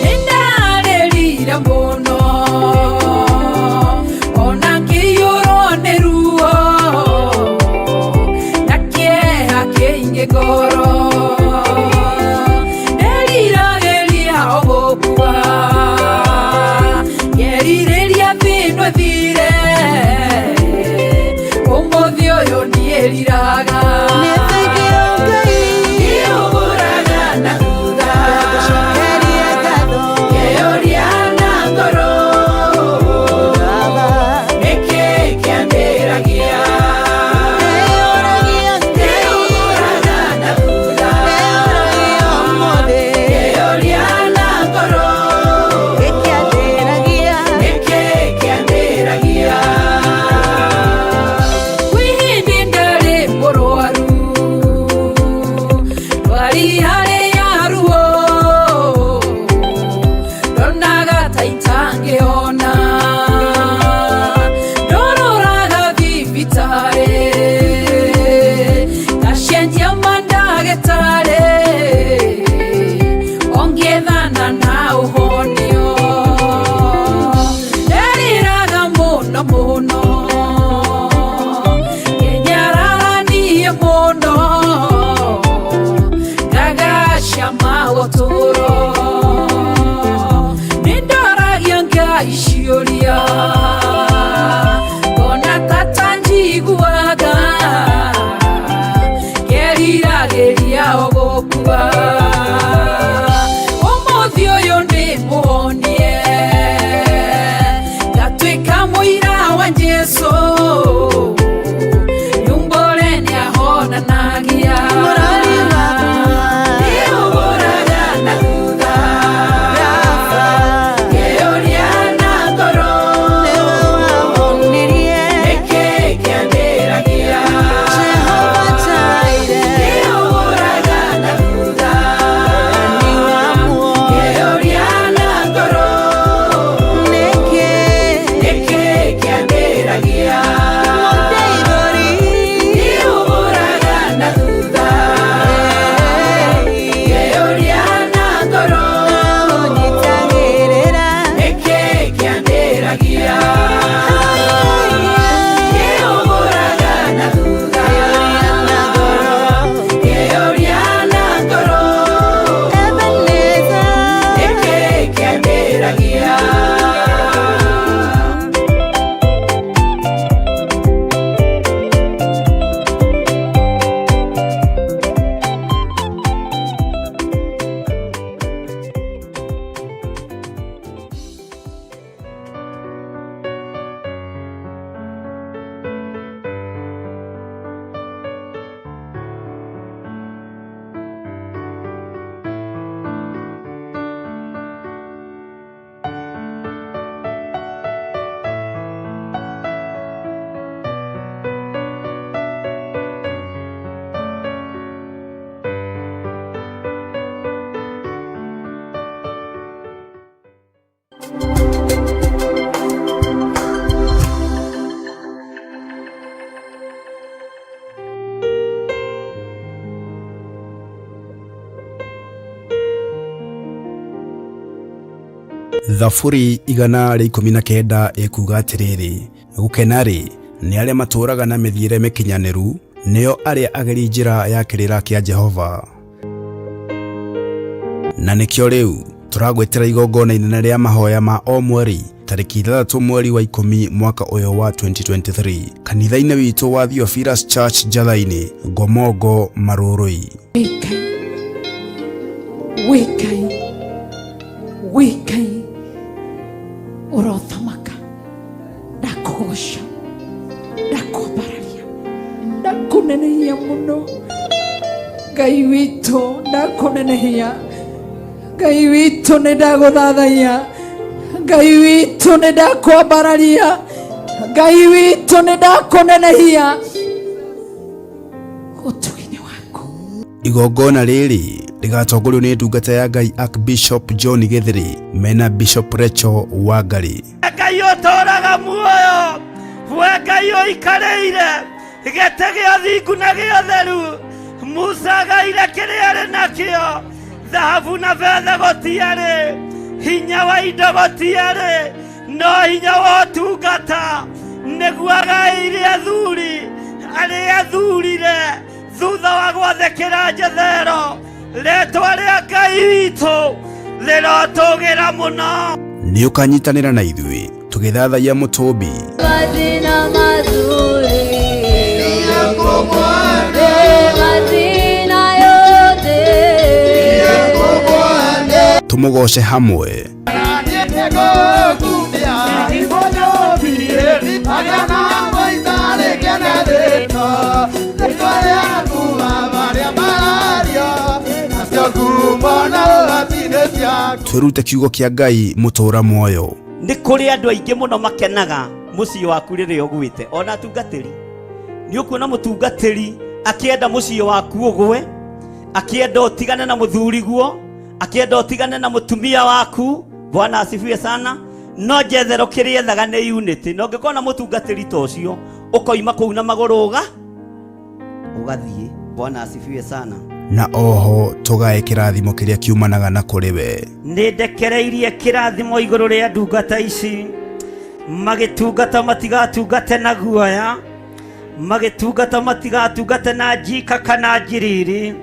Nenda arerira muno Thaburi 119 ikuga atiriri, gukenari ni aria maturaga na mithiire mikinyaniru, nio aria ageri njira ya kirira kia Jehova. Na nikio riu turagwetera igongona inene ria mahoya ma o mweri tariki 3 mweri wa 10 mwaka uyu wa 2023 kanitha-ini witu wa Theophilus Church Jathaini, Gomongo, Marurui. Wikai urothamaka ndakugosha ndakubararia ndakunenehia muno Ngai witu ndakunenehia Ngai witu nindaguthathaiya Ngai witu nindakubararia Ngai witu nindakunenehia utugi-ini waku. Igongona riri rigatongorio ni ndungata ya Ngai Archbishop John Githiri mena Bishop Rachel Wangari. Ngai utoraga muoyo, we Ngai uikareire gite gia thingu na gia theru, Musa gaire kiria ari nakio, thahabu na betha gutiari, hinya wa indo gutiari, no hinya wa ũtungata niguo agaire athuri aria athurire thutha wa gwathĩkĩra njethero. Rĩtwa rĩa Ngai witũ rĩrotũgĩra mũno. Nĩ ũkanyitanĩra na ithuĩ tũgĩthathaiya Mũtũmbi. Majina mazuri majina yote Tũmũgoce hamwe. Twirute kiugo kia Ngai mutura muoyo. Ni kuri andu aingi muno makenaga muciĩ waku riria ũgwĩte. Ona tungatĩri ni ũkuona mũtungatĩri akienda muciĩ waku ũgwe, akienda ũtigane na mũthuriguo, akienda ũtigane na mũtumia waku. Bwana asifiwe sana. No njethero kĩrĩa ethaga nĩ unity. No ngĩkona mũtungatĩri ta ũcio ũkoima kũu na magũrũ ũgathiĩ. Bwana asifiwe sana. Na oho tugae kirathimo kiria kiumanaga na kuri we. Nindekereirie kirathimo iguru ria ndungata ici, magitungata matigatungate na guoya, magitungata matigatungate na njika kana njiriri.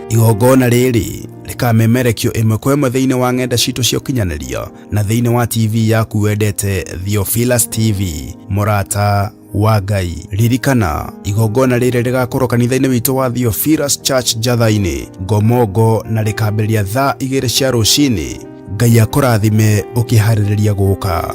Igongona riri rikamemerekio imwe kwa imwe thiini wa ng'enda citu cia ũkinyanĩria na thiini wa TV yaku wendete Theophilus TV, Murata wa Ngai. Ririkana igongona riri rigakorwo kanitha-ini witu wa Theophilus Church Jathaini, Gomongo, na rikambĩrĩria thaa 2 cia rũcinĩ. Ngai akũrathime ũkĩharĩrĩria gũka.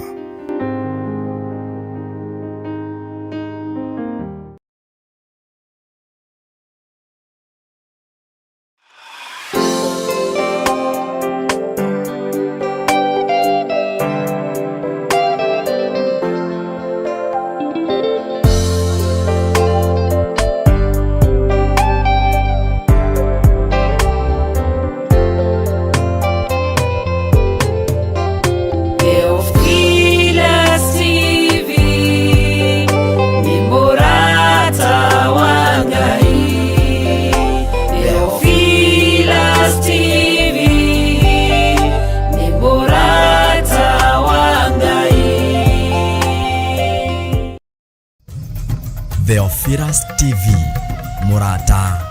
Theophilus TV, Murata